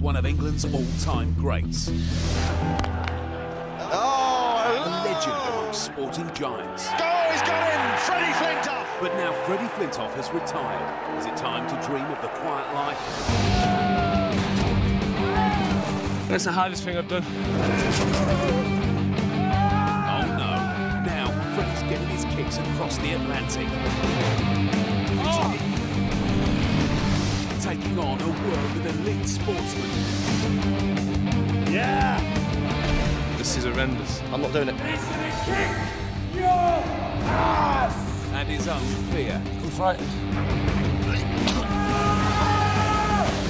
one of England's all-time greats. Oh! A legend amongst sporting giants. Oh, he's got him! Freddie Flintoff! But now Freddie Flintoff has retired. Is it time to dream of the quiet life? That's the hardest thing I've done. Oh no. Now Freddie's getting his kicks across the Atlantic. Oh. Taking on a world of elite sportsmen. Yeah! This is horrendous. I'm not doing it. He's gonna kick your ass! And his own fear. I'm frightened. In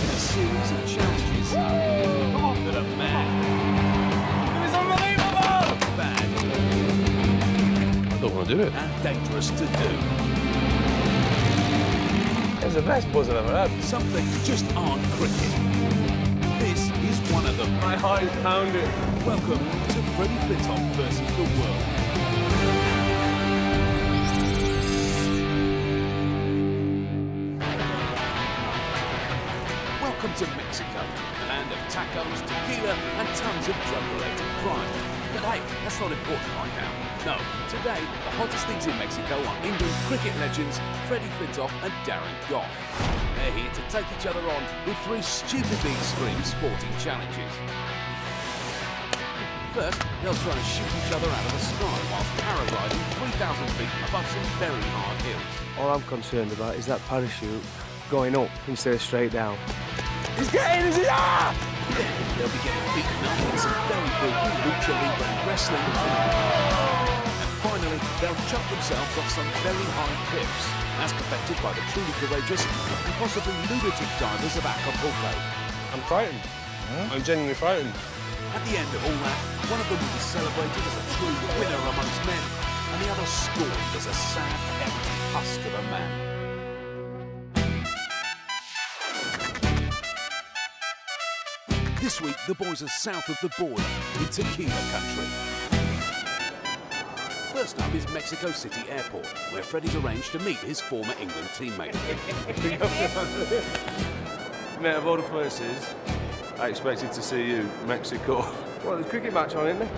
a series of challenges that are mad. It was unbelievable! Bad. I don't want to do it. And dangerous to do. It's the best buzz I've ever had. Some things just aren't cricket. This is one of them. My heart is pounding. Welcome to Freddie Flintoff versus the world. Welcome to Mexico, the land of tacos, tequila, and tons of drug-related crime. But hey, that's not important right now. No, today, the hottest things in Mexico are England cricket legends Freddie Flintoff and Darren Goff. They're here to take each other on with 3 stupidly extreme sporting challenges. First, they'll try and shoot each other out of the sky whilst paragliding 3,000 feet above some very hard hills. All I'm concerned about is that parachute going up instead of straight down. He's getting his Then they'll be getting beaten up in some very brutal lucha libre wrestling. And finally, they'll chuck themselves off some very high cliffs, as perfected by the truly courageous and possibly lunatic divers of Acapulco. I'm frightened. I'm genuinely frightened. At the end of all that, one of them will be celebrated as a true winner amongst men, and the other scorned as a sad, empty husk of a man. This week, the boys are south of the border, in tequila country. First up is Mexico City Airport, where Freddie's arranged to meet his former England teammate. Mate, of all the places, I expected to see you, Mexico. Well, there's a cricket match on, isn't there?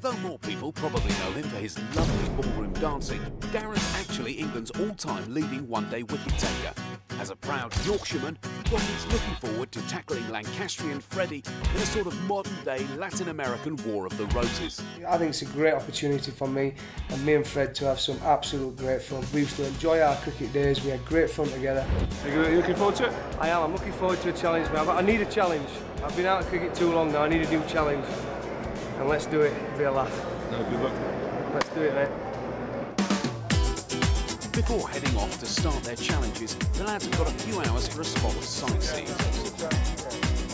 Though more people probably know him for his lovely ballroom dancing, Darren's actually England's all-time leading one-day wicket-taker. As a proud Yorkshireman, Goffy's looking forward to tackling Lancastrian Freddie in a sort of modern-day Latin American War of the Roses. I think it's a great opportunity for me and Fred to have some absolute great fun. We used to enjoy our cricket days, we had great fun together. Are you looking forward to it? I am, I'm looking forward to a challenge now, but I need a challenge. I've been out of cricket too long now, I need a new challenge. And let's do it, it'll be a laugh. No, good luck. Let's do it, mate. Before heading off to start their challenges, the lads have got a few hours for a spot of sightseeing.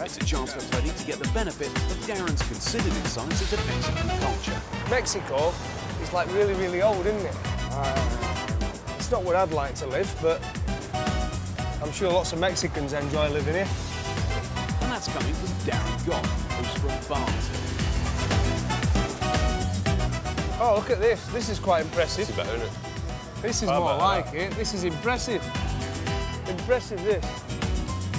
It's a chance for Freddie to get the benefit of Darren's considered insights into Mexican culture. Mexico is like really, really old, isn't it? It's not where I'd like to live, but I'm sure lots of Mexicans enjoy living here. And that's coming from Darren Goff, who's from Barnes. Oh, look at this. This is quite impressive. It's better, isn't it? This is more like it. This is impressive. Impressive, this.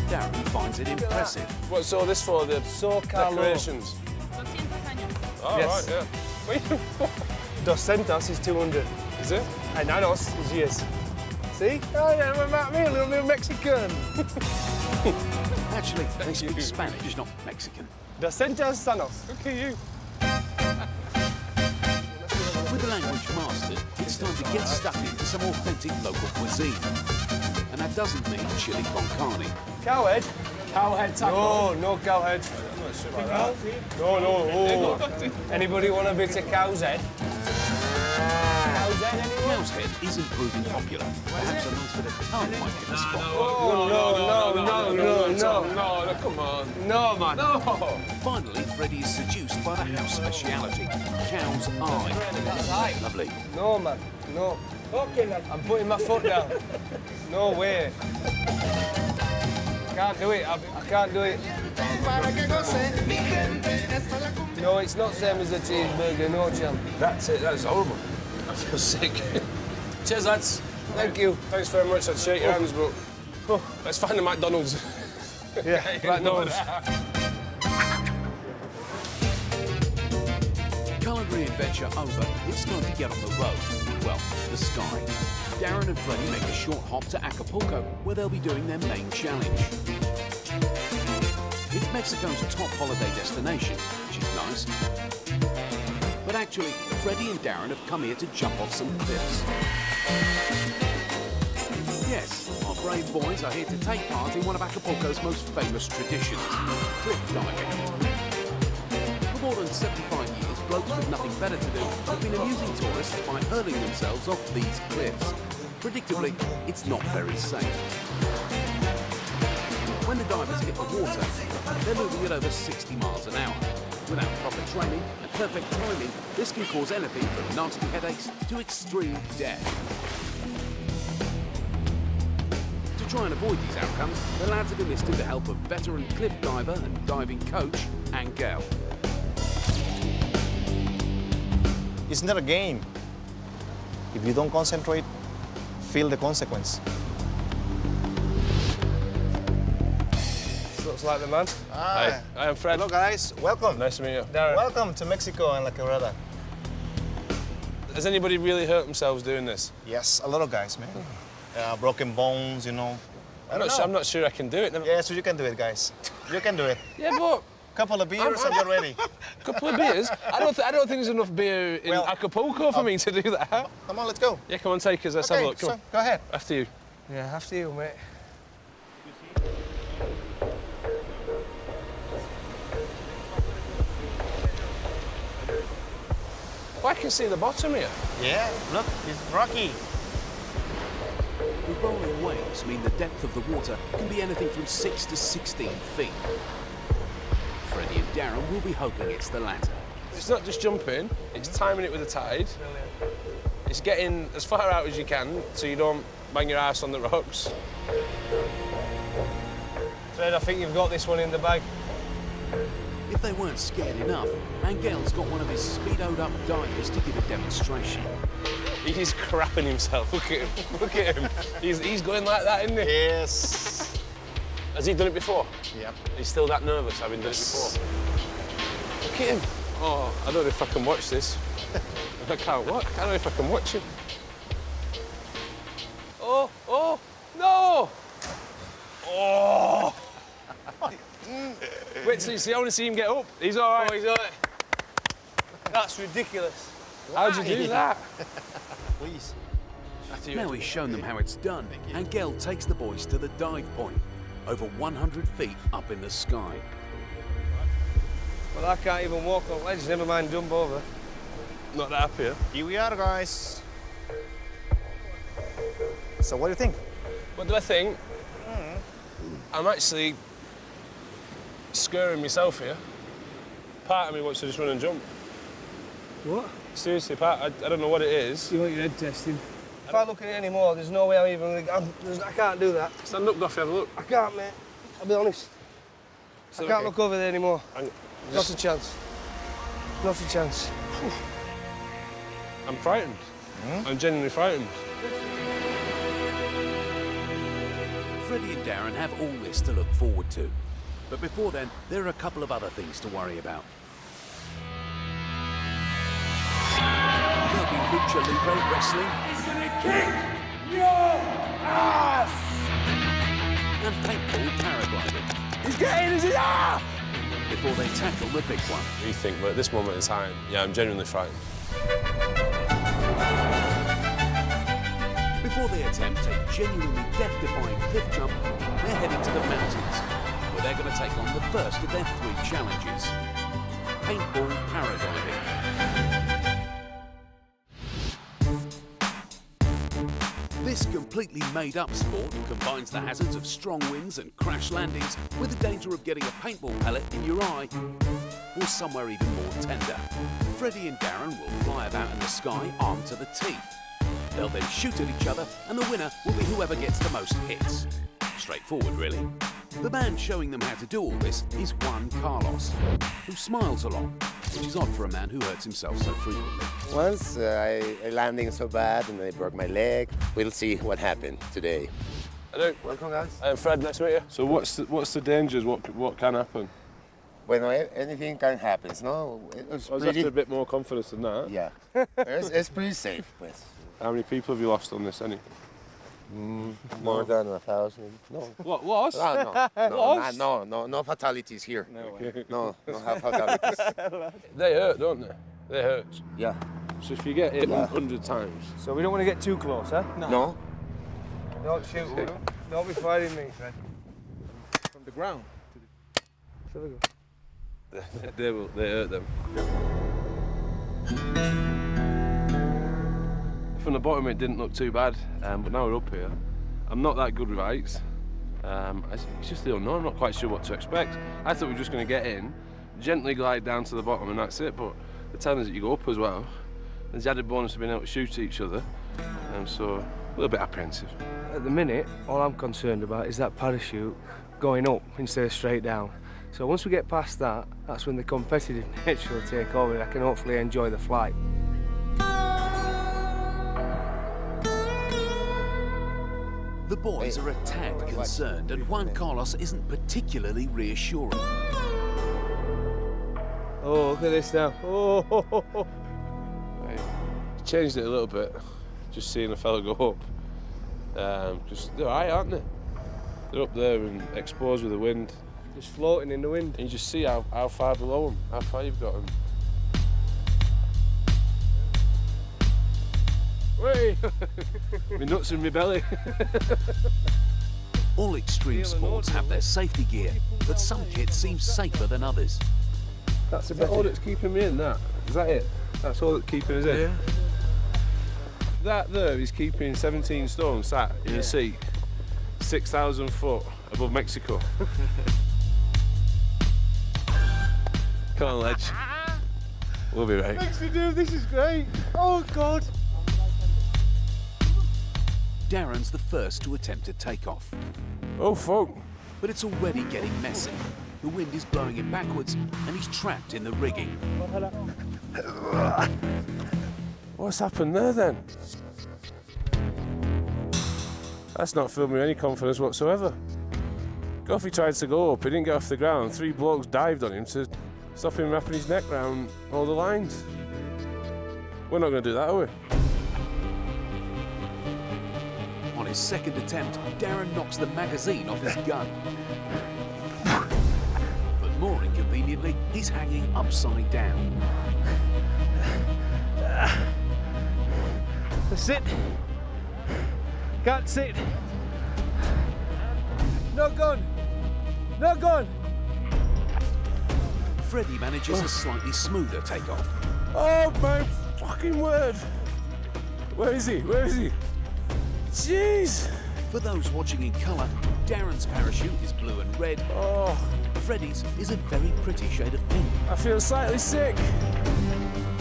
Darren finds it impressive. What's all this for, the decorations? 200 años. Oh, Yes. right, yeah. 200 is 200. Is it? And años is years. See? Oh, yeah, what about me? A little bit of Mexican. Actually, they speak Spanish, not Mexican. 200 años. Look at you. With the language mastered, it's time to get stuck into some authentic local cuisine. And that doesn't mean chili con carne. Cowhead? Cowhead taco. No cowhead. No. Oh. Anybody want a bit of cow's head? Cow's head, anyone? Cow's head isn't proving popular. Perhaps a nice bit of tongue might get a spot. No, come on. No, man. No. Finally, Freddie is seduced by the house speciality, cow's eye. That's right. Lovely. No, man. No. I'm putting my foot down. No way. Can't do it. I can't do it. No, it's not same as a cheeseburger. No chance. That's it. That's horrible. I feel sick. Cheers, lads. Thank you. Thanks very much. I'd shake your hands, but let's find a McDonald's. Yeah, black nose. Culinary adventure over, it's time to get on the road. Well, the sky. Darren and Freddie make a short hop to Acapulco, where they'll be doing their main challenge. It's Mexico's top holiday destination, which is nice. But actually, Freddie and Darren have come here to jump off some cliffs. Yes, our brave boys are here to take part in one of Acapulco's most famous traditions, cliff diving. For more than 75 years, blokes with nothing better to do have been amusing tourists by hurling themselves off these cliffs. Predictably, it's not very safe. When the divers hit the water, they're moving at over 60 miles an hour. Without proper training and perfect timing, this can cause anything from nasty headaches to extreme death. To try and avoid these outcomes, the lads have enlisted the help of veteran cliff diver and diving coach, Angel. It's not a game. If you don't concentrate, feel the consequence. Looks like the man. Hi, I'm Fred. Hello, guys. Welcome. Nice to meet you. Darren. Welcome to Mexico and La Quebrada. Has anybody really hurt themselves doing this? Yes, a lot of guys, man. Broken bones, you know. I'm not sure I can do it. Yeah, so you can do it, guys. You can do it. Yeah, but Couple of beers and you're ready. a couple of beers? I don't think there's enough beer in Acapulco for me to do that. Come on, let's go. Yeah, come on, take us. Let's have a look. Come on. Go ahead. After you. Yeah, after you, mate. Oh, I can see the bottom here. Yeah, look, it's rocky. The rolling waves mean the depth of the water can be anything from 6 to 16 feet. Freddie and Darren will be hoping it's the latter. It's not just jumping, it's timing it with the tide. It's getting as far out as you can so you don't bang your ass on the rocks. Fred, I think you've got this one in the bag. If they weren't scared enough, Angel's got one of his speedoed up divers to give a demonstration. He's crapping himself. Look at him. Look at him. He's going like that, isn't he? Yes. Has he done it before? Yep. He's still that nervous having done it before. Look at him. Oh, I don't know if I can watch this. I can't watch. I don't know if I can watch it. Oh, no! Oh! Wait till you see, I want to see him get up. He's all right. Oh, he's all right. That's ridiculous. How'd you do that? Please. Now he's shown them how it's done, Angel takes the boys to the dive point, over 100 feet up in the sky. Well, I can't even walk on ledge, never mind jump over. Not that happy, huh? Here we are, guys. So what do you think? What do I think? I'm actually scaring myself here. Part of me wants to just run and jump. What? Seriously, Pat, I don't know what it is. You want your head tested? If I look at it anymore, there's no way I'm even... I can't do that. Stand up, Goffy, have a look. I can't, mate. I'll be honest. I can't look over there anymore. Not a chance. Not a chance. I'm frightened. I'm genuinely frightened. Freddie and Darren have all this to look forward to. But before then, there are a couple of other things to worry about. There'll be lucha libre wrestling. He's gonna kick your ass! And paintball paragliding. He's getting his ass! Before they tackle the big one. What do you think? But at this moment in time, yeah, I'm genuinely frightened. Before they attempt a genuinely death-defying cliff jump, they're heading to the mountains, where they're going to take on the first of their 3 challenges. Paintball paragliding. This completely made-up sport combines the hazards of strong winds and crash landings with the danger of getting a paintball pellet in your eye or somewhere even more tender. Freddie and Darren will fly about in the sky armed to the teeth. They'll then shoot at each other and the winner will be whoever gets the most hits. Straightforward, really. The man showing them how to do all this is Juan Carlos, who smiles a lot, which is odd for a man who hurts himself so frequently. Once I landing so bad and I broke my leg. We'll see what happened today. I do. Welcome, guys. I'm Fred, nice to meet you. So what's the dangers? What can happen? Well, anything can happen, no? It's I was after a bit more confidence than that. Yeah. it's pretty safe, pues. How many people have you lost on this, any? More than 1,000. No. What, lost? No fatalities here. Okay. No have fatalities. They hurt, don't they? They hurt. Yeah. So if you get hit 100 times... So we don't want to get too close, huh? No. Don't shoot. Don't be fighting me, Fred. From the ground? Shall we go? They hurt them. From the bottom it didn't look too bad, but now we're up here. I'm not that good with heights. It's just the unknown, I'm not quite sure what to expect. I thought we were just going to get in, gently glide down to the bottom and that's it, but they're telling us that you go up as well. There's the added bonus of being able to shoot each other, so a little bit apprehensive. At the minute, all I'm concerned about is that parachute going up instead of straight down. So once we get past that, that's when the competitive nature will take over and I can hopefully enjoy the flight. The boys are a tad concerned, and Juan Carlos isn't particularly reassuring. Oh, look at this now. Oh, Changed it a little bit, just seeing a fella go up. Because they're high, aren't they? They're up there and exposed with the wind. just floating in the wind. And you just see how far below them, how far you've got them. Whee! My nuts in my belly. All extreme sports have their safety gear, but some kits seem safer than others. That's all that's keeping me in, that? Is that it? That's all that's keeping us in? Yeah. That there is keeping 17 stone sat in a seat 6,000 foot above Mexico. Come on, Ledge. We'll be right. Thanks for doing this, is great. Oh, God. Darren's the first to attempt to take off. Oh, fuck. But it's already getting messy. The wind is blowing him backwards and he's trapped in the rigging. What's happened there then? That's not filled me with any confidence whatsoever. Goffy tried to go up, he didn't get off the ground. 3 blokes dived on him to stop him wrapping his neck round all the lines. We're not going to do that, are we? On his second attempt, Darren knocks the magazine off his gun. But more inconveniently, he's hanging upside down. Sit. Can't sit. Not gone. Not gone. Freddie manages a slightly smoother takeoff. Oh my fucking word! Where is he? Where is he? Jeez! For those watching in colour, Darren's parachute is blue and red. Oh, Freddie's is a very pretty shade of pink. I feel slightly sick.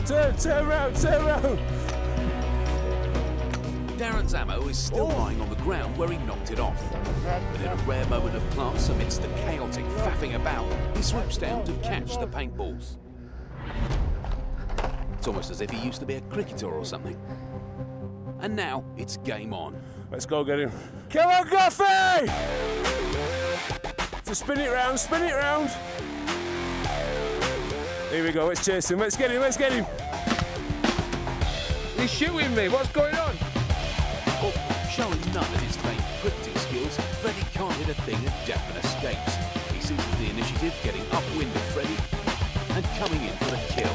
Turn round, turn round. Darren's ammo is still lying on the ground where he knocked it off. But in a rare moment of class amidst the chaotic faffing about, he swoops down to catch the paintballs. It's almost as if he used to be a cricketer or something. And now it's game on. Let's go get him. Come on, Goffy! So spin it round, spin it round. Here we go, let's chase him, let's get him, let's get him. He's shooting me, what's going on? Showing none of his famed cricketing skills, Freddie can't hit a thing and Darren escapes. He seizes the initiative, getting upwind of Freddie and coming in for the kill.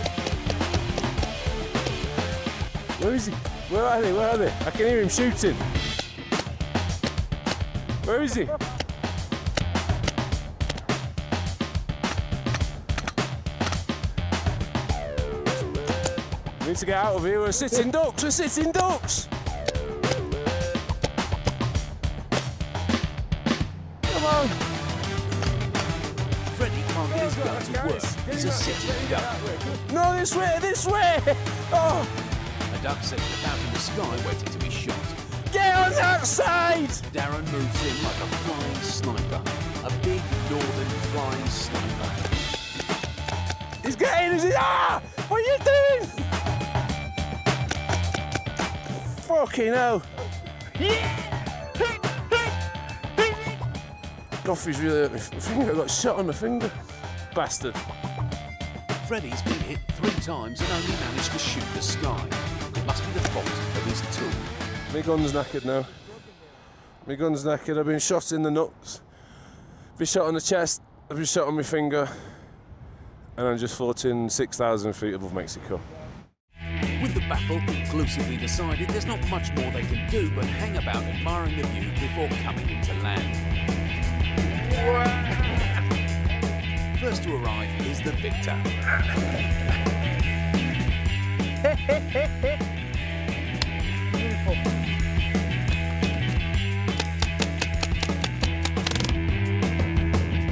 Where is he? Where are they? Where are they? I can hear him shooting. Where is he? We need to get out of here. We're sitting ducks. We're sitting ducks. Come on. Freddie can't get his gun to work. He's a sitting duck. No, this way, this way. Oh. A duck sits about in the sky waiting to be shot. Get on that side! Darren moves in like a flying sniper. A big northern flying sniper. He's getting, he's ah! What are you doing? Fucking hell. scoffy's really hurt my finger. I got shot on the finger. Bastard. Freddie's been hit 3 times and only managed to shoot the sky. It must be the fault of his tool. My gun's knackered now. My gun's knackered. I've been shot in the nuts. I've been shot on the chest. I've been shot on my finger. And I'm just floating 6,000 feet above Mexico. With the battle conclusively decided, there's not much more they can do but hang about admiring the view before coming into land. First to arrive is the victor.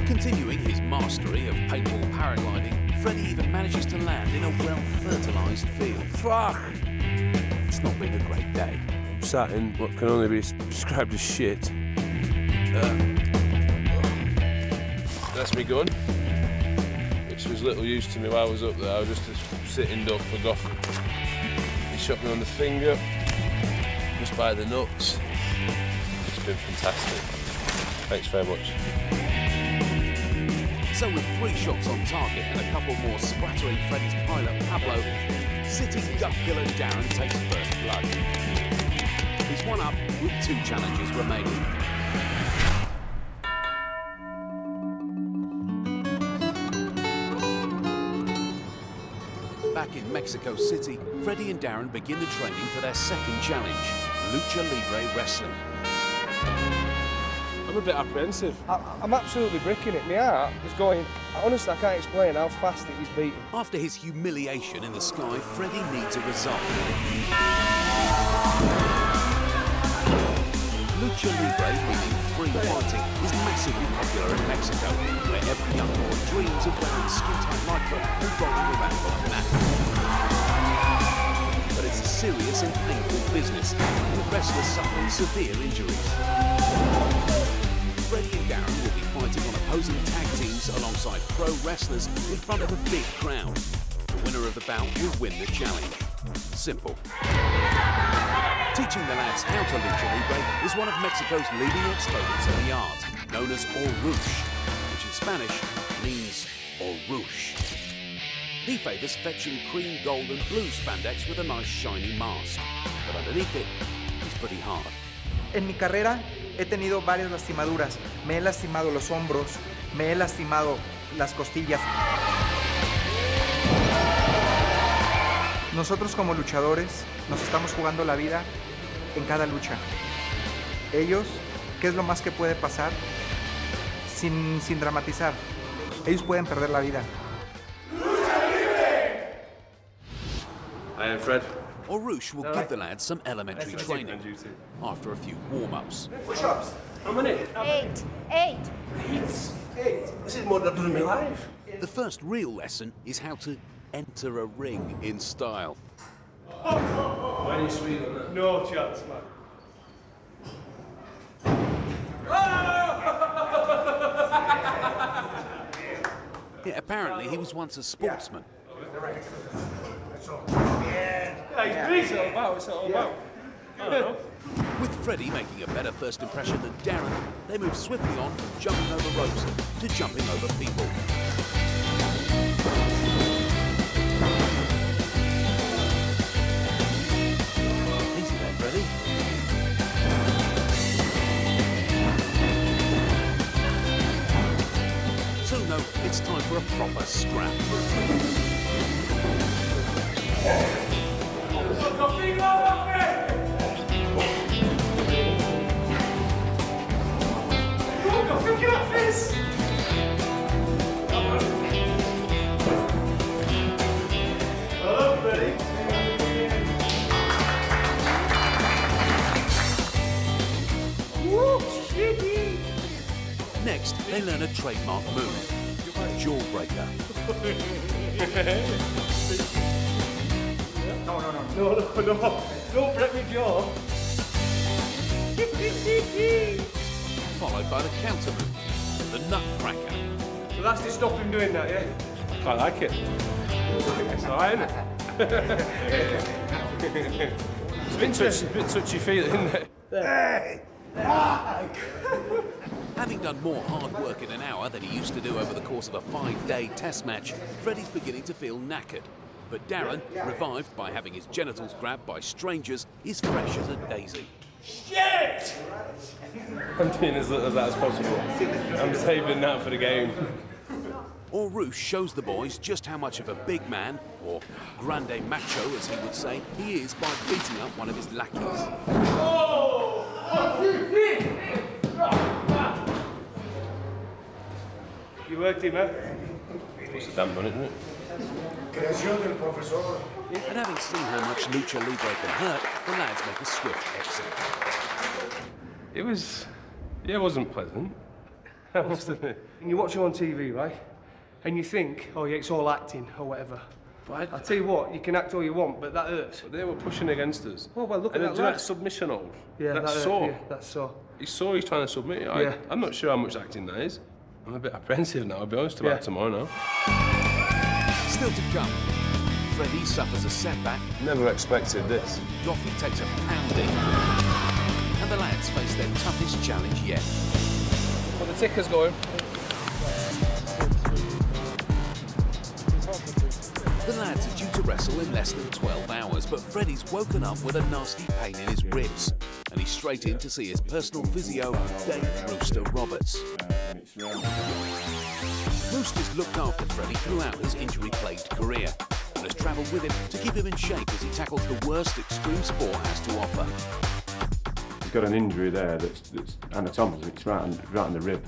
Continuing his mastery of paintball paragliding, Freddie even manages to land in a well-fertilised field. Fuck! It's not been a great day. I'm sat in what can only be described as shit. That's me gun, which was little use to me while I was up there. I was just a sitting duck for goffing. He shot me on the finger, just by the nuts. It's been fantastic. Thanks very much. So with 3 shots on target and a couple more splattering Freddie's pilot Pablo, City duck killer Darren takes first blood. He's 1 up with 2 challenges remaining. Back in Mexico City, Freddie and Darren begin the training for their second challenge, Lucha Libre Wrestling. I'm a bit apprehensive. I'm absolutely bricking it. My heart is going... Honestly, I can't explain how fast it is beating. After his humiliation in the sky, Freddie needs a result. Lucha Libre, meaning free fighting, is massively popular in Mexico, where every young boy dreams of wearing skin-tight lycra and rolling around on a mat. But it's a serious and painful business, with wrestlers suffering severe injuries. Freddie and Darren will be fighting on opposing tag teams alongside pro wrestlers in front of a big crowd. The winner of the bout will win the challenge. Simple. Teaching the lads how to lucha libre is one of Mexico's leading exponents of the art, known as Orush, which in Spanish means Orush. He favours fetching cream, gold and blue spandex with a nice shiny mask, but underneath it, he's pretty hard. En mi carrera he tenido varias lastimaduras. Me he lastimado los hombros, me he lastimado las costillas. Nosotros como luchadores nos estamos jugando la vida en cada lucha. Ellos, ¿qué es lo más que puede pasar? Sin dramatizar. Ellos pueden perder la vida. I am Fred. Orush will give the lads some elementary training after a few warm-ups. Push-ups. How many? 8. 8. 8. This is more than I've done in my life. The first real lesson is how to enter a ring in style. Why are you sweet on that? No chance, man. Yeah, apparently he was once a sportsman. It's all about, it's all about. I don't know. With Freddie making a better first impression than Darren, they move swiftly on from jumping over ropes to jumping over people. Easy there, Freddie. So no, it's time for a proper scrap. Next, they learn a trademark move, jawbreaker. No. Don't break my jaw. Followed by the counter move, the nutcracker. So that's to stop him doing that, yeah? I like it. It's alright, isn't it? It's a bit touchy-feely, isn't it? And Having done more hard work in an hour than he used to do over the course of a 5-day test match, Freddie's beginning to feel knackered. But Darren, revived by having his genitals grabbed by strangers, is fresh as a daisy. Shit! I'm doing as little of that as possible. I'm saving that for the game. Roosh shows the boys just how much of a big man, or grande macho as he would say, he is by beating up one of his lackeys. You worked him, eh? Puts a damp on it, doesn't it? And having seen how much lucha libre can hurt, the lads make a swift exit. It wasn't pleasant. I must admit. And you watch him on TV, right? And you think, oh yeah, it's all acting or whatever. But I'll tell you what, you can act all you want, but that hurts. They were pushing against us. Oh, well, look at that that submission hold. Yeah, that's that sore. Yeah, that's sore. He's sore, he's trying to submit it. Yeah. I'm not sure how much acting that is. I'm a bit apprehensive now, I'll be honest about tomorrow now. Still to come, Freddie suffers a setback. Never expected this. Doffy takes a pounding. And the lads face their toughest challenge yet. Well, the ticker's going. The lads are due to wrestle in less than 12 hours, but Freddie's woken up with a nasty pain in his ribs. And he's straight in to see his personal physio, Dave Rooster Roberts. Rooster's looked after Freddie throughout his injury-plagued career and has travelled with him to keep him in shape as he tackles the worst extreme sport has to offer. He's got an injury there that's anatomical, it's right in the rib.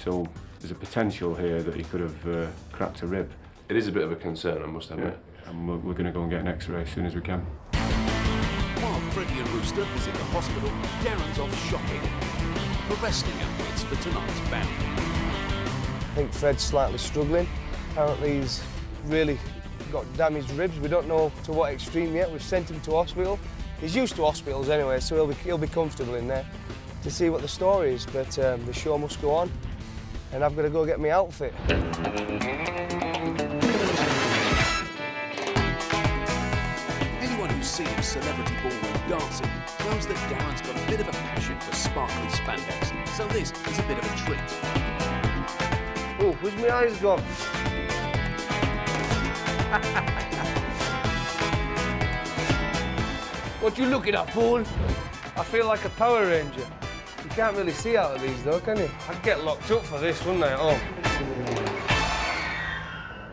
So there's a potential here that he could have cracked a rib. It is a bit of a concern, I must admit. Yeah. And we're going to go and get an X-ray as soon as we can. While Freddie and Rooster visit the hospital, Darren's off shopping for wrestling outfits for tonight's bout. I think Fred's slightly struggling. Apparently he's really got damaged ribs. We don't know to what extreme yet. We've sent him to hospital. He's used to hospitals anyway, so he'll be comfortable in there to see what the story is. But the show must go on, and I've got to go get my outfit. Anyone who's seen celebrity ballroom dancing knows that Darren's got a bit of a passion for sparkly spandex, so this is a bit of a treat. Oh, where's my eyes gone? What you looking at, fool? I feel like a Power Ranger. You can't really see out of these though, can you? I'd get locked up for this, wouldn't I? Oh.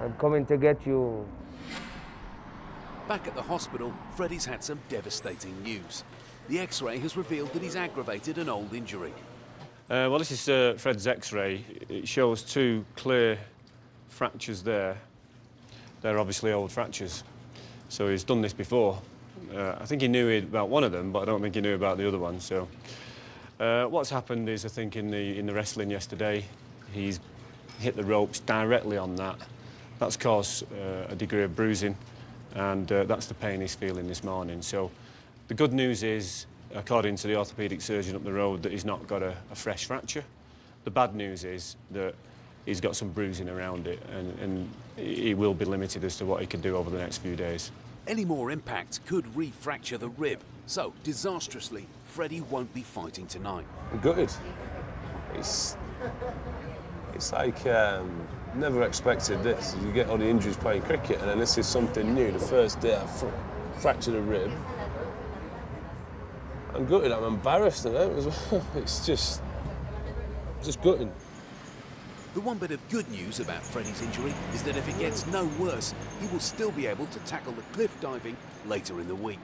I'm coming to get you. Back at the hospital, Freddie's had some devastating news. The X-ray has revealed that he's aggravated an old injury. Well, this is Fred's X-ray. It shows 2 clear fractures there. They're obviously old fractures. So he's done this before. I think he knew about one of them, but I don't think he knew about the other one. So what's happened is, I think in the wrestling yesterday, he's hit the ropes directly on that. That's caused a degree of bruising, and that's the pain he's feeling this morning. So the good news is, according to the orthopaedic surgeon up the road, that he's not got a fresh fracture. The bad news is that he's got some bruising around it, and he will be limited as to what he can do over the next few days. Any more impact could re-fracture the rib, so disastrously, Freddie won't be fighting tonight. I'm gutted. It's like, never expected this. You get all the injuries playing cricket, and then this is something new. The first day I fractured a rib. I'm gutted, I'm embarrassed now as well. It's just gutting. The one bit of good news about Freddie's injury is that if it gets no worse, he will still be able to tackle the cliff diving later in the week.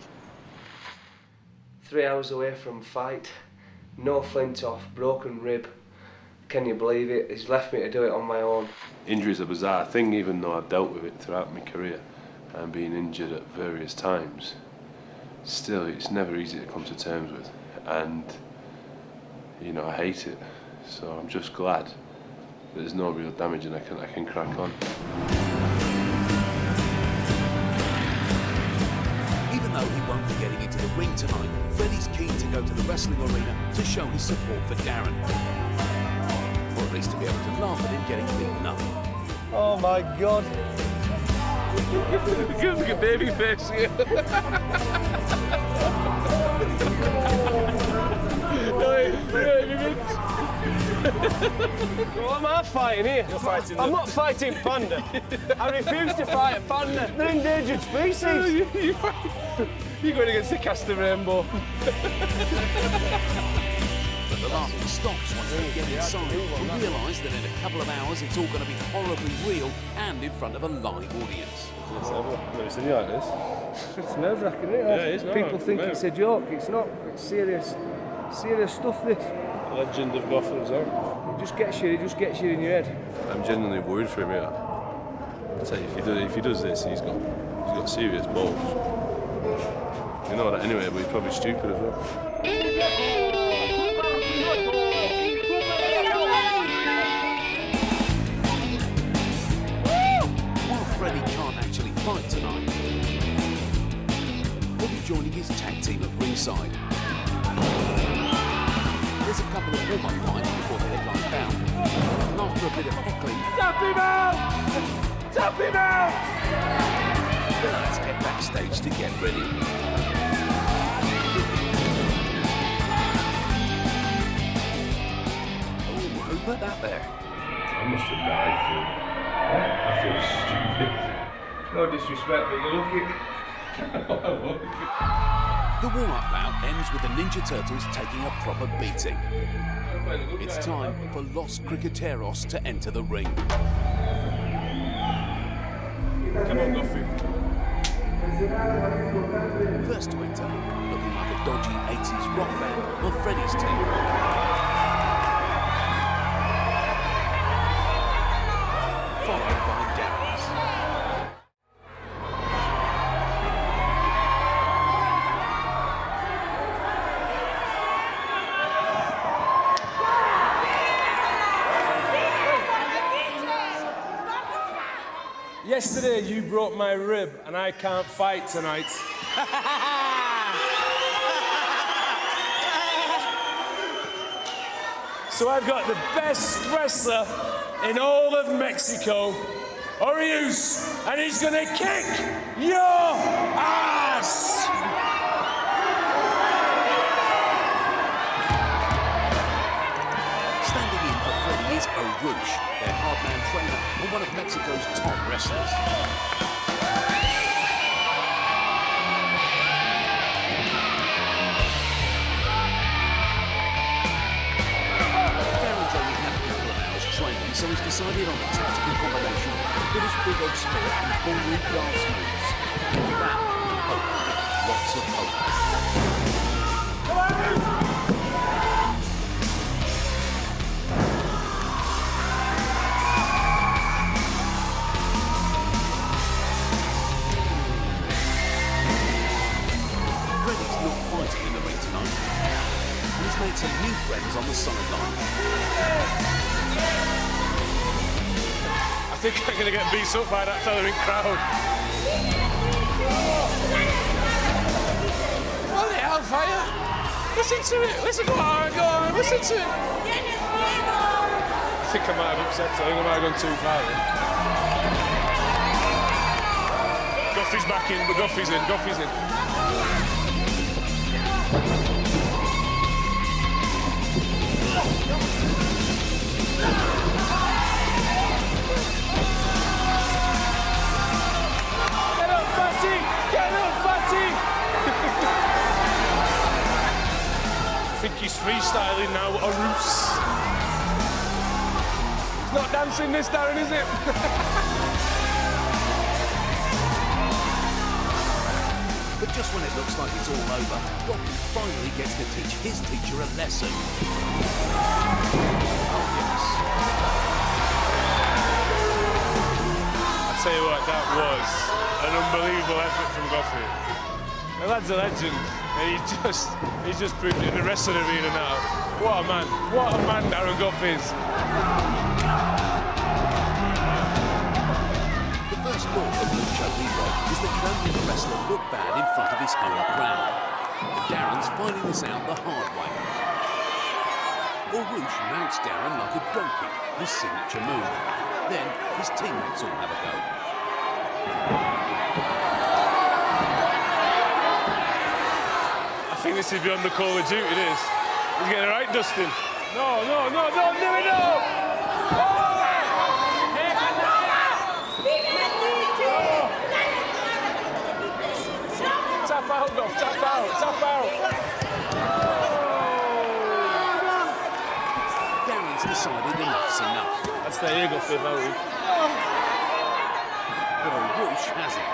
3 hours away from fight, no Flintoff, broken rib. Can you believe it? He's left me to do it on my own. Injury's a bizarre thing, even though I've dealt with it throughout my career and being injured at various times. Still, it's never easy to come to terms with, and you know, I hate it. So I'm just glad that there's no real damage and I can crack on. Even though he won't be getting into the ring tonight, Freddie's keen to go to the wrestling arena to show his support for Darren. Or at least to be able to laugh at him getting beaten up. Oh my God. Look at baby face here. Hey, What am I fighting here? You're fighting I'm them. not fighting panda. I refuse to fight a panda. They're endangered species. You're going against the Castor Rainbow. But the laughing stops once they get inside and realise that in a couple of hours it's all going to be horribly real and in front of a live audience. I've never seen you like this. It's nerve-wracking, isn't it? Yeah, it is. No, People think it's a joke. It's not. It's serious stuff, this. Legend of Gotham, so. It just gets you in your head. I'm genuinely worried for him here. I tell you, if he does this, he's got serious balls. You know that anyway, but he's probably stupid as well. While Freddie can't actually fight tonight, he'll be joining his tag team at ringside. There's a couple of warm-up fights before the headline bout. And after a bit of heckling, Tap him out! Tap him out! the lads head backstage to get ready. Oh, who put that there? I must have died for I feel stupid. No disrespect, but you're lucky. The warm-up bout ends with the Ninja Turtles taking a proper beating. It's time for Los Cricketeros to enter the ring. Come on, Goffy. First to enter, looking like a dodgy 80s rock band, are Freddie's team. Followed by Darren's. Yesterday you broke my rib and I can't fight tonight. So I've got the best wrestler in all of Mexico, Orius, and he's gonna kick your ass! Standing in for Freddie is Orush, their hardman trainer and one of Mexico's top wrestlers. Darren's only had a couple of hours training, so he's decided on a tactical combination of British bulldog sport and ballroom dance moves. That and hope. Lots of hope. Freddie's not fighting in the ring tonight. He's made some new friends on the sideline. I think I'm gonna get beat up by that fella in crowd. Holy hellfire! Listen to it! Listen, go on, listen to it! I think I might have upset her. I think I might have gone too far. Goffy's back in, but Goffy's in, Goffy's in. Get up, Fatty! Get up, Fatty! I think he's freestyling now, Orus. He's not dancing this, Darren, is it? But just when it looks like it's all over, Goffy finally gets to teach his teacher a lesson. Oh, yes. I tell you what, that was an unbelievable effort from Goffy. The lad's a legend. And he's just proved it in the wrestling arena now. What a man Darren Goffy is. The first law of Lucha Libre is that you don't make a wrestler look bad in front of his home crowd. And Darren's finding this out the hard way. Orush mounts Darren like a donkey, his signature move. Then his teammates all have a go. I think this is beyond the call of duty, this. He's getting a right dusting. No, no, no, no, no, no! Tap out, Goff, tap out, tap out! Darren's decided enough's enough. That's the eagle flip, Harry. But a whoosh hasn't.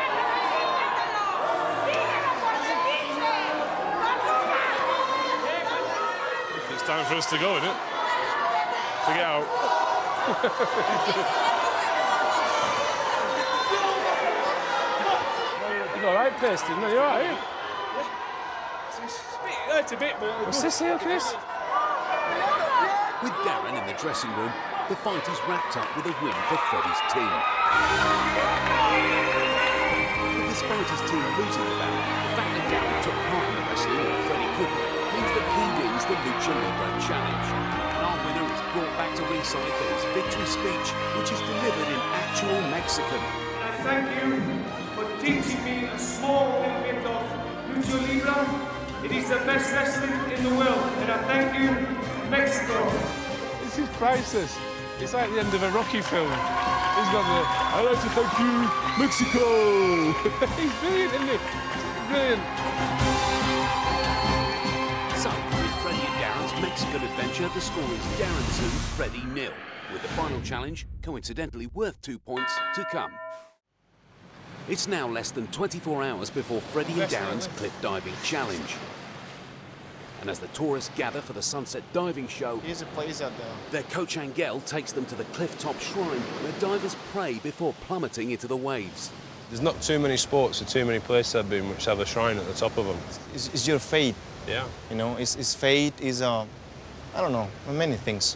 It's time for us to go, isn't it? To get out. You got right pace, didn't you? You all right? Hurts a bit, but... What's this here, Chris? With Darren in the dressing room, the fight is wrapped up with a win for Freddie's team. But despite his team losing the bout, the fact that Darren took part in the wrestling and Freddie couldn't means that he wins the Lucha Libre Challenge. And our winner is brought back to ringside for his victory speech, which is delivered in actual Mexican. I thank you for teaching me a small little bit of Lucha Libre. It is the best wrestling in the world, and I thank you, Mexico. This is priceless. It's like the end of a Rocky film. He's got the, I'd like to thank you, Mexico. He's brilliant, isn't he? Brilliant. So, with Freddie and Darren's Mexican adventure, the score is Darren 2, Freddie 0, with the final challenge, coincidentally worth 2 points, to come. It's now less than 24 hours before Freddie and Darren's cliff diving challenge. And as the tourists gather for the sunset diving show, Here's a place out there. their coach Angel takes them to the cliff-top shrine where divers pray before plummeting into the waves. There's not too many sports or too many places I've been which have a shrine at the top of them. It's your fate. Yeah. You know, it's fate, is I don't know, many things.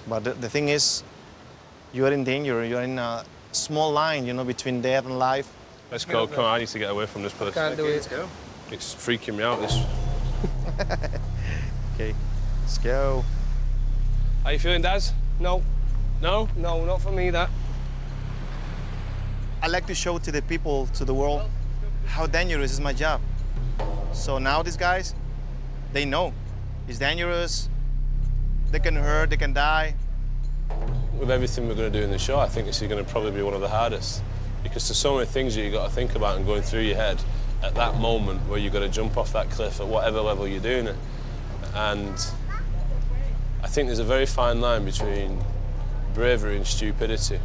But the thing is, you are in danger. You are in a small line, you know, between death and life. Let's go. Come on, I need to get away from this place. Can't do it. Let's go. It's freaking me out, this. Okay, let's go. How you feeling, Daz? No, No? no, not for me, that. I like to show to the people, to the world, how dangerous is my job. So now these guys, they know it's dangerous. They can hurt, they can die. With everything we're going to do in the show, I think this is going to probably be one of the hardest. Because there's so many things that you've got to think about and going through your head at that moment where you've got to jump off that cliff at whatever level you're doing it. And I think there's a very fine line between bravery and stupidity.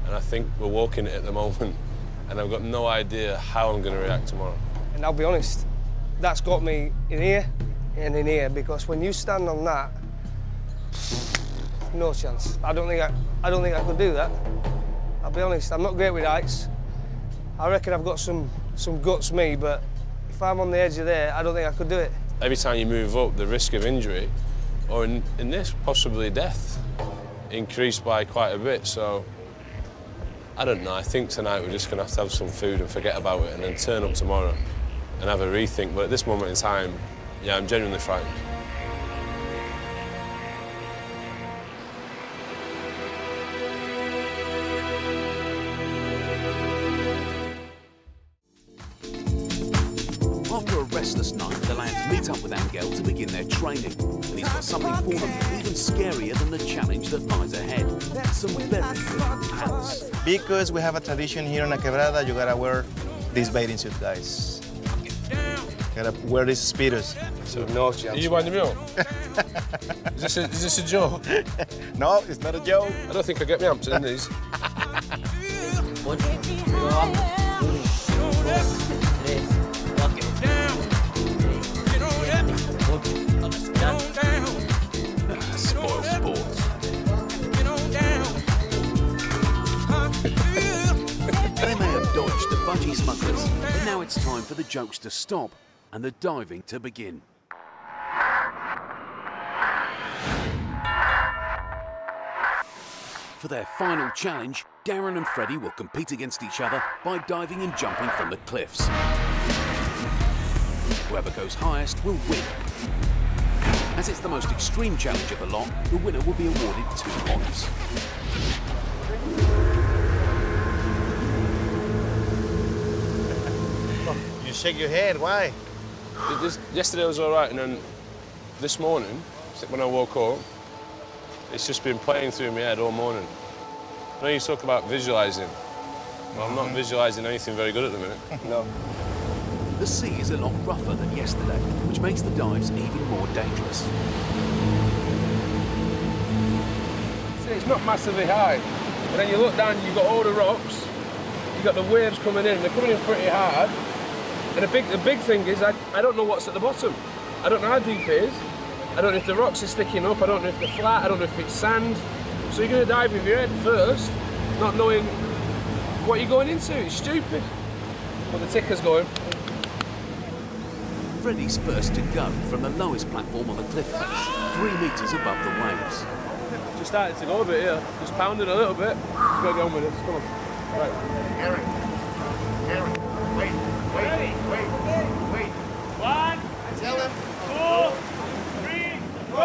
And I think we're walking it at the moment. And I've got no idea how I'm going to react tomorrow. And I'll be honest, that's got me in here and in here, because when you stand on that, no chance. I don't think I could do that. I'll be honest, I'm not great with heights. I reckon I've got some guts, me, but if I'm on the edge of there, I don't think I could do it. Every time you move up, the risk of injury, or in this, possibly death, increased by quite a bit. So, I don't know. I think tonight we're just going to have some food and forget about it and then turn up tomorrow and have a rethink. But at this moment in time, yeah, I'm genuinely frightened. After a restless night, the lads meet up with Angel to begin their training. And he's got something for them even scarier than the challenge that lies ahead. Some very good pants. Because we have a tradition here in La Quebrada, you gotta wear this bathing suit, guys. You gotta wear these speedos. So no chance. Are you winding me up? Is this a joke? No, it's not a joke. I don't think I get my amps in these. Spoil sports. They may have dodged the budgie smugglers, but now it's time for the jokes to stop and the diving to begin. For their final challenge, Darren and Freddie will compete against each other by diving and jumping from the cliffs. Whoever goes highest will win. As it's the most extreme challenge of the lot, the winner will be awarded 2 points. You shake your head, why? Yesterday was all right, and then this morning, when I woke up, It's just been playing through my head all morning. I know you talk about visualising. Well, I'm not visualising anything very good at the minute. No. The sea is a lot rougher than yesterday, which makes the dives even more dangerous. See, it's not massively high. But then you look down, you've got all the rocks, you've got the waves coming in, they're coming in pretty hard. And the big thing is, I don't know what's at the bottom. I don't know how deep it is. I don't know if the rocks are sticking up, I don't know if they're flat, I don't know if it's sand. So you're going to dive with your head first, not knowing what you're going into. It's stupid. But the ticker's going. Freddie's first to go from the lowest platform on the cliff face, 3 metres above the waves. Just started to go a bit here, just pounded a little bit. Just got to get on with this, come on. Right. Darren, wait. 1, Tell him. 2, 3, go!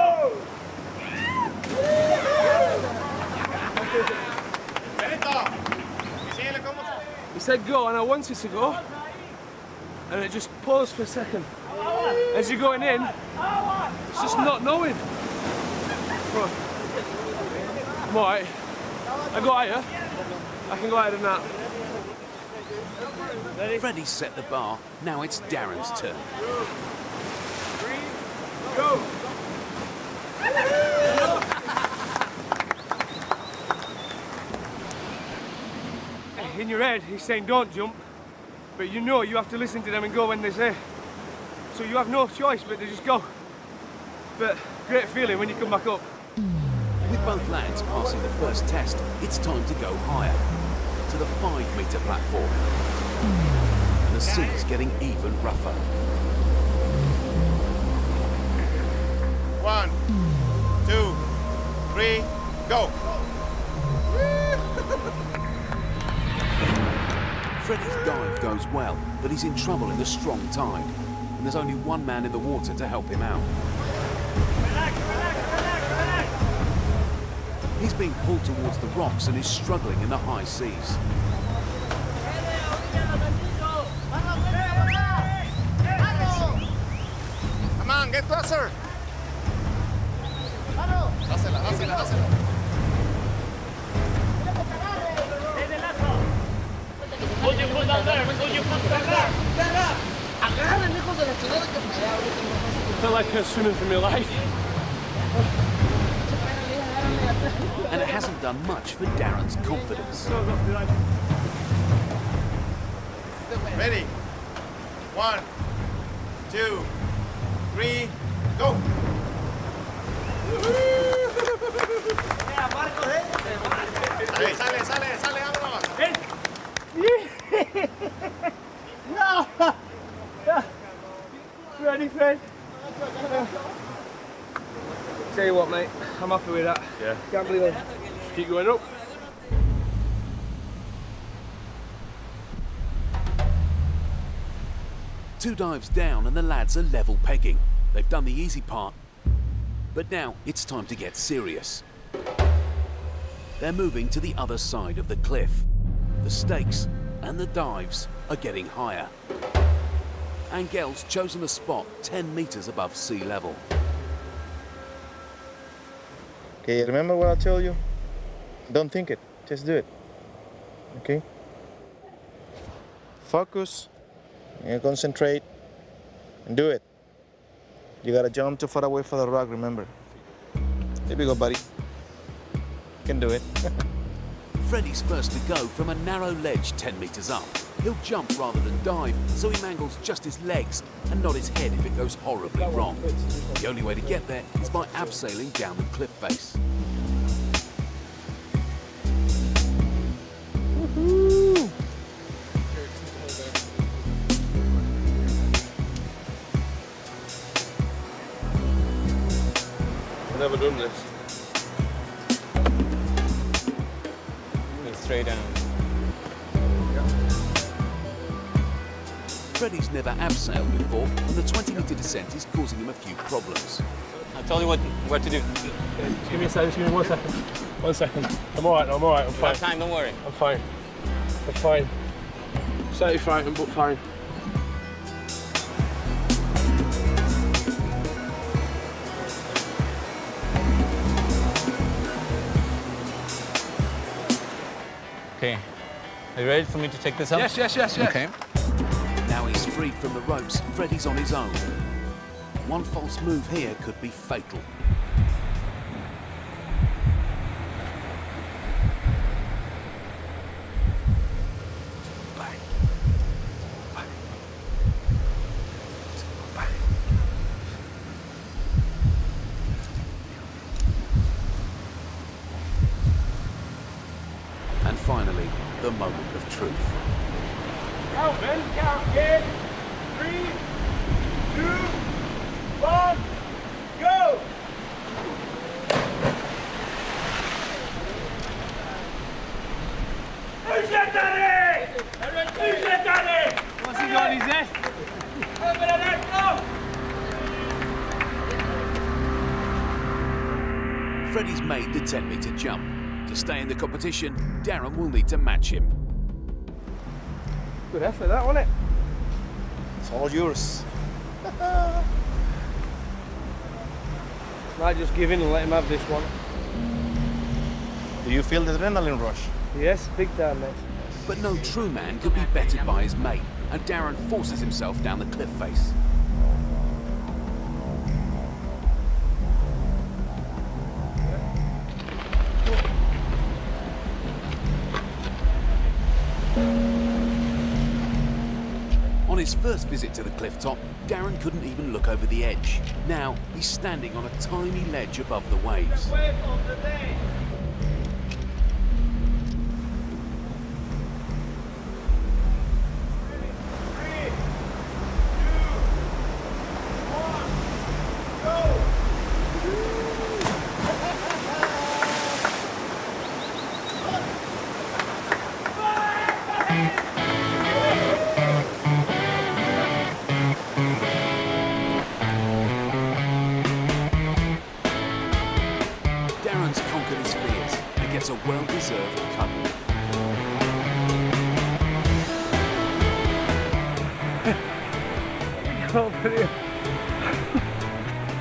He said go, and I wanted to go, and it just paused for a second. As you're going in, it's just not knowing. Come on. I'm alright. I go higher. I can go higher than that. Freddie set the bar, now it's Darren's turn. 3, go! In your head, he's saying don't jump, but you know you have to listen to them and go when they say. So you have no choice but to just go. But great feeling when you come back up. With both lads passing the first test, it's time to go higher, to the 5-metre platform. And the sea's getting even rougher. 1, 2, 3, go! Freddie's dive goes well, but he's in trouble in the strong tide. And there's only one man in the water to help him out. He's being pulled towards the rocks and is struggling in the high seas. Come on, get closer! Dásela. Put your foot down there, put your foot down there. I feel like I'm swimming for my life. And it hasn't done much for Darren's confidence. Ready? 1, 2, 3, go! Sale, vámonos! No! Ready, Fred? Tell you what, mate, I'm happy with that. Yeah. Can't believe it. Just keep going up. Two dives down and the lads are level pegging. They've done the easy part. But now it's time to get serious. They're moving to the other side of the cliff. The stakes and the dives are getting higher. Angel's chosen a spot 10 metres above sea level. Okay, remember what I told you? Don't think it, just do it. Okay? Focus, and concentrate, and do it. You gotta jump too far away for the rock, remember. Here we go, buddy. You can do it. Freddie's first to go from a narrow ledge 10 metres up. He'll jump rather than dive, so he mangles just his legs and not his head if it goes horribly wrong. The only way to get there is by abseiling down the cliff face. Woohoo! I've never done this. Straight down. Freddie's never abseiled before, and the 20-metre descent is causing him a few problems. I'll tell you what to do. Just give me a second, just give me 1 second. 1 second. I'm alright, I'm fine. You have time, don't worry. I'm fine. Slightly frightened, but fine. Okay. Are you ready for me to take this up? Yes, yes, yes, yes. Okay. Now he's freed from the ropes, Freddie's on his own. One false move here could be fatal. And finally, the moment of truth. Count, men, count, kid. 3, 2, 1, go! Who's your daddy? Who's your daddy? What's he got in his head? Open it up, go! Freddie's made the 10-metre jump. To stay in the competition, Darren will need to match him. Good effort, that, wasn't it? It's all yours. Might just give in and let him have this one. Do you feel the adrenaline rush? Yes, big time, mate. But no true man could be bettered by his mate, and Darren forces himself down the cliff face. On his first visit to the cliff top, Darren couldn't even look over the edge. Now, he's standing on a tiny ledge above the waves. Darren's conquered his fears and gets a well-deserved cuddle.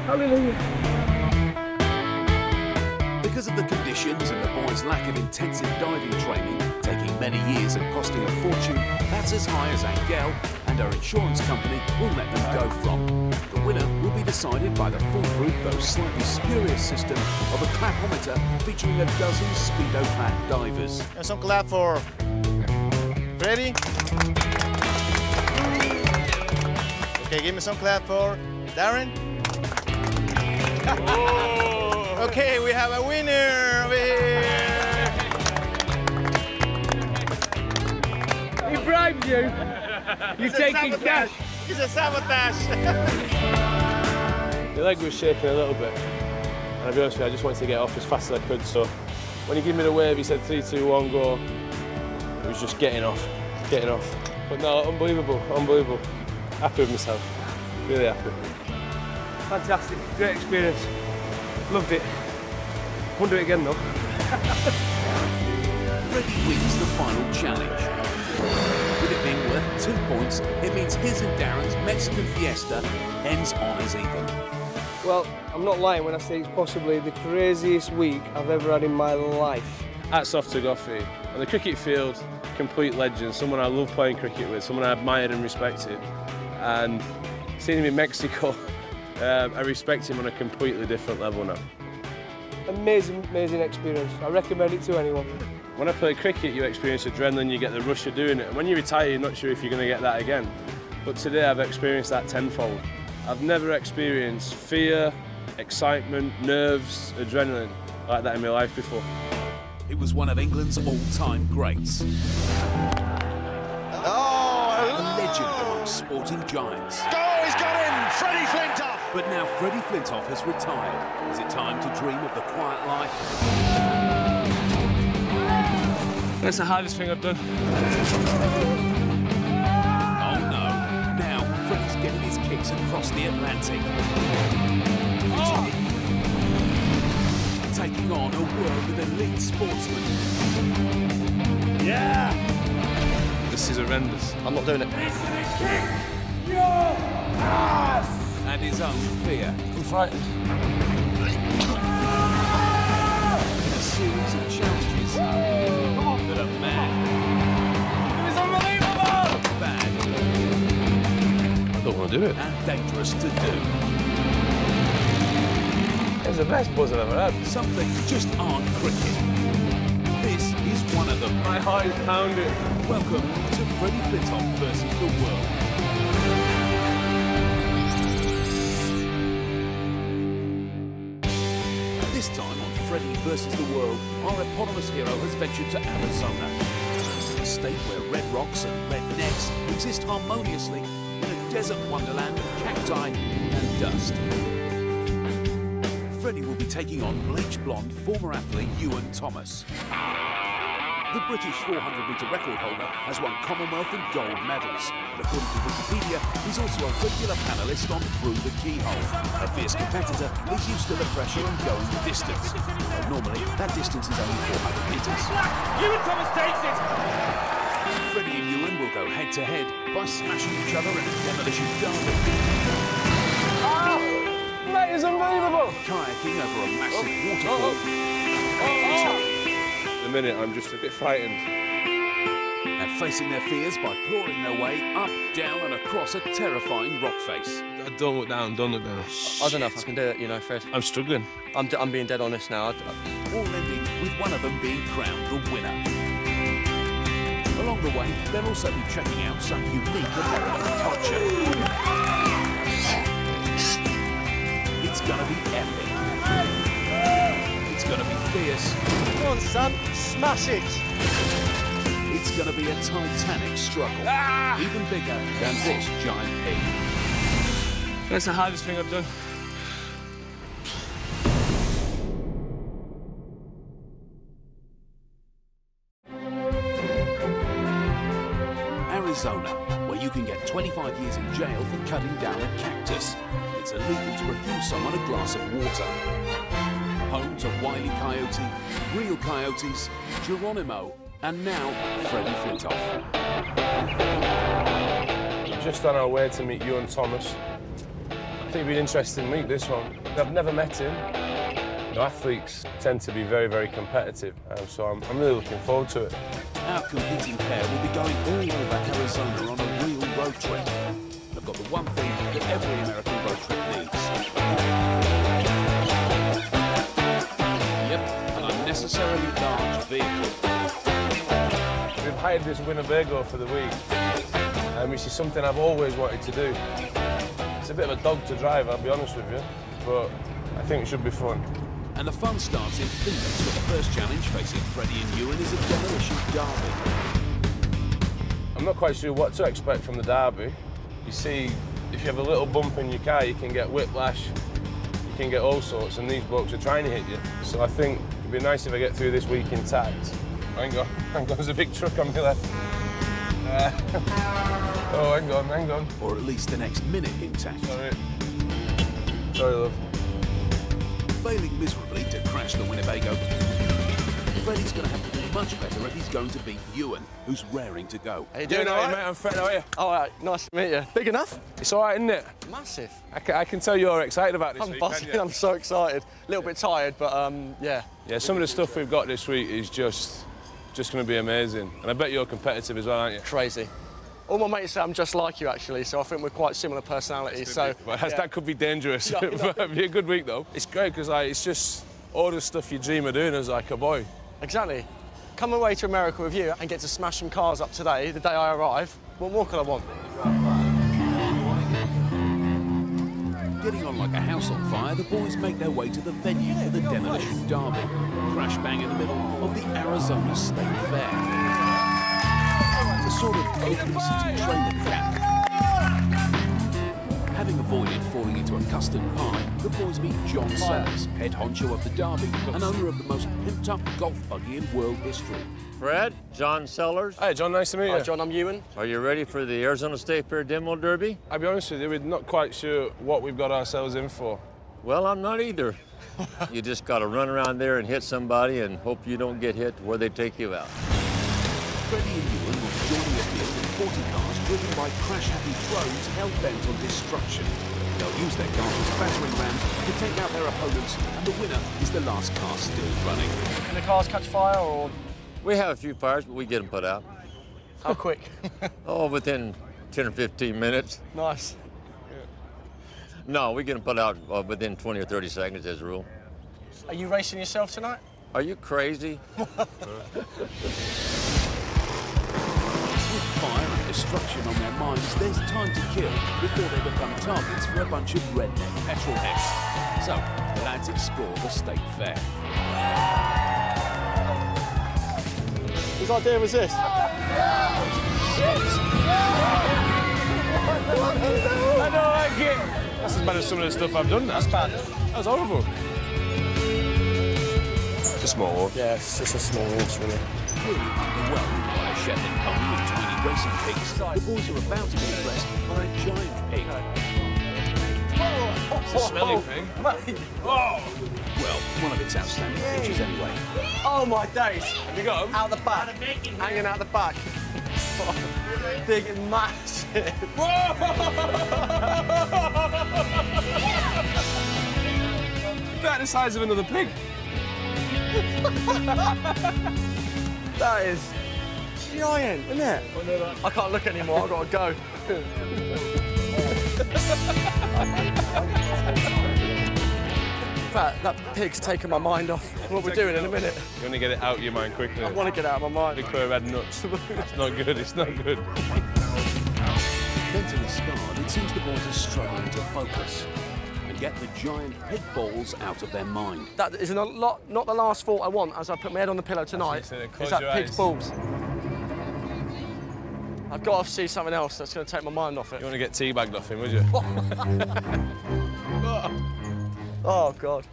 Hallelujah. Because of the conditions and the boys' lack of intensive diving training, taking many years and costing a fortune, that's as high as Angel and our insurance company will let them go from. The winner will be decided by the foolproof though slightly spurious system of a clapometer featuring a dozen speedo-clad divers. And some clap for Freddie. Okay, give me some clap for Darren. Okay, we have a winner over here. He bribed you. You're taking cash. It's a sabotage. The leg was shaking a little bit, and I'll be honest with you, I just wanted to get off as fast as I could, so when he gave me the wave, he said 3, 2, 1, go. It was just getting off. But no, unbelievable, unbelievable. Happy with myself, really happy. Fantastic, great experience. Loved it. Won't do it again though. Freddie wins the final challenge. With it being worth 2 points, it means his and Darren's Mexican fiesta ends on as even. Well, I'm not lying when I say it's possibly the craziest week I've ever had in my life. Hats off to Goffey. On the cricket field, complete legend, someone I love playing cricket with, someone I admired and respected. And seeing him in Mexico, I respect him on a completely different level now. Amazing, amazing experience. I recommend it to anyone. When I play cricket, you experience adrenaline, you get the rush of doing it. And when you retire, you're not sure if you're going to get that again. But today, I've experienced that tenfold. I've never experienced fear, excitement, nerves, adrenaline like that in my life before. It was one of England's all-time greats. A legend amongst sporting giants. He's got him! Freddie Flintoff! But now Freddie Flintoff has retired. Is it time to dream of the quiet life? That's the hardest thing I've done. Oh no. Now Freddie's getting his kicks across the Atlantic. Taking on a world of elite sportsmen. Yeah! This is horrendous. I'm not doing it. And his own fear. I'm frightened. In a series of challenges that a man do it. And dangerous to do. It's the best buzz I've ever had. Some things just aren't cricket. This is one of them. My heart is pounding. Welcome to Freddie Flintoff versus the world. This time on Freddie versus the world, our eponymous hero has ventured to Arizona, a state where red rocks and red necks exist harmoniously in a desert wonderland of cacti and dust. Freddie will be taking on bleach-blonde former athlete Iwan Thomas. The British 400-metre record holder has won Commonwealth and gold medals. And according to Wikipedia, he's also a regular panellist on Through the Keyhole. A fierce competitor, he's used to the pressure and going the distance. Though normally, that distance is only 400 metres. Iwan Thomas takes it! Freddie and Iwan will go head-to-head by smashing each other in a demolition derby. Oh, that is unbelievable! Kayaking over a massive waterfall. At the minute, I'm just a bit frightened. And facing their fears by clawing their way up, down and across a terrifying rock face. Don't look down, don't look down. I don't know if I can do it, you know, Fred. I'm struggling. I'm being dead honest now. All ending with one of them being crowned the winner. Along the way, they'll also be checking out some unique American culture. It's gonna be epic. It's gonna be fierce. Come on, son, smash it! It's gonna be a titanic struggle. Even bigger than this giant pig. That's the hardest thing I've done. Arizona, where you can get 25 years in jail for cutting down a cactus. It's illegal to refuse someone a glass of water. Home to Wile E. Coyote, real coyotes, Geronimo, and now Freddie Flintoff. We're just on our way to meet Iwan Thomas. I think it'd be an interesting meet, this one. I've never met him. You know, athletes tend to be very, very competitive, so I'm really looking forward to it. Our competing pair will be going all over Arizona on a real road trip. They've got the one thing that every American road trip needs. Yep, an unnecessarily large vehicle. We've hired this Winnebago for the week, which is something I've always wanted to do. It's a bit of a dog to drive, I'll be honest with you, but I think it should be fun. And the fun starts in Phoenix, where the first challenge facing Freddie and Iwan is a demolition derby. I'm not quite sure what to expect from the derby. You see, if you have a little bump in your car, you can get whiplash, you can get all sorts, and these blokes are trying to hit you. So I think it'd be nice if I get through this week intact. Hang on, there's a big truck on my left. Oh, hang on. Or at least the next minute intact. Sorry, love. Failing miserably to crash the Winnebago, Freddie's going to have to do much better if he's going to beat Iwan, who's raring to go. How you doing, all right? Mate? I'm Fred, how are you? All right, nice to meet you. Big enough? It's all right, isn't it? Massive. I can tell you're excited about this I'm week, buzzing, can't you? I'm so excited. A little bit tired, but yeah. Yeah, some of the stuff we've got this week is just going to be amazing. And I bet you're competitive as well, aren't you? Crazy. All my mates say I'm just like you, actually, so I think we're quite similar personalities. So Well, that could be dangerous. Yeah, But it'd be a good week, though. It's great because it's just all the stuff you dream of doing as like a boy. Exactly. Come away to America with you and get to smash some cars up today, the day I arrive. What more could I want? Getting on like a house on fire, the boys make their way to the venue for the demolition derby. Crash bang in the middle of the Arizona State Fair. A sort of obesity training camp. Having avoided falling into a custard pie, the boys meet John Sellers, head honcho of the derby and owner of the most pimped-up golf buggy in world history. Fred, John Sellers. Hi, John, nice to meet you. Hi, John, I'm Iwan. Are you ready for the Arizona State Fair Demo Derby? I'll be honest with you, we're not quite sure what we've got ourselves in for. Well, I'm not either. You just got to run around there and hit somebody and hope you don't get hit where they take you out. Freddie and Iwan will be joining the field with 40 cars driven by crash-happy drones hell-bent on destruction. They'll use their cars as battering rams to take out their opponents, and the winner is the last car still running. Can the cars catch fire, or...? We have a few fires, but we get them put out. How quick? Oh, within 10 or 15 minutes. Nice. No, we get them put out within 20 or 30 seconds as a rule. Are you racing yourself tonight? Are you crazy? With fire and destruction on their minds, there's time to kill before they become targets for a bunch of redneck petrol heads. So, the lads explore the state fair. Whose idea was this? I don't like it. That's as bad as some of the stuff I've done. That's bad. That was horrible. It's a small horse. Yeah, it's just a small horse, really. Clearly underwhelmed by a Shetland pony with tiny racing pigs, the boys are about to be impressed by a giant pig. It's a smelly pig. Well, one of its outstanding features anyway. Oh my days! Have you got him? Out the back. Hanging out the back. Big and massive. About the size of another pig. That is giant, isn't it? I can't look anymore, I've got to go. In fact, that pig's taken my mind off what we're doing in a minute. You want to get it out of your mind quickly? I want to get it out of my mind. Big pair of head nuts. It's not good, it's not good. Mentally scarred, it seems the boys are struggling to focus and get the giant pig balls out of their mind. That is not the last thought I want as I put my head on the pillow tonight. Is that pig's balls. I've got to see something else that's going to take my mind off it. You want to get teabagged off him, would you? Oh, God.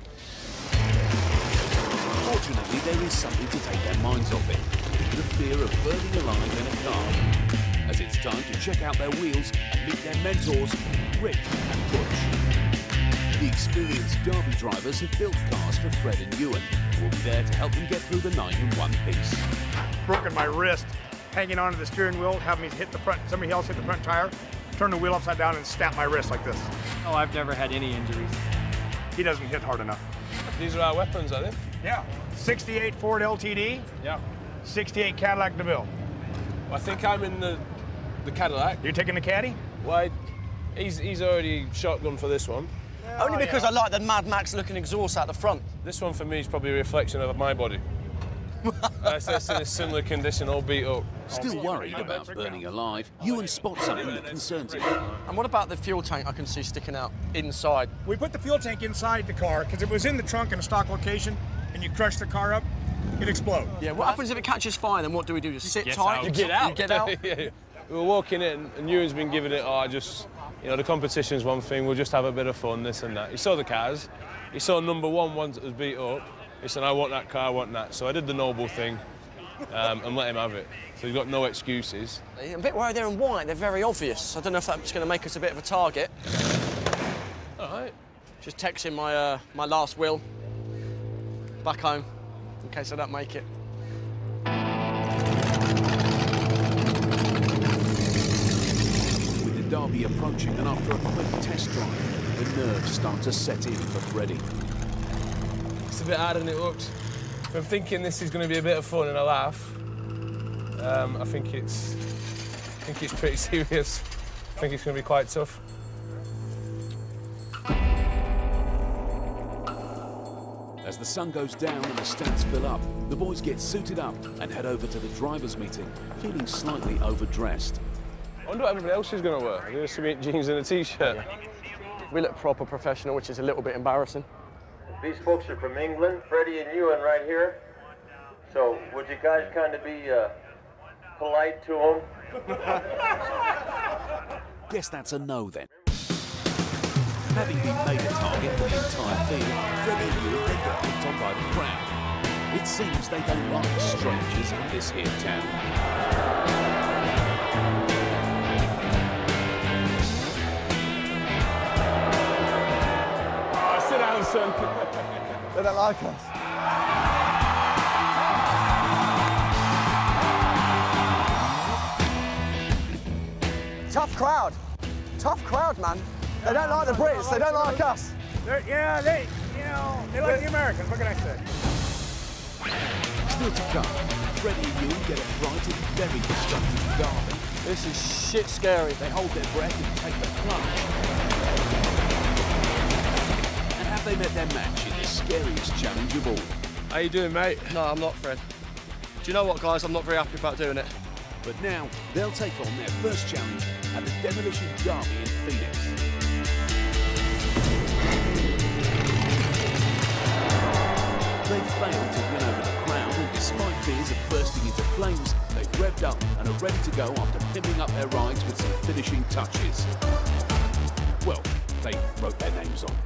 Fortunately, there is something to take their minds off it. The fear of burning alive in a car. As it's time to check out their wheels and meet their mentors, Rick and Butch. The experienced Derby drivers have built cars for Fred and Iwan, who will be there to help them get through the night in one piece. Broken my wrist, hanging onto the steering wheel, having me hit the front, somebody else hit the front tire, turn the wheel upside down and snap my wrist like this. Oh, I've never had any injuries. He doesn't hit hard enough. These are our weapons, are they? Yeah. 68 Ford LTD. Yeah. 68 Cadillac DeVille. Well, I think I'm in the Cadillac. You're taking the Caddy? Why? He's already shotgun for this one. Only because I like the Mad Max looking exhaust out the front. This one for me is probably a reflection of my body. It's in a similar condition, all beat up. Still worried about burning alive, Iwan spots something that concerns him. And what about the fuel tank I can see sticking out inside? We put the fuel tank inside the car because it was in the trunk in a stock location, and you crush the car up, it explodes. Yeah, what happens if it catches fire, then what do we do? Just sit Get tight? out. You get out? You get out? Yeah. We were walking in, and Ewan's been giving it, the competition's one thing, we'll just have a bit of fun, this and that. He saw the cars, he saw number one once that was beat up. He said, I want that car, I want that. So I did the noble thing and let him have it. So he's got no excuses. I'm a bit worried they're in white, they're very obvious. I don't know if that's going to make us a bit of a target. All right. Just texting my last will back home in case I don't make it. With the Derby approaching and after a quick test drive, the nerves start to set in for Freddie. It's a bit harder than it looks. I'm thinking this is going to be a bit of fun and a laugh. I think it's pretty serious. I think it's going to be quite tough. As the sun goes down and the stands fill up, the boys get suited up and head over to the drivers' meeting, feeling slightly overdressed. I wonder what everybody else is going to wear. They're just going to be jeans and a T-shirt. We look proper professional, which is a little bit embarrassing. These folks are from England, Freddie and Iwan right here. So would you guys kind of be polite to them? Guess that's a no then. Having been made a target for the entire field, Freddie and Iwan then get picked on by the crowd. It seems they don't like strangers in this here town. Sit down, son. They don't like us. Tough crowd. Tough crowd, man. They don't like the Brits. They don't like us. They like the Americans. What can I say? Still to come, Freddie and Iwan get a frightened, very destructive Derby. This is shit scary. They hold their breath and take the plunge. have they met their match in the scariest challenge of all? How you doing, mate? No, I'm not, Fred. Do you know what, guys? I'm not very happy about doing it. But now, they'll take on their first challenge at the Demolition Derby in Phoenix. They've failed to win over the crowd, and despite fears of bursting into flames, they've revved up and are ready to go after pimping up their rides with some finishing touches. Well, they wrote their names on.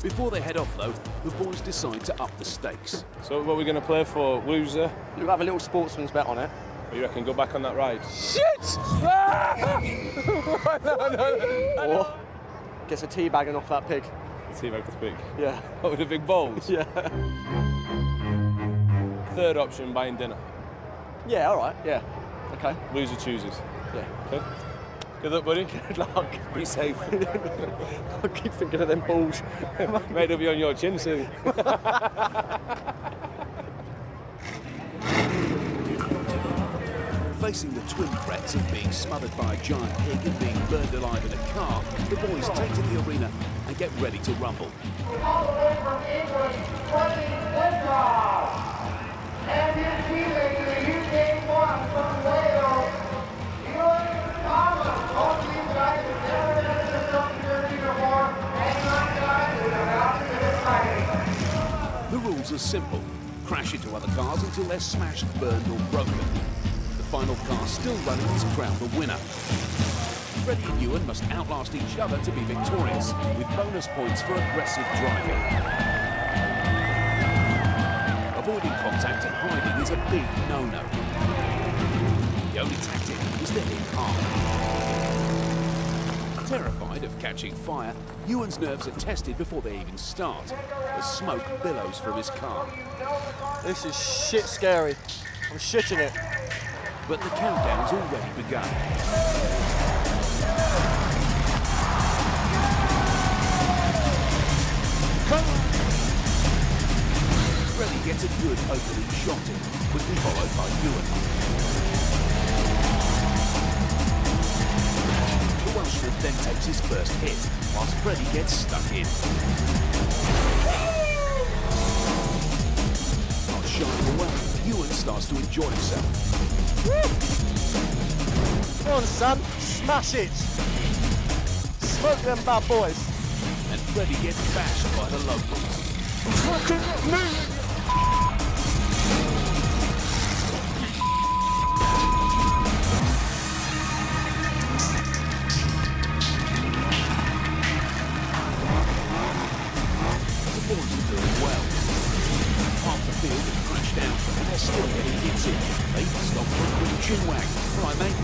Before they head off, though, the boys decide to up the stakes. So what are we going to play for? Loser? You'll have a little sportsman's bet on it. Or you reckon go back on that ride? Shit! Or gets a teabagging off that pig. Teabag with the pig? Yeah. Oh, with the big bowls? Yeah. Third option, buying dinner. Yeah, all right, yeah. Okay. Loser chooses. Yeah. Okay. Good luck, buddy. Good luck. Be safe. I keep thinking of them balls. Mate, they'll be on your chin soon. Facing the twin threats of being smothered by a giant pig and being burned alive in a car, the boys take to the arena and get ready to rumble. All the way from England, Freddie Flintoff. And his teammate to the UK one from Wales, Iwan Thomas. All these guys have never been in the something jersey before, and my guys is about to get exciting. The rules are simple. Crash into other cars until they're smashed, burned or broken. The final car still running is crowned the winner. Freddie and Iwan must outlast each other to be victorious, with bonus points for aggressive driving. Avoiding contact and hiding is a big no-no. The only tactic is to hit hard. Terrified of catching fire, Iwan's nerves are tested before they even start, as smoke billows from his car. This is shit scary. I'm shitting it. But the countdown's already begun. Freddie gets a good opening shot in, quickly followed by Iwan. The Welshman then takes his first hit, whilst Freddie gets stuck in. Not shying away, Iwan starts to enjoy himself. Come on, son, smash it! Smoke them bad boys. And Freddie gets bashed by the locals. The boys are doing well. Half the field is crashed out, and they're still getting hits in. They stop for a quick chin wag. All right, mate.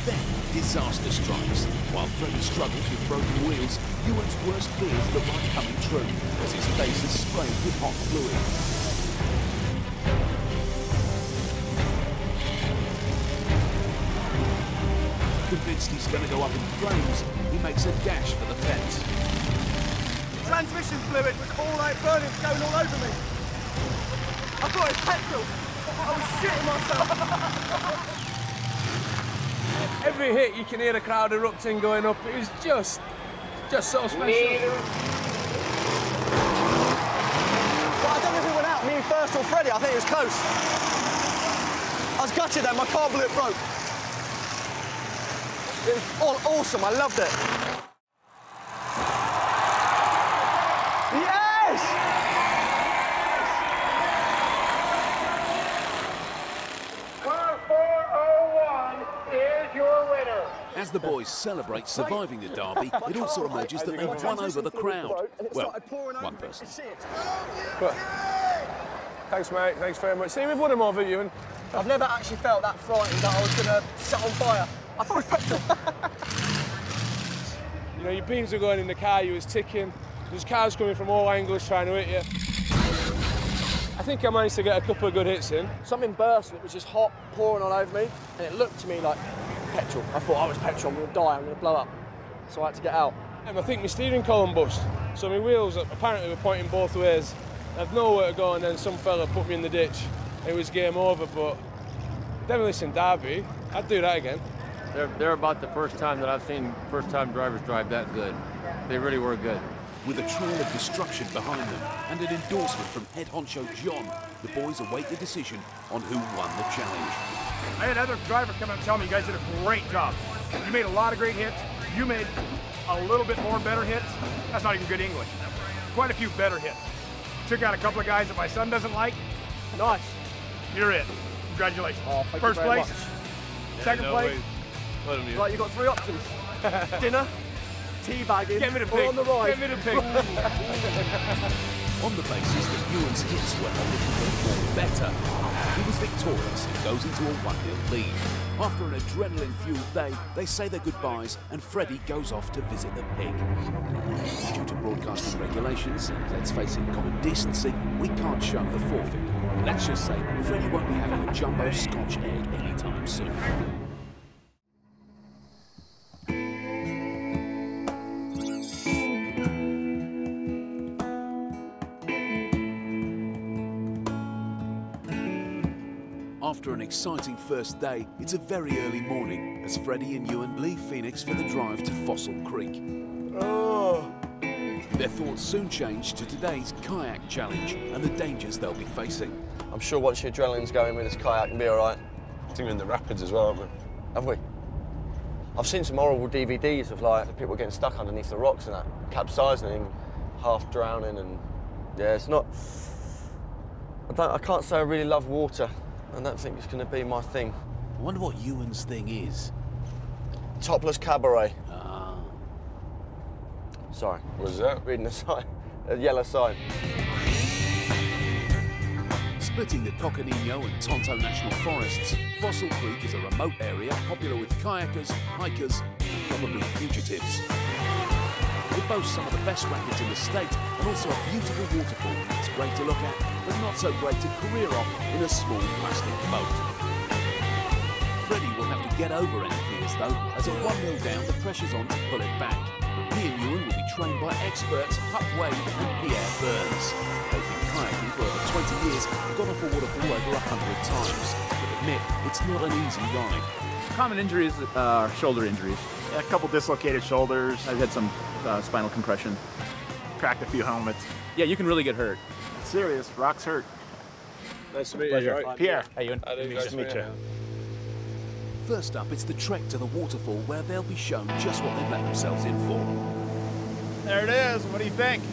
Then disaster strikes. While Freddie struggles with broken wheels, Iwan's worst fears look like coming true, as his face is sprayed with hot fluid. Convinced he's going to go up in flames, he makes a dash for the fence. Transmission fluid was all like burning, going all over me. I thought it was petrol. I was shitting myself. Every hit you can hear the crowd erupting going up. It was just so special. Well, I don't know if it went out, me first or Freddie. I think it was close. I was gutted then, my car blew, it broke. It was all awesome, I loved it. Yes! Car 401 is your winner. As the boys celebrate surviving the derby, it also emerges that they've won over the crowd. Well, one person. Thanks, mate. Thanks very much. See, we've won them over, Iwan. I've never actually felt that frightened that I was going to set on fire. I thought it was petrol. You know, your beams were going in the car, you was ticking. There's cars coming from all angles trying to hit you. I think I managed to get a couple of good hits in. Something burst and it was just hot, pouring all over me, and it looked to me like petrol. I thought, oh, it's petrol, I'm going to die, I'm going to blow up. So I had to get out. And I think my steering column bust. So my wheels apparently were pointing both ways. I'd nowhere to go, and then some fella put me in the ditch. It was game over, but demolition derby, I'd do that again. They're about the first time that I've seen first-time drivers drive that good. They really were good. With a trail of destruction behind them and an endorsement from head honcho John, the boys await the decision on who won the challenge. I had other drivers come up and tell me you guys did a great job. You made a lot of great hits. You made a little bit more better hits. That's not even good English. Quite a few better hits. Took out a couple of guys that my son doesn't like. Nice. You're it. Congratulations. Oh, First place. Second place. Right, you've got 3 options. Dinner, teabagging, Get me the or pig. on the ride. Get me the pig. On the basis that Ewan's hits were a little bit more better, he was victorious and goes into a 1-0 lead. After an adrenaline-fueled day, they say their goodbyes and Freddie goes off to visit the pig. Due to broadcasting regulations and, let's face it, common decency, we can't show the forfeit. Let's just say Freddie won't be having a jumbo Scotch egg anytime soon. After an exciting first day, it's a very early morning as Freddie and Iwan leave Phoenix for the drive to Fossil Creek. Oh. Their thoughts soon change to today's kayak challenge and the dangers they'll be facing. I'm sure once your adrenaline's going with this kayak, it'll be all right. I think we're in the rapids as well, aren't we? Have we? I've seen some horrible DVDs of like people getting stuck underneath the rocks and that, capsizing, half drowning, and yeah, it's not. I can't say I really love water. I don't think it's going to be my thing. I wonder what Iwan's thing is. Topless cabaret. Ah. Sorry. What is that? Reading the sign, a yellow sign. Splitting the Coconino and Tonto National Forests, Fossil Creek is a remote area popular with kayakers, hikers, and probably fugitives. It boasts some of the best rapids in the state and also a beautiful waterfall. It's great to look at, but not so great to career off in a small plastic boat. Freddie will have to get over any fears though, as at 1-0 down, the pressure's on to pull it back. He and Iwan will be trained by experts Huck Wade and Pierre Burns. They've been kayaking for over 20 years and gone off a waterfall over 100 times. But admit, it's not an easy ride. Common injuries are shoulder injuries. A couple dislocated shoulders. I've had some spinal compression. Cracked a few helmets. Yeah, you can really get hurt. It's serious. Rocks hurt. Nice to meet you. Pleasure. Right? Pierre. Hey, Iwan. Nice to meet you. First up, it's the trek to the waterfall where they'll be shown just what they've let themselves in for. There it is. What do you think?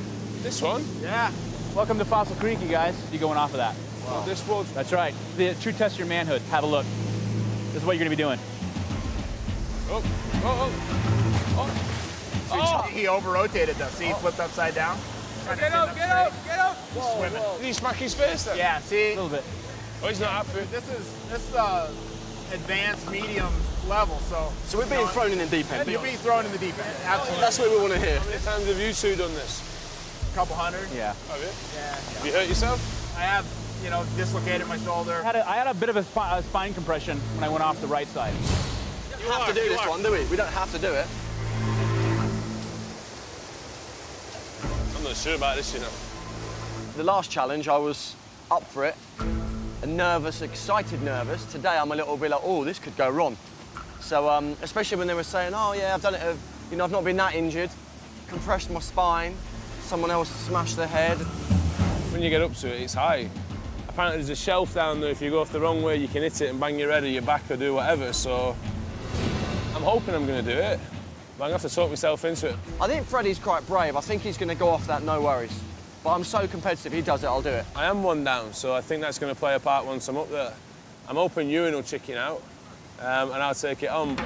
This one? Yeah. Welcome to Fossil Creek, you guys. You going off of that? Wow. This one? That's right. The true test of your manhood. Have a look. This is what you're going to be doing. Oh, oh, oh. Oh! He over-rotated though. See, he flipped upside down. Get up, get up, get up! He's swimming. Did he smack his face then? Yeah, see? A little bit. Oh, he's not happy. This is advanced medium level, so. So we're being thrown in the deep end. You're being thrown in the deep end. Absolutely. That's what we want to hear. How many times have you two done this? A couple hundred. Yeah. Have you? Yeah. Have you hurt yourself? I have, you know, dislocated my shoulder. I had a bit of a spine compression when I went off the right side. We don't have to do this one, do we? We don't have to do it. I'm not sure about this, you know. The last challenge, I was up for it, and nervous, excited nervous. Today, I'm a little bit like, oh, this could go wrong. So, especially when they were saying, oh, yeah, I've done it, you know, I've not been that injured, compressed my spine, someone else smashed their head. When you get up to it, it's high. Apparently, there's a shelf down there. If you go off the wrong way, you can hit it and bang your head or your back or do whatever, so I'm hoping I'm going to do it, but I'm going to have to talk myself into it. I think Freddie's quite brave. I think he's going to go off that, no worries. But I'm so competitive, he does it, I'll do it. I am one down, so I think that's going to play a part once I'm up there. I'm hoping Iwan will chicken out, and I'll take it on.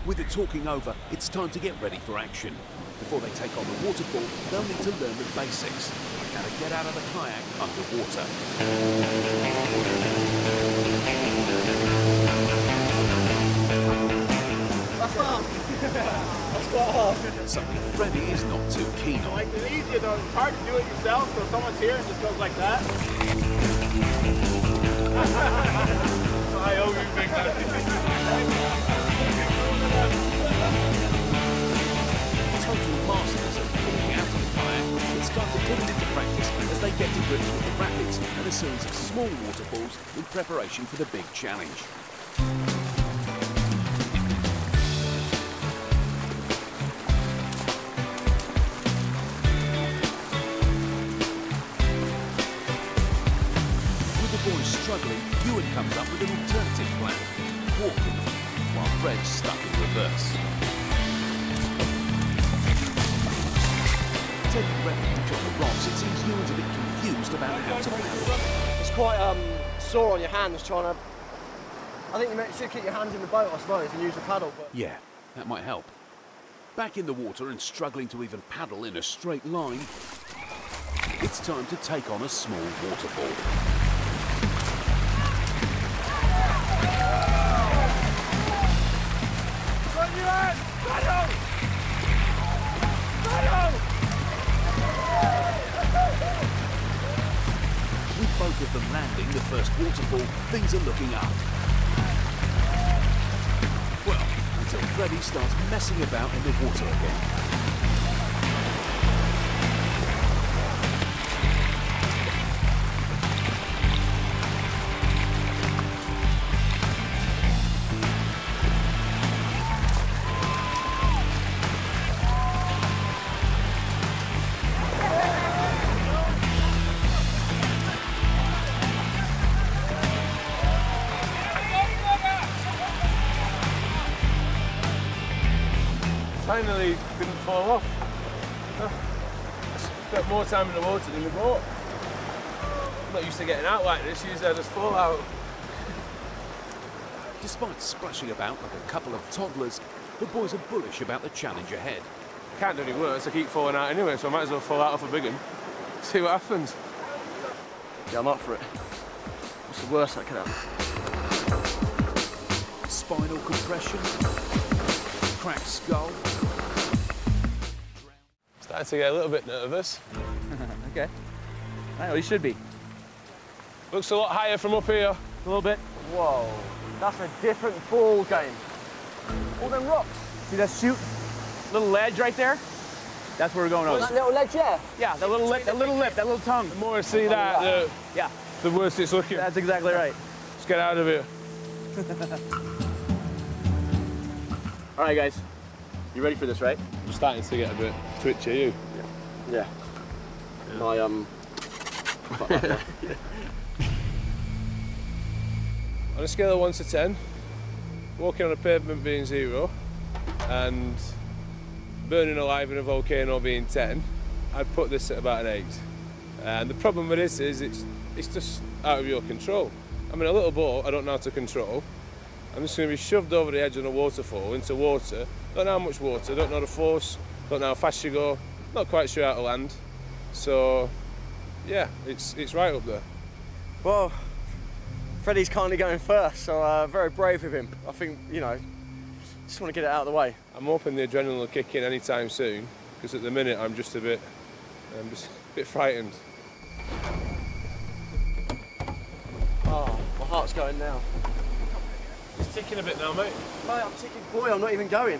With the talking over, it's time to get ready for action. Before they take on the waterfall, they'll need to learn the basics. How to get out of the kayak underwater. That's quite hard. Something Freddie is not too keen on. Like, it's easier though. It's hard to do it yourself, so someone's here and just goes like that. I owe you big Total masters of pulling out of the kayak, it's time to put it into practice as they get to series of small waterfalls in preparation for the big challenge. With the boys struggling, Iwan comes up with an alternative plan, walking, while Fred's stuck in reverse. Taking refuge on the rocks, it seems Iwan's a bit confused about how to paddle. It's quite sore on your hands trying to... I think you should keep your hands in the boat, I suppose, and use the paddle. But... Yeah, that might help. Back in the water and struggling to even paddle in a straight line, it's time to take on a small waterfall. With both of them landing the first waterfall, things are looking up. Well, until Freddie starts messing about in the water again. Finally didn't fall off. I spent more time in the water than the boat. I'm not used to getting out like this, usually I just fall out. Despite splashing about like a couple of toddlers, the boys are bullish about the challenge ahead. Can't do any worse, I keep falling out anyway, so I might as well fall out off a big one. See what happens. Yeah, I'm up for it. What's the worst that could happen? Spinal compression, cracked skull. Starting to get a little bit nervous. Okay. Well, you should be. Looks a lot higher from up here. A little bit. Whoa, that's a different ball game. All them rocks. See that chute? Little ledge right there? That's where we're going over. That little ledge, yeah? Yeah, that little lip, that little tongue. The more I see that, the worse it's looking. That's exactly right. Let's get out of here. All right, guys. You ready for this, right? I'm starting to get a bit twitchy, you? Yeah. My, On a scale of 1 to 10, walking on a pavement being 0 and burning alive in a volcano being 10, I'd put this at about an 8. And the problem with this is it's just out of your control. I mean, a little boat I don't know how to control. I'm just going to be shoved over the edge on a waterfall into water. Don't know how much water, don't know the force, don't know how fast you go, not quite sure how to land. So, yeah, it's right up there. Well, Freddie's kindly going first, so very brave of him. I think, you know, just want to get it out of the way. I'm hoping the adrenaline will kick in anytime soon, because at the minute I'm just a bit frightened. Oh, my heart's going now. It's ticking a bit now, mate. Mate, I'm ticking for you, I'm not even going.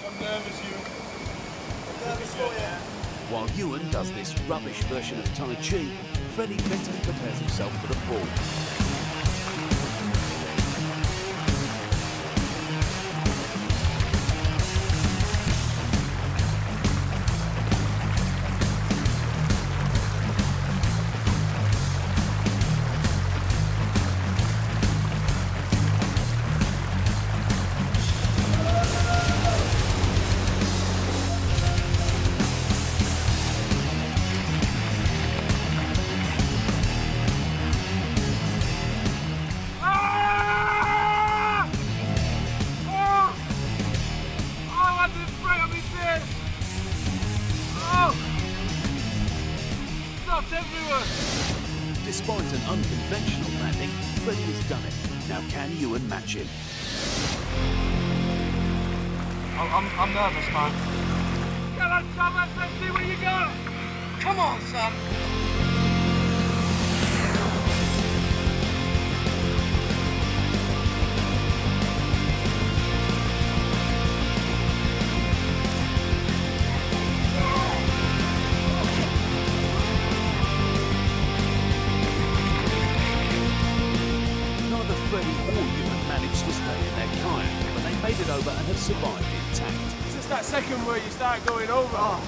I'm nervous, Iwan. I'm nervous for you. While Iwan does this rubbish version of Tai Chi, Freddie mentally prepares himself for the fall. Despite an unconventional landing, Freddie has done it. Now can Iwan match him? I'm nervous, man. Come on, Thomas, let's see where you go. Come on, son. managed to stay in their kayak, but they made it over and have survived intact. It's just that second where you start going over. Oh.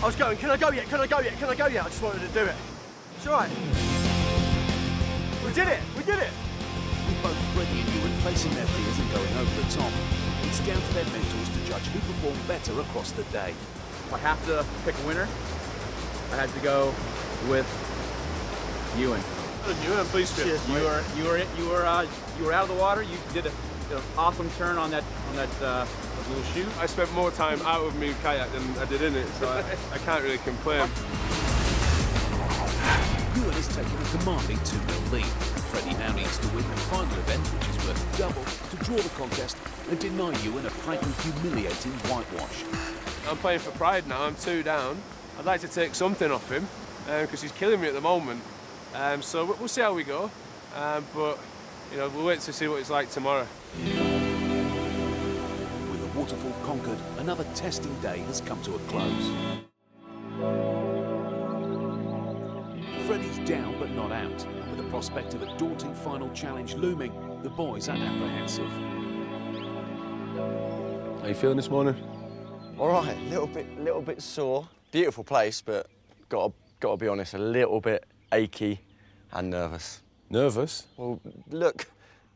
I was going, can I go yet? Can I go yet? Can I go yet? I just wanted to do it. It's all right. We did it! We did it! With both Freddie and Iwan facing their fears and going over the top, it's down to their mentors to judge who performed better across the day. If I have to pick a winner, I had to go with Iwan. Iwan, please. You were out of the water. You did an awesome turn on that little chute. I spent more time out of my kayak than I did in it, so I can't really complain. Iwan is taking a commanding 2-0 lead. Freddie now needs to win the final event, which is worth double, to draw the contest and deny Iwan a frankly humiliating whitewash. I'm playing for pride now. I'm 2 down. I'd like to take something off him because he's killing me at the moment. So we'll see how we go. But you know, we'll wait to see what it's like tomorrow. With the waterfall conquered, another testing day has come to a close. Freddie's down but not out. And with the prospect of a daunting final challenge looming, the boys are apprehensive. How you feeling this morning? All right, little bit sore. Beautiful place, but gotta be honest, a little bit achy and nervous. Nervous? Well, look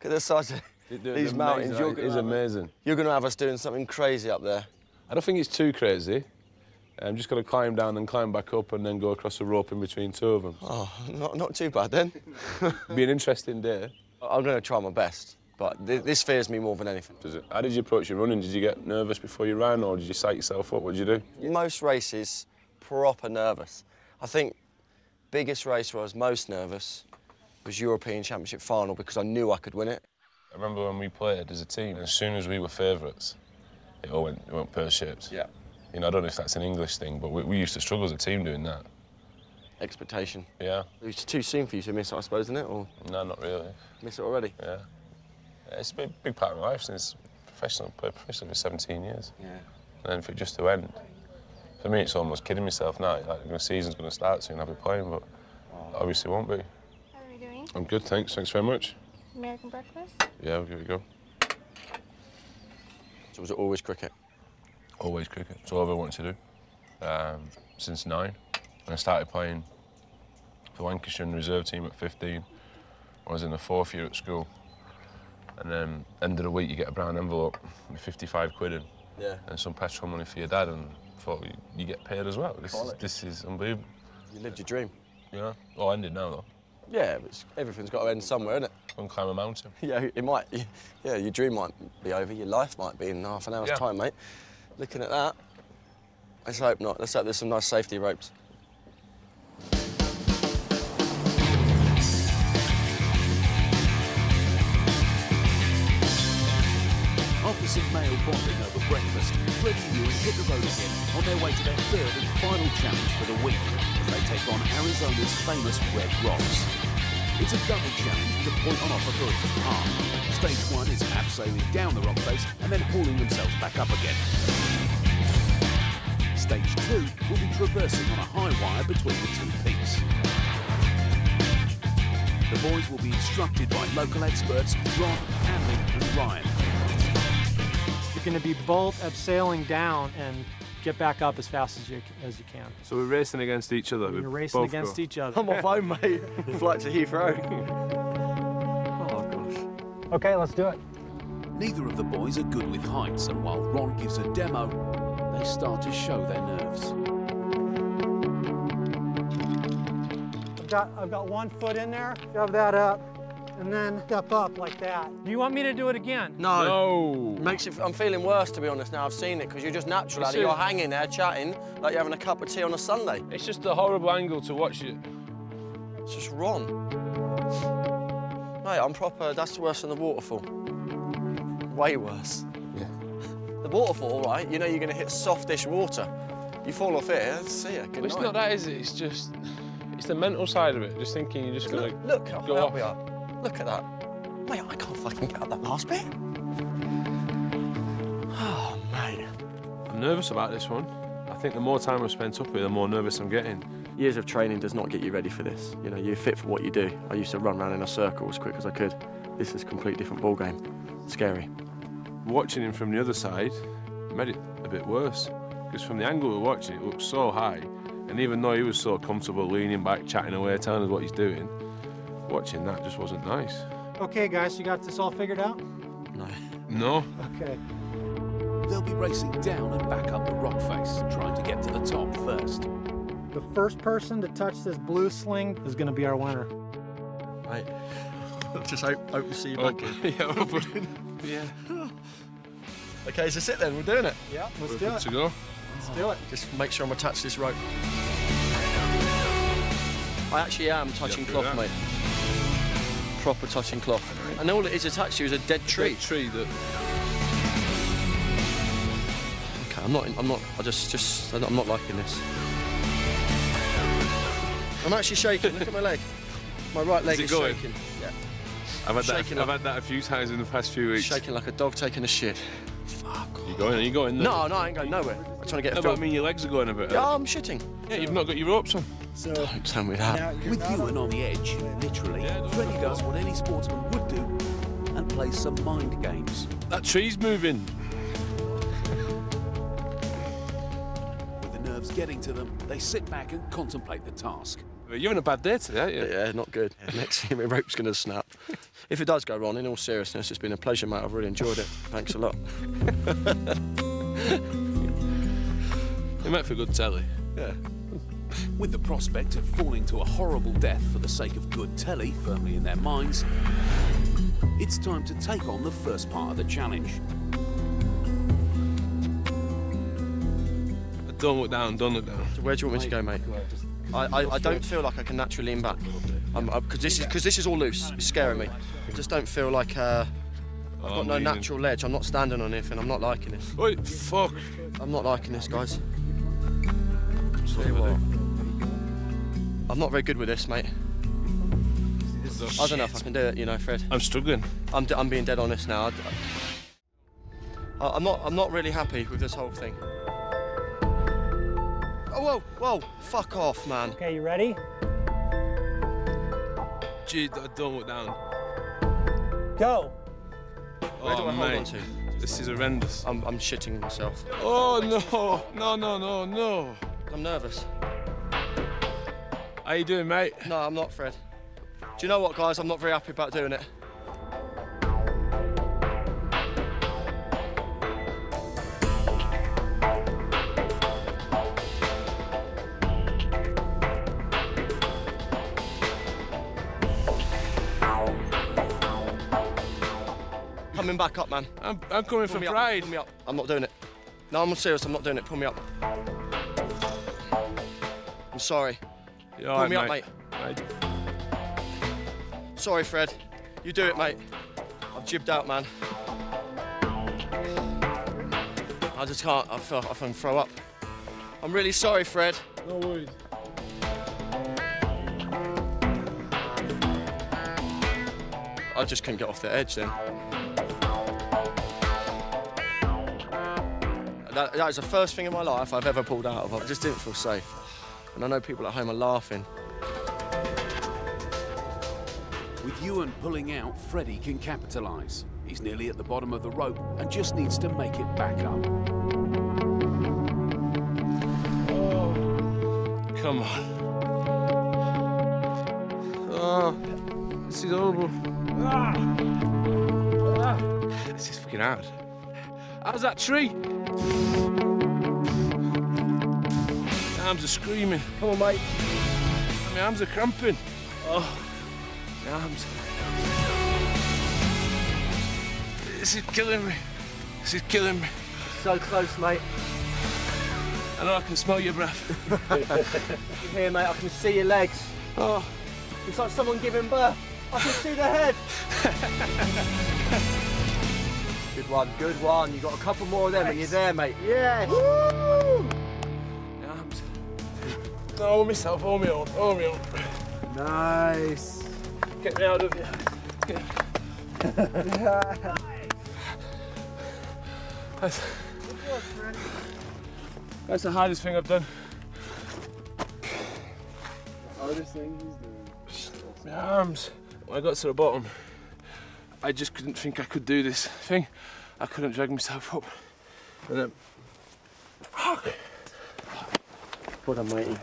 at the size of these mountains. It is amazing. You're going to have us doing something crazy up there. I don't think it's too crazy. I'm just going to climb down and climb back up and then go across a rope in between 2 of them. Oh, not too bad then. Be an interesting day. I'm going to try my best, but this fears me more than anything. Does it? How did you approach your running? Did you get nervous before you ran, or did you psych yourself up? What did you do? Most races, proper nervous. I think biggest race where I was most nervous was European Championship final because I knew I could win it. I remember when we played as a team, as soon as we were favourites, it went pear-shaped. Yeah. You know, I don't know if that's an English thing, but we used to struggle as a team doing that. Expectation. Yeah. It was too soon for you to miss it, I suppose, isn't it? Or no, not really. Miss it already? Yeah. It's a big part of my life since played professionally for 17 years. Yeah. And then for it just to end, for me, it's almost kidding myself now. Like, the season's going to start soon, I'll be playing, but obviously won't be. How are we doing? I'm good, thanks. Thanks very much. American breakfast? Yeah, we'll give it a go. So was it always cricket? Always cricket. It's all I've ever wanted to do. Since 9. And I started playing for Lancashire in the reserve team at 15. I was in the 4th year at school. And then, end of the week, you get a brown envelope with 55 quid in. Yeah. And some petrol money for your dad, and I thought, you get paid as well. This is unbelievable. You lived your dream. You know? Well, ended now, though. Yeah, but everything's got to end somewhere, isn't it? Go and climb a mountain. Yeah, it might. Yeah, your dream might be over. Your life might be in half an hour's time, mate. Looking at that. Let's hope not. Let's hope there's some nice safety ropes. After some male bonding over breakfast, Freddie and Iwan hit the road again on their way to their 3rd and final challenge for the week as they take on Arizona's famous Red Rocks. It's a double challenge with a point on offer for a par. Stage 1 is absailing down the rock face and then hauling themselves back up again. Stage 2 will be traversing on a high wire between the 2 peaks. The boys will be instructed by local experts Ron, Hanley and Ryan. You're going to be both abseiling down and get back up as fast as you can. So we're racing against each other? You're racing against each other. I'm off home, mate. Flight to Heathrow. Oh, gosh. OK, let's do it. Neither of the boys are good with heights, and while Ron gives a demo, they start to show their nerves. I've got 1 foot in there, shove that up, and then step up like that. Do you want me to do it again? No. Makes it, I'm feeling worse, to be honest, now I've seen it, because you're just natural at it. You're hanging there chatting like you're having a cup of tea on a Sunday. It's just a horrible angle to watch it. It's just wrong. Mate, I'm proper, that's worse than the waterfall. Way worse. Yeah. The waterfall, right, you know you're going to hit softish water. You fall off here, see ya, good night. It's not that, is it? It's just, it's the mental side of it. Just thinking you're just going to Look how go high off. we are. Look at that. Mate, I can't fucking get up that last bit. Oh, mate. I'm nervous about this one. I think the more time I've spent up here, the more nervous I'm getting. Years of training does not get you ready for this. You know, you're fit for what you do. I used to run around in a circle as quick as I could. This is a completely different ball game. Scary. Watching him from the other side made it a bit worse, because from the angle we're watching, it looked so high, and even though he was so comfortable leaning back, chatting away, telling us what he's doing, watching that just wasn't nice. Okay, guys, you got this all figured out? No. No? Okay. They'll be racing down and back up the rock face, trying to get to the top first. The first person to touch this blue sling is going to be our winner. Right. Just hope to see you back in. Yeah. Okay, so sit then, we're doing it. Yeah, let's We're do good it. to go. Let's do it. Just make sure I'm attached to this rope. I actually am touching cloth, mate. Proper touching cloth. And all it is attached to is a dead tree. Dead tree that... Okay, I'm not liking this. I'm actually shaking, look at my leg. My right leg is shaking. Yeah. I've had that a few times in the past few weeks. Shaking like a dog taking a shit. Fuck. Are you going? No, I ain't going nowhere. I'm trying to get a film. film. I mean, your legs are going a bit. Yeah, I'm shitting. Yeah, you've not got your ropes on. So, don't tell me that. With Ewan on the edge, literally, Freddie does what any sportsman would do and plays some mind games. That tree's moving. With the nerves getting to them, they sit back and contemplate the task. You're having a bad day today, aren't you? Yeah, not good. Next thing, my rope's going to snap. If it does go wrong, in all seriousness, it's been a pleasure, mate. I've really enjoyed it. Thanks a lot. You make for good telly. Yeah. With the prospect of falling to a horrible death for the sake of good telly firmly in their minds, it's time to take on the first part of the challenge. Don't look down, don't look down. So where do you want me to go, mate? I don't feel like I can naturally lean back. Because this is all loose. It's scaring me. I just don't feel like I've got no natural ledge. I'm not standing on anything. I'm not liking this. Wait, fuck. I'm not liking this, guys. I'm not very good with this, mate. I don't know if I can do it, you know, Fred. I'm struggling. I'm being dead honest now. I'm not really happy with this whole thing. Oh, whoa, fuck off, man. Okay, you ready? Gee, don't look down. Go. Where do I hold on to? This is horrendous. I'm shitting myself. Oh, no. I'm nervous. How you doing, mate? No, I'm not, Fred. Do you know what, guys? I'm not very happy about doing it. Coming back up, man. I'm coming for pride. Pull me up. I'm not doing it. No, I'm serious. I'm not doing it. Pull me up. I'm sorry. Pull me up, mate. Sorry, Fred. You do it, mate. I've jibbed out, man. I just can't. I feel like I can throw up. I'm really sorry, Fred. No worries. I just couldn't get off the edge then. That is the first thing in my life I've ever pulled out of. I just didn't feel safe. And I know people at home are laughing. With Ewan pulling out, Freddie can capitalise. He's nearly at the bottom of the rope and just needs to make it back up. Oh, come on. Oh, this is horrible. This is fucking hard. How's that tree? My arms are screaming. Come on, mate. My arms are cramping. Oh, my arms. This is killing me. This is killing me. So close, mate. I know I can smell your breath. Here, mate, I can see your legs. Oh. It's like someone giving birth. I can see the head. Good one, good one. You got a couple more of them and you're there, mate. Yes. Woo! My arms. No, hold myself, hold me on, hold me on. Nice. Get me out of here. That's the hardest thing I've done. hardest thing he's doing? My arms. When I got to the bottom, I just couldn't think I could do this thing. I couldn't drag myself up. And then, fuck. Well done, matey.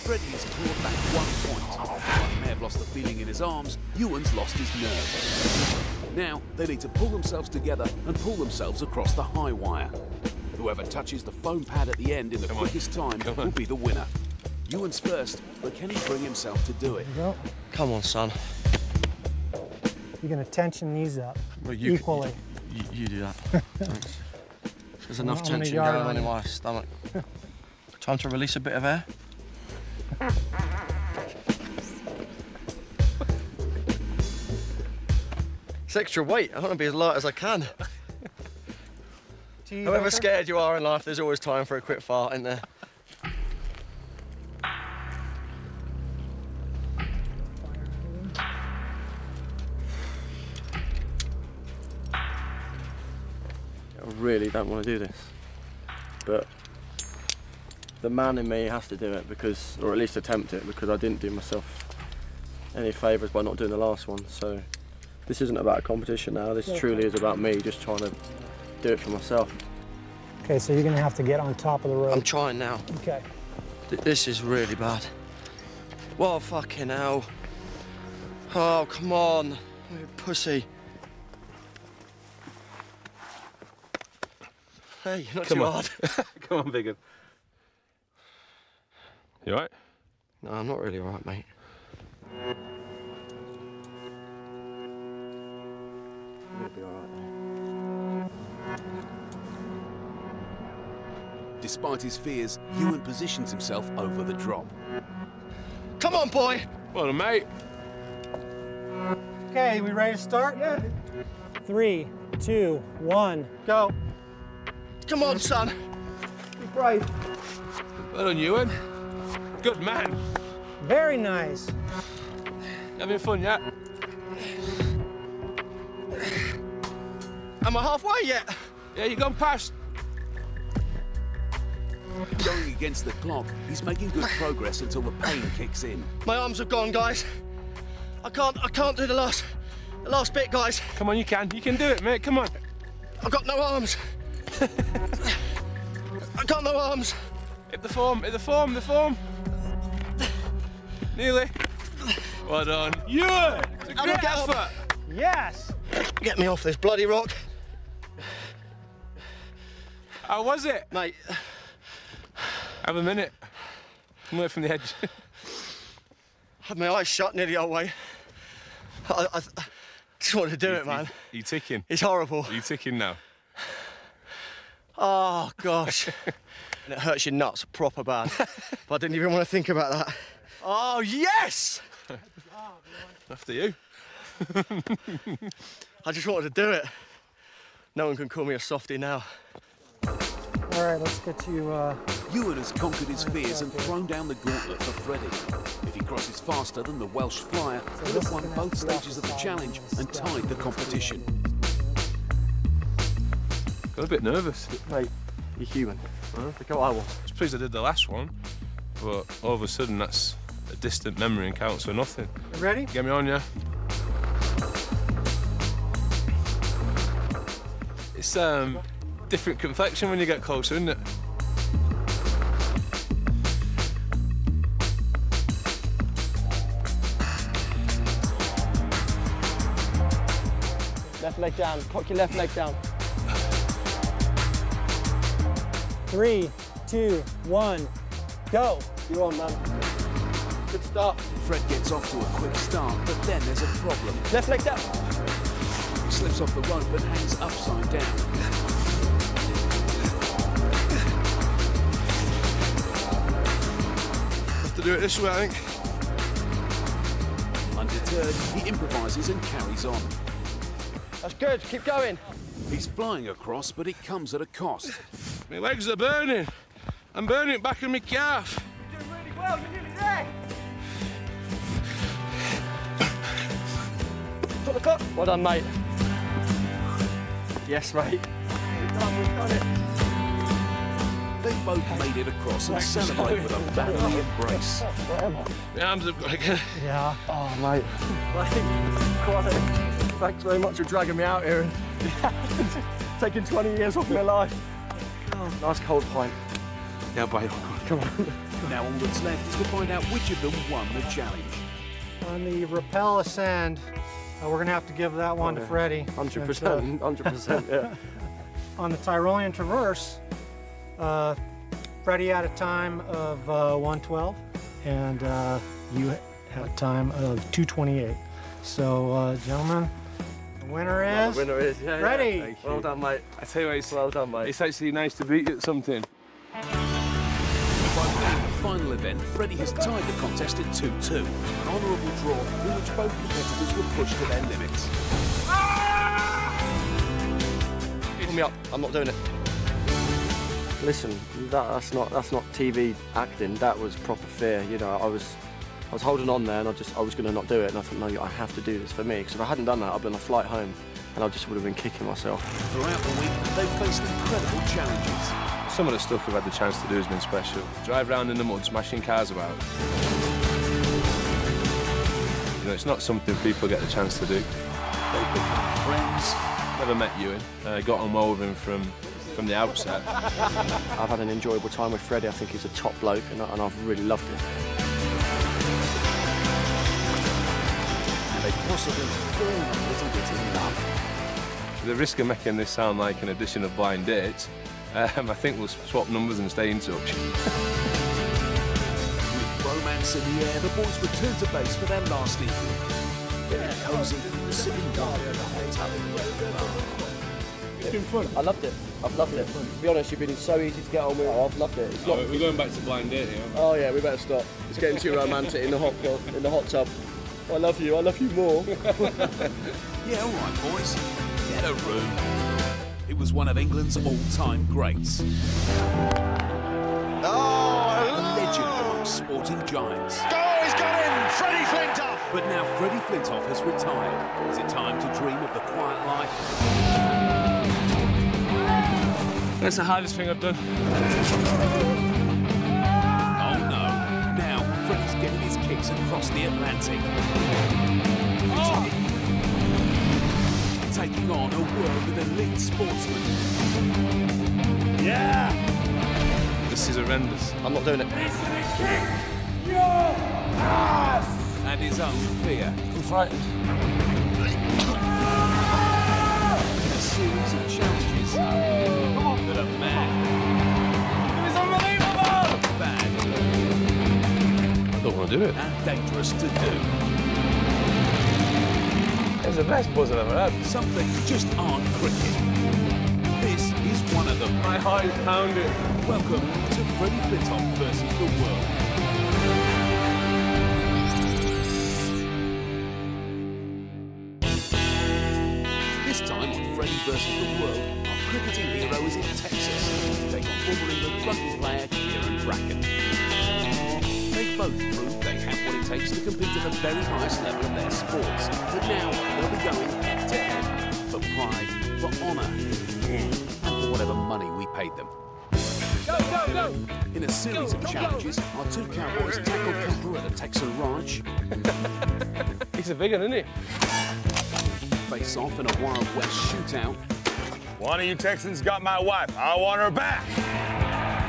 Freddie has clawed back 1 point. But may have lost the feeling in his arms, Iwan's lost his nerve. Now they need to pull themselves together and pull themselves across the high wire. Whoever touches the foam pad at the end in the quickest time will be the winner. Iwan's first, but can he bring himself to do it? Come on, son. You're going to tension these up equally. You do that. Thanks. There's enough tension going on in my stomach. Time to release a bit of air. It's extra weight. I want to be as light as I can. However scared you are in life, there's always time for a quick fart in there. I really don't want to do this, but the man in me has to do it because, or at least attempt it, because I didn't do myself any favours by not doing the last one. So this isn't about a competition now. This truly is about me just trying to do it for myself. Okay, so you're going to have to get on top of the rope. I'm trying now. Okay. This is really bad. Whoa, fucking hell. Oh, come on. You pussy. Hey, not too hard. Come on, big one. You all right? No, I'm not really all right, mate. You'll be all right, mate. Despite his fears, Iwan positions himself over the drop. Come on, boy! Well done, mate. Okay, we ready to start? Yeah. 3, 2, 1, go. Come on, son. Be brave. Well done, Iwan. Good man. Very nice. Having fun yet? Am I halfway yet? Yeah, you've gone past. Going against the clock, he's making good progress until the pain kicks in. My arms have gone, guys. I can't do the last bit, guys. Come on, you can do it, mate. Come on. I've got no arms. I got no arms. Hit the foam, hit the foam, the foam. Nearly. Well done. Yeah! It's a great effort. Yes. Get me off this bloody rock. How was it? Mate. Have a minute. Come away from the edge. I had my eyes shut nearly all the way. I just wanted to do it, man. Are you ticking? It's horrible. Are you ticking now? Oh, gosh. And it hurts your nuts proper bad. But I didn't even want to think about that. Oh, yes! After you. I just wanted to do it. No one can call me a softie now. All right, let's get to Iwan has conquered his fears and thrown down the gauntlet for Freddie. If he crosses faster than the Welsh flyer, he'll have won both stages of the challenge and tied the competition. Got a bit nervous. Mate, you're human. Huh? Look how I was. I was pleased I did the last one, but all of a sudden that's a distant memory and counts for nothing. You ready? Get me on, yeah? It's different complexion when you get closer, isn't it? Left leg down. Cock your left leg down. 3, 2, 1, go. You're on, man. Good start. Fred gets off to a quick start, but then there's a problem. Left leg down. He slips off the rope and hangs upside down. Have to do it this way, I think. Undeterred, he improvises and carries on. That's good. Keep going. He's flying across, but it comes at a cost. My legs are burning. I'm burning back in my calf. You're doing really well. You're nearly there. Got the cut. Well done, mate. Yes, mate. We've done it. They've both made it across and celebrate with a manly embrace. My arms have got again. Yeah. Oh, mate. Thanks very much for dragging me out here and taking 20 years off my life. Oh, nice cold pint. Yeah, buddy. Come on. Now all that's left is to find out which of them won the challenge. On the rappel ascend, we're going to have to give that one to Freddie. 100%, 100%, yeah. On the Tyrolean traverse, Freddie had a time of 1:12, and you had a time of 2:28. So, gentlemen, the winner is... The winner is, yeah. Freddie! Yeah. Well done, mate. I tell you what, it's, well done, mate. It's actually nice to beat you at something. By winning the final event, Freddie has tied the contest at 2-2, an honourable draw in which both competitors were pushed to their limits. Pull me up, I'm not doing it. Listen, that's not TV acting. That was proper fear. You know, I was holding on there, and I was going to not do it. And I thought, no, I have to do this for me. Because if I hadn't done that, I'd been on a flight home, and I just would have been kicking myself. Throughout the week, they've faced incredible challenges. Some of the stuff we've had the chance to do has been special. Drive around in the mud, smashing cars about. You know, it's not something people get the chance to do. They've become friends. Never met Ewan. Got on well with him from the outset. I've had an enjoyable time with Freddie. I think he's a top bloke, and I've really loved it. And they possibly fall a little bit in love. The risk of making this sound like an edition of Blind Dates, I think we'll swap numbers and stay in touch. With romance in the air, the boys return to base for their last evening. Getting cosy, sipping wine in a hot tub. It's been fun. I loved it. I've loved it. To be honest, you've been so easy to get on with. Oh, I've loved it. We're going back to Blind Dating, aren't we? Oh yeah, we better stop. It's getting too romantic in the hot tub. I love you more. Yeah, all right, boys. Get a room. It was one of England's all-time greats. A legend amongst sporting giants. Oh, he's got him! Freddie Flintoff! But now Freddie Flintoff has retired. Is it time to dream of the quiet life? That's the hardest thing I've done. Oh no. Now Freddie's getting his kicks across the Atlantic. Taking on a world with elite sportsmen. Yeah! This is horrendous. I'm not doing it. And his own fear. I'm frightened. In a series of challenges that are mad. It's unbelievable! Bad. I don't want to do it. And dangerous to do. It's the best buzz I've ever had. Some things just aren't cricket. This is one of them. My heart is pounding. Welcome to Freddie Flintoff versus the world. This time on Freddie versus the world, our cricketing hero is in Texas to take on former England rugby player Kieran Bracken. They both proved they have what it takes to compete at the very highest level of their sports. But now they'll be going head to head for pride, for honour, and for whatever money we paid them. Go, go, go! In a series of challenges, our two cowboys tackle Cooper at a Texan ranch. He's a big one, isn't he? Face off in a Wild West shootout. One of you Texans got my wife. I want her back.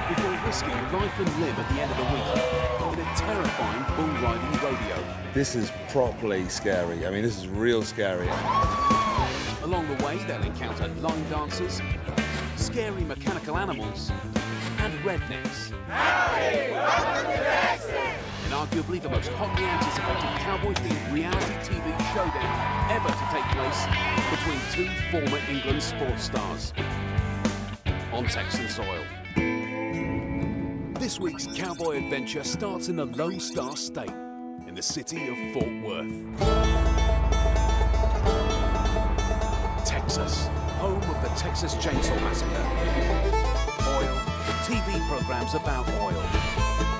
Before risking life and limb at the end of the week in a terrifying bull riding rodeo. This is properly scary. I mean, this is real scary. Along the way, they'll encounter line dancers, scary mechanical animals, and rednecks. Howdy! Welcome to Texas! And arguably the most hotly anticipated cowboy-themed reality TV showdown ever to take place between two former England sports stars on Texan soil. This week's cowboy adventure starts in the Lone Star State, in the city of Fort Worth. Texas, home of the Texas Chainsaw Massacre. Oil, the TV programs about oil.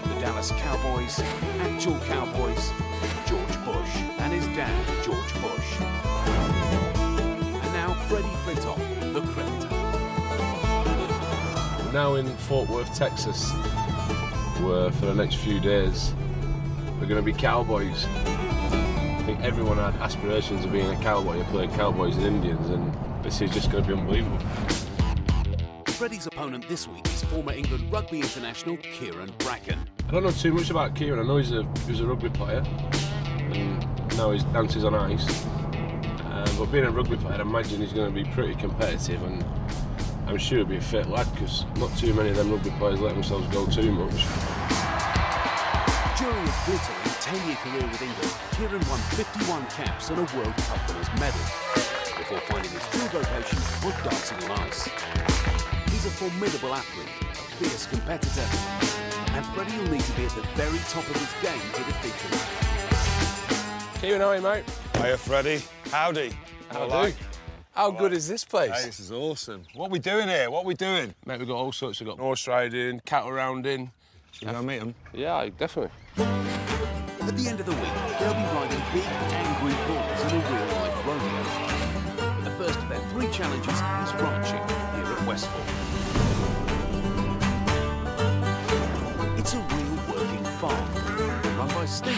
The Dallas Cowboys, actual cowboys, George Bush and his dad, George Bush. And now Freddie Flintoff, the cricketer. now in Fort Worth, Texas, where for the next few days we're going to be cowboys. I think everyone had aspirations of being a cowboy and playing cowboys and Indians, and this is just going to be unbelievable. Freddie's opponent this week is former England rugby international Kieran Bracken. I don't know too much about Kieran. I know he was a rugby player, and now he dances on ice. But being a rugby player, I imagine he's going to be pretty competitive, and I'm sure he'll be a fit lad, because not too many of them rugby players let themselves go too much. During a glittering 10-year career with England, Kieran won 51 caps and a World Cup winners' medal, before finding his true vocation on dancing on ice. He's a formidable athlete, a fierce competitor, and Freddie will need to be at the very top of his game to defeat him. Kieran, how are you, mate? Hiya, Freddie. Howdy. Howdy. How good is this place? Hey, this is awesome. What are we doing here? What are we doing? Mate, we've got all sorts. We've got horse riding, cattle rounding. You gonna meet them? Yeah, definitely. At the end of the week, they'll be riding big, angry bulls in a real-life rodeo. But the first of their 3 challenges is ranching here at Westford. It's a real working farm, run by Steve.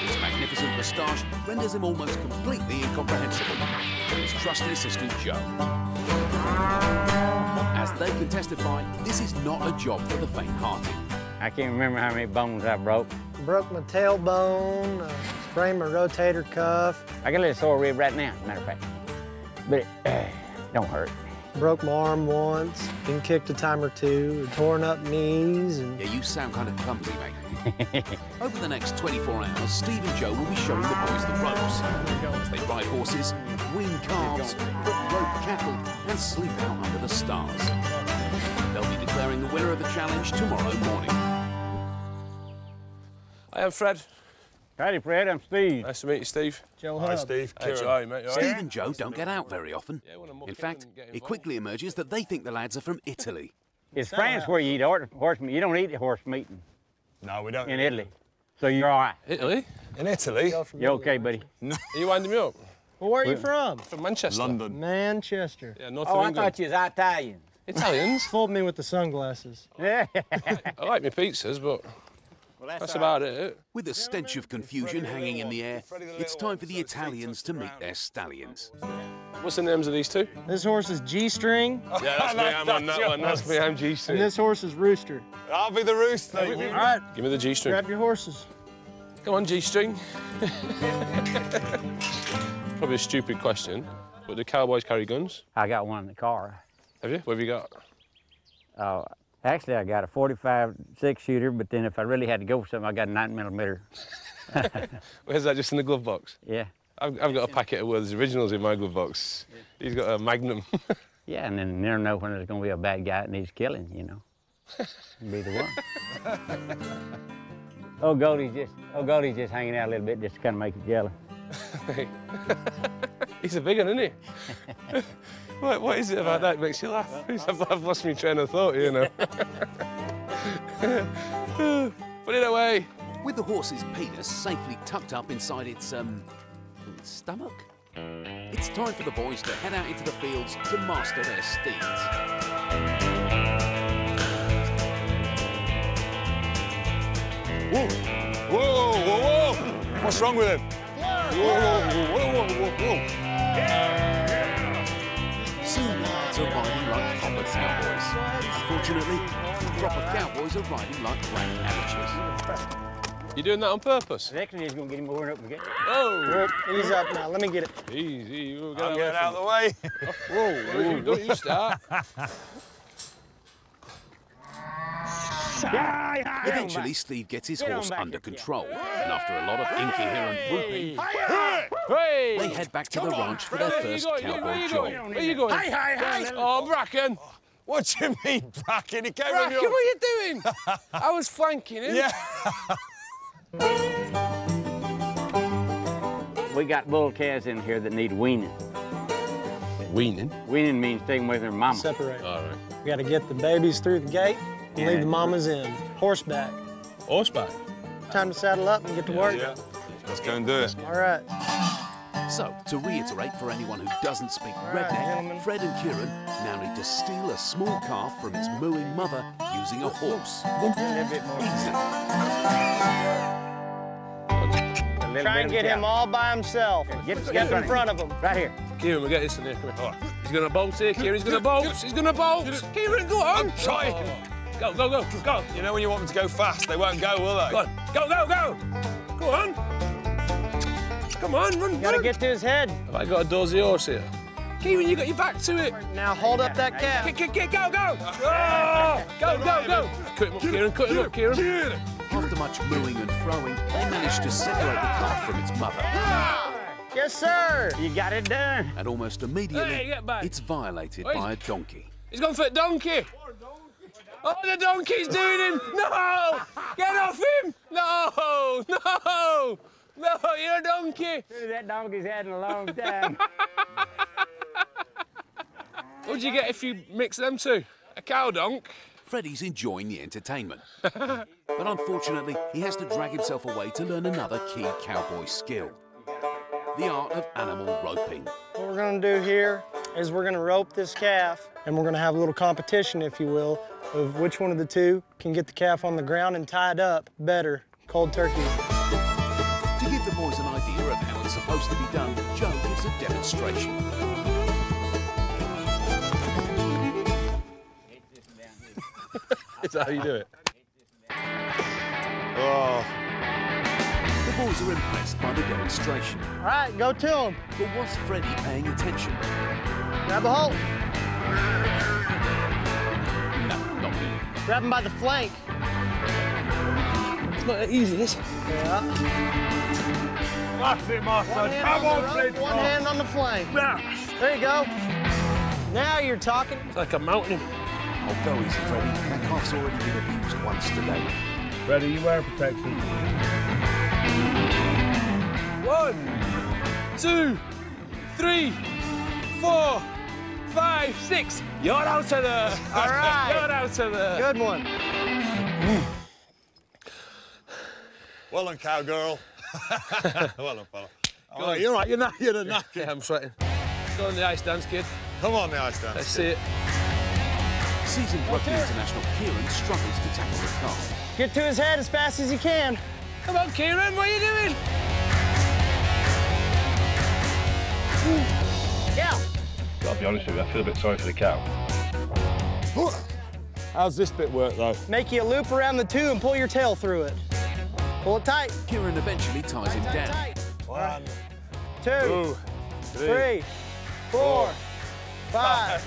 His magnificent moustache renders him almost completely incomprehensible, and his trusty assistant Joe. As they can testify, this is not a job for the faint-hearted. I can't remember how many bones I broke. Broke my tailbone, sprained my rotator cuff. I got a little sore rib right now, as a matter of fact. But it don't hurt. Broke my arm once, been kicked a time or 2, torn up knees. And... Yeah, you sound kind of clumsy, mate. Over the next 24 hours, Steve and Joe will be showing the boys the ropes as they ride horses, wean calves, rope cattle, and sleep out under the stars. They'll be declaring the winner of the challenge tomorrow morning. I am Fred. Howdy, Fred. I'm Steve. Nice to meet you, Steve. Joe Hi, Steve. Hey, Joe, how are you, mate? Steve and Joe don't get out very often. In fact, it quickly emerges that they think the lads are from Italy. It's France where you eat horse meat. You don't eat horse meat No, we don't. in Italy. So you're all right. Italy? In Italy? You're okay, buddy. No. Are you winding me up? Well, where are you from? From Manchester. London. Manchester. Yeah, north Oh, of I England. thought you was Italian. Italians? Fooled me with the sunglasses. Yeah. I like my pizzas, but that's about it. With a stench of confusion hanging in the air, it's time for the Italians to meet their stallions. What's the names of these 2? This horse is G-string. Yeah, that's me. I'm on that one. That's me. I'm G-string. And this horse is Rooster. I'll be the rooster. All right. Give me the G-string. Grab your horses. Come on, G-string. Probably a stupid question, but do cowboys carry guns? I got one in the car. Have you? What have you got? Actually, I got a 45 6-shooter, but then if I really had to go for something, I got a 9mm. Where's that? Just in the glove box? Yeah. I've got a packet of World's Originals in my glove box. He's got a Magnum. Yeah, and then you never know when there's going to be a bad guy that needs killing, you know. Be the one. Old Goldie's just hanging out a little bit just to kind of make you jealous. He's a big one, isn't he? What is it about that makes you laugh? I've lost my train of thought, you know. Put it away. With the horse's penis safely tucked up inside its, stomach, it's time for the boys to head out into the fields to master their steeds. Whoa! Whoa! Whoa! Whoa! What's wrong with him? Whoa! Whoa! Whoa! Whoa! Whoa! Soon the lads are riding like proper cowboys. Unfortunately, proper cowboys are riding like rank amateurs. You doing that on purpose? I reckon he's going to get him over up again. Oh! He's up now. Let me get it. Easy. We'll I'll get out of the way. Whoa! Don't you start. Eventually, Steve gets his horse under control, and after a lot of incoherent whooping, they head back to the ranch for their first cowboy job. Where are you going? Hey! Oh, Bracken! What do you mean, Bracken? He came Bracken, with you. what are you doing? I was flanking him. Yeah. We got bull calves in here that need weaning. Weaning? Weaning means taking away their mama. Separate. All right. We got to get the babies through the gate and leave the mamas in. Horseback. Horseback? Time to saddle up and get to work. Yeah. Let's go and do it. All right. So, to reiterate for anyone who doesn't speak redneck, Fred and Kieran now need to steal a small calf from its mooing mother using a horse. Try and get him all by himself. Get in front of him. Right here. Kieran, we'll get this in here. Come here. He's going to bolt here, Kieran. He's going to bolt. He's going to bolt. Kieran, go on. I'm trying. Go, go, go, go. You know when you want them to go fast, they won't go, will they? Go on. Go, go, go. Go on. Come on, run, Gotta run. get to his head. Have I got a dozy horse here? Kieran, you got your back to it. Now hold up that calf. Go, go. Oh, go, go, go. Cut him up, Kieran. Cut him up, Kieran. After much mooing and throwing, they managed to separate the calf from its mother. Yes, sir. You got it done. And almost immediately, Hey, get back. it's violated by a donkey. He's gone for a donkey. Oh, the donkey's doing him. No! Get off him! No! No! No, you're a donkey. That donkey's had in a long time. What'd you get if you mix them two? A cow donk? Freddie's enjoying the entertainment. But unfortunately, he has to drag himself away to learn another key cowboy skill. The art of animal roping. What we're gonna do here is we're gonna rope this calf, and we're gonna have a little competition, if you will, of which one of the two can get the calf on the ground and tie it up better, cold turkey. To give the boys an idea of how it's supposed to be done, Joe gives a demonstration. Is that how you do it? Oh. The boys are impressed by the demonstration. All right, go to him. But was Freddie paying attention? Grab a hold. No, not really. Grab him by the flank. It's not that easy, is it? Yeah. That's it, Master. Come on, Flintoff. One hand on the flank. There you go. Now you're talking. It's like I'm mounting him. Oh, go easy, Freddie. That calf's already been abused once today. Freddie, you wear protection. 1, 2, 3, 4, 5, 6. You're out of there. All right. You're out of there. Good one. Well done, cowgirl. Well done, fella. Go on. You're right, you're the knack. Yeah, I'm sweating. Go on the ice dance, kid. Come on, the ice dance. Let's see it. Seasoned rugby international Kieran struggles to tackle the calf. Get to his head as fast as you can. Come on, Kieran, what are you doing? Yeah. Gotta be honest with you, I feel a bit sorry for the cow. How's this bit work, though? Make you a loop around the two and pull your tail through it. Pull it tight. Kieran eventually ties him down. Tight. 1, 2, 3, 4, 5,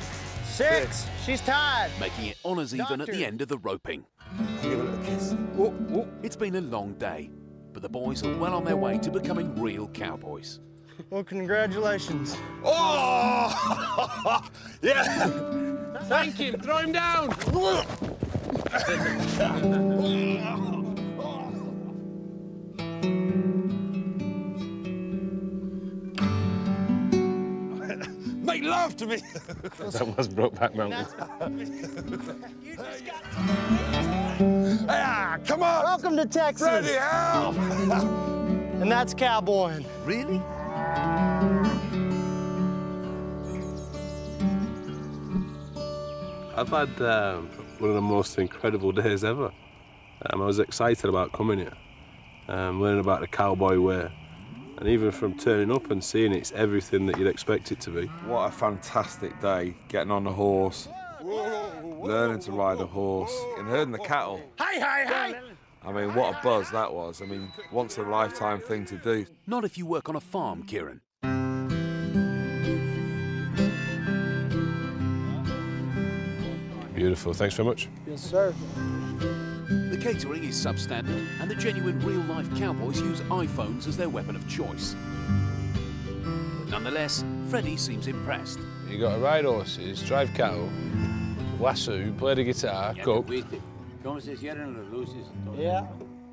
6. She's tied. Making it honours even at the end of the roping. Give it a little kiss. It's been a long day, but the boys are well on their way to becoming real cowboys. Well, congratulations. Oh! Yeah! Thank him. Throw him down. Make love to me! That was Brokeback Mountain. Ah, come on! Welcome to Texas. Freddie, help! And that's cowboying. Really? I've had one of the most incredible days ever. I was excited about coming here, learning about the cowboy way. And even from turning up and seeing it's everything that you'd expect it to be. What a fantastic day, getting on a horse, learning to ride a horse, and herding the cattle. Hey! I mean, what a buzz that was. I mean, once in a lifetime thing to do. Not if you work on a farm, Kieran. Beautiful, thanks very much. Yes, sir. The catering is substandard, and the genuine real-life cowboys use iPhones as their weapon of choice. But nonetheless, Freddie seems impressed. You got to ride horses, drive cattle, lasso, play the guitar, cook. Yeah.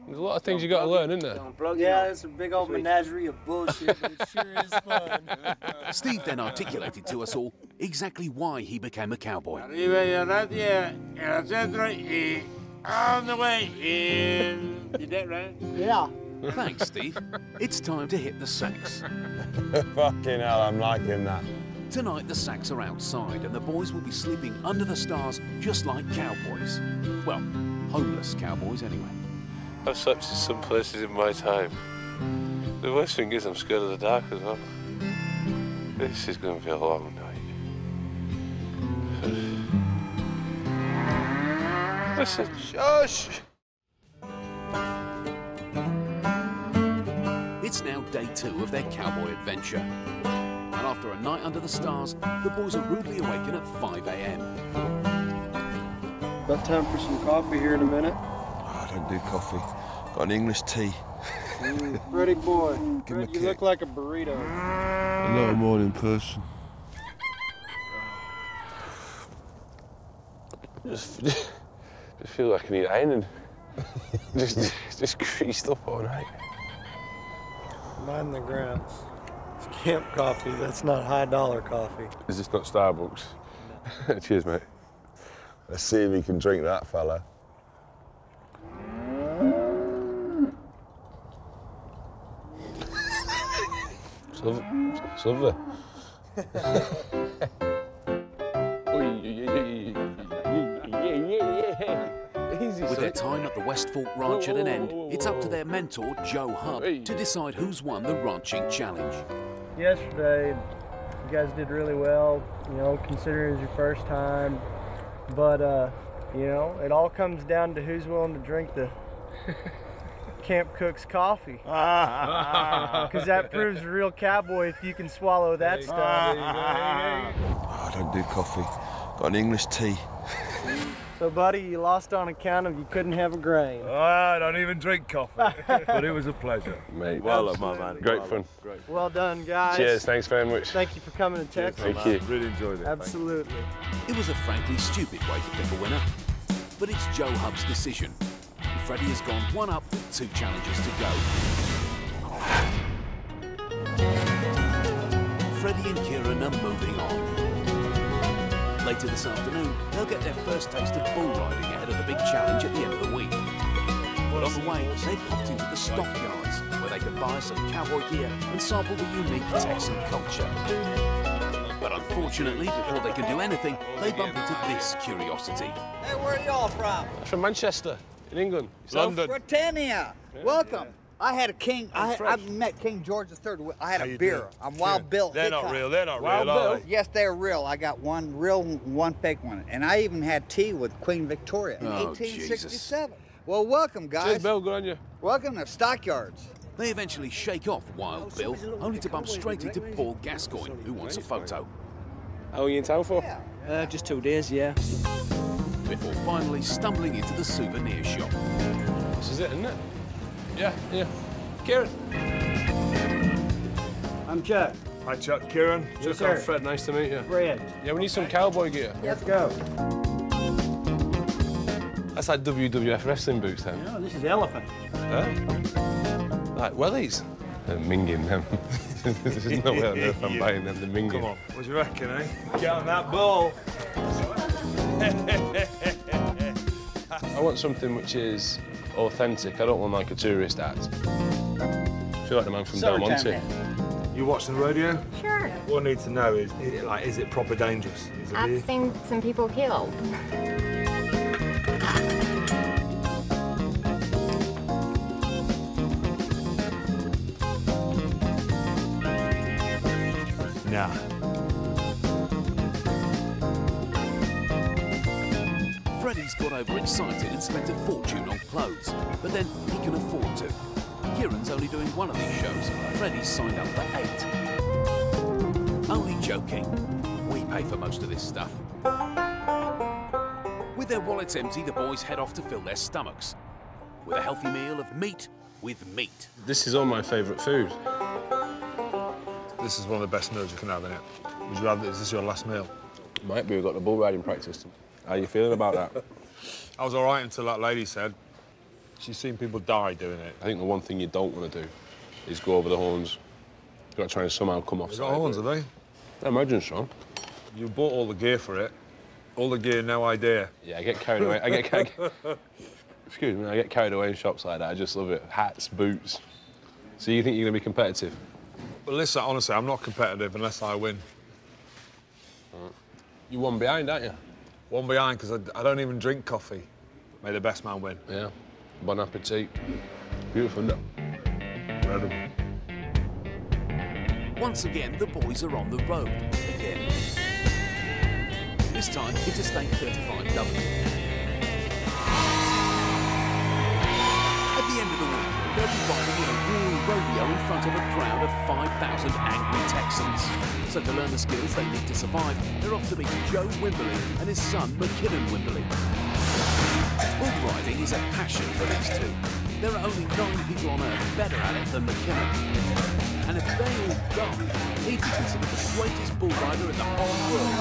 There's a lot of things you got to learn, isn't there? Yeah, it's a big old menagerie of bullshit, but it sure is fun. Steve then articulated to us all exactly why he became a cowboy. On the way in. Did that right? Yeah. Thanks, Steve. It's time to hit the sacks. Fucking hell, I'm liking that. Tonight, the sacks are outside, and the boys will be sleeping under the stars just like cowboys. Well, homeless cowboys, anyway. I've slept in some places in my time. The worst thing is I'm scared of the dark as well. This is going to be a long night. Listen, shush! It's now day 2 of their cowboy adventure. And after a night under the stars, the boys are rudely awakened at 5 a.m. About time for some coffee here in a minute. Oh, I don't do coffee. Got an English tea. Freddie boy, Give me a you kick. look like a burrito. I'm not a morning person. Just feel like I need ironing. just creased up all night. Mind the grounds. It's camp coffee, that's not high-dollar coffee. Is this not Starbucks? Cheers, mate. Let's see if he can drink that, fella. Silver. With their time at the West Fork Ranch at an end, it's up to their mentor, Joe Hub, to decide who's won the ranching challenge. Yesterday, you guys did really well, you know, considering it was your first time. But, you know, it all comes down to who's willing to drink the camp cook's coffee. Because that proves a real cowboy if you can swallow that stuff. Oh, I don't do coffee. Got an English tea. So, buddy, you lost on account of you couldn't have a grain. I don't even drink coffee, but it was a pleasure. Mate, well done, my man. Great fun. Great. Well done, guys. Cheers, thanks very much. Thank you for coming to Texas. Thank you. Really enjoyed it. Absolutely. It was a frankly stupid way to pick a winner, but it's Joe Hub's decision. And Freddie has gone 1 up with 2 challenges to go. Freddie and Kieran are moving on. Later this afternoon, they'll get their first taste of bull riding ahead of the big challenge at the end of the week. But on the way, they've popped into the stockyards, where they can buy some cowboy gear and sample the unique Texan culture. But unfortunately, before they can do anything, they bump into this curiosity. Hey, where are y'all from? From Manchester, in England. Yourself? London. Britannia. Welcome. I had a king. I met King George III. I had a beer. I'm Wild Bill. They're Hickok. not real. They're not Wild real, are Bill? Yes, they're real. I got one real, one fake one. And I even had tea with Queen Victoria in 1867. Well, welcome, guys. Cheers, Bill. Good on you. Welcome to Stockyards. They eventually shake off Wild Bill, only to bump straight into Paul Gascoigne, who wants a photo. How are you in town for? Just 2 days, yeah. Before finally stumbling into the souvenir shop. This is it, isn't it? Yeah. Kieran. I'm Chuck. Hi, Chuck. Kieran. Chuck, sir. I'm Fred. Nice to meet you. Fred. Yeah, we need some cowboy gear. Let's go. That's like WWF wrestling boots, then. No, this is elephant. Huh? Like wellies. They're minging them. There's no way on earth I'm buying them. They're minging. Come on. What do you reckon, eh? Get on that bull. I want something which is authentic. I don't want like a tourist act. I feel like the man from Del Monte. You watching the rodeo? Sure. What I need to know is it proper dangerous? Is it I've seen some people killed. Nah. Freddie's got overexcited and spent a fortune on clothes, but then he can afford to. Kieran's only doing 1 of these shows. Freddie's signed up for 8. Only joking. We pay for most of this stuff. With their wallets empty, the boys head off to fill their stomachs with a healthy meal of meat with meat. This is all my favourite food. This is one of the best meals you can have in it. Would you rather, is this your last meal? Might be. We've got the bull riding practice. How are you feeling about that? I was all right until that lady said she's seen people die doing it. I think the one thing you don't want to do is go over the horns. You've got to try and somehow come off. They've got horns, have they? I imagine so. You bought all the gear for it. All the gear, no idea. Yeah, I get carried away. I get carried. Excuse me, I get carried away in shops like that. I just love it. Hats, boots. So you think you're going to be competitive? Well, listen, honestly, I'm not competitive unless I win. You're one behind, aren't you? One behind, because I don't even drink coffee. May the best man win. Yeah. Bon appetit. Beautiful, no? Incredible. Once again, the boys are on the road again. This time, Interstate 35W. At the end of the week, they'll be riding in a real rodeo in front of a crowd of 5,000 angry Texans. So to learn the skills they need to survive, they're off to meet Joe Wimberley and his son, McKinnon Wimberley. Bull riding is a passion for these two. There are only 9 people on Earth better at it than McKinnon. And if they all die, he'd be considered the greatest bull rider in the whole world.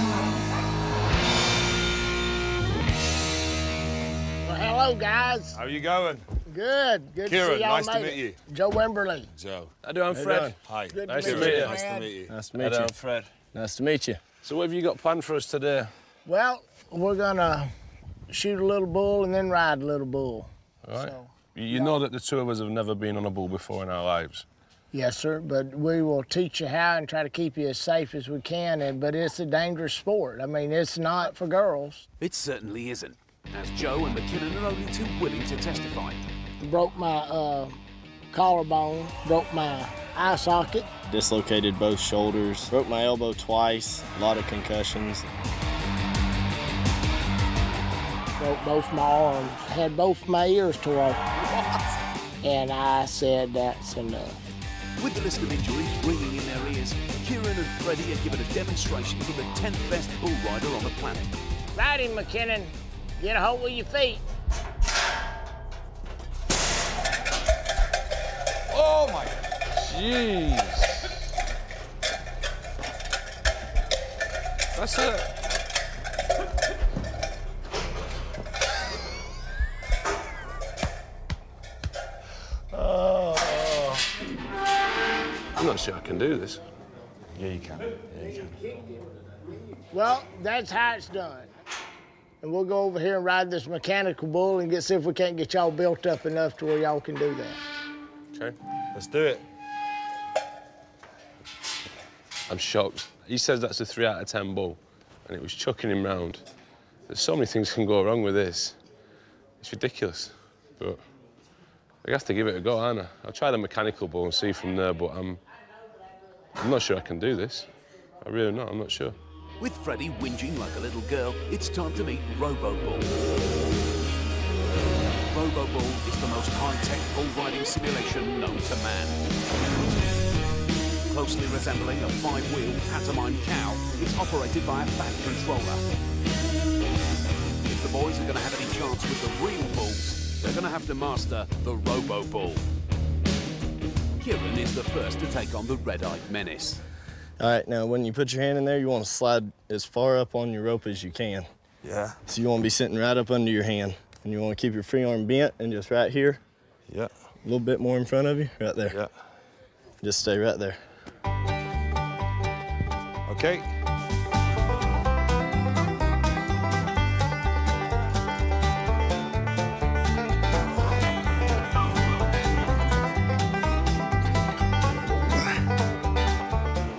Well, hello, guys. How are you going? Good. Good Kieran, to see y'all. nice to meet you. Joe Wimberley. Joe. How do you doing, Fred? Hi. Good Nice to to meet meet you. you. Nice to meet you. Nice to meet you. Fred. Nice to meet you. So what have you got planned for us today? Well, we're gonna shoot a little bull and then ride a little bull. All right. So, you know that the two of us have never been on a bull before in our lives. yes, sir. But we will teach you how and try to keep you as safe as we can. But it's a dangerous sport. I mean, it's not for girls. It certainly isn't, as Joe and McKinnon are only too willing to testify. Broke my collarbone, broke my eye socket. Dislocated both shoulders, broke my elbow twice, a lot of concussions. Broke both my arms, had both my ears tore off. And I said, that's enough. With the list of injuries ringing in their ears, Kieran and Freddie are given a demonstration from the 10th best bull rider on the planet. Ride him, McKinnon. Get a hold with your feet. Oh, my. Jeez. That's it. I'm not sure I can do this. Yeah, you can. Yeah, you can. Well, that's how it's done. And we'll go over here and ride this mechanical bull and see if we can't get y'all built up enough to where y'all can do that. Okay. Let's do it. I'm shocked. He says that's a 3 out of 10 bull, and it was chucking him round. There's so many things can go wrong with this. It's ridiculous, but I have to give it a go, aren't I? I'll try the mechanical bull and see from there, but I'm not sure I can do this. I really not, I'm not sure. With Freddie whinging like a little girl, it's time to meet Robo-Bull. Robo-Bull is the most high-tech bull riding simulation known to man. Closely resembling a 5-wheel pantomime cow, it's operated by a fat controller. If the boys are going to have any chance with the real bulls, they're going to have to master the Robo-Bull. Kieran is the first to take on the red-eyed menace. All right, now when you put your hand in there, you want to slide as far up on your rope as you can. Yeah. So you want to be sitting right up under your hand. And you want to keep your free arm bent and just right here. Yeah. A little bit more in front of you, right there. Yeah. Just stay right there. Okay.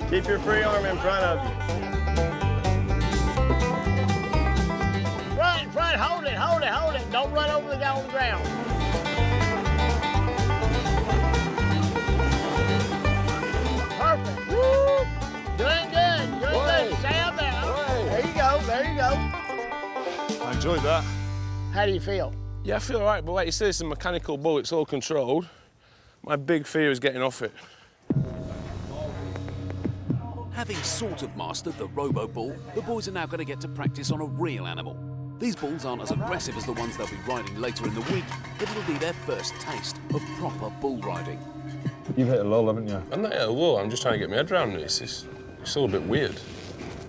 Keep your free arm in front of you. Front, hold it, hold it, hold it. Don't run over the guy on the ground. Perfect. Woo! Doing good, doing good. Stay up there. There you go, there you go. I enjoyed that. How do you feel? Yeah, I feel all right, but like you said, it's a mechanical bull, it's all controlled. My big fear is getting off it. Having sort of mastered the Robo-Bull, the boys are now going to get to practice on a real animal. These bulls aren't as aggressive as the ones they'll be riding later in the week, but it'll be their first taste of proper bull riding. You've hit a lull, haven't you? I'm not at a lull, I'm just trying to get my head around this. It's all a bit weird.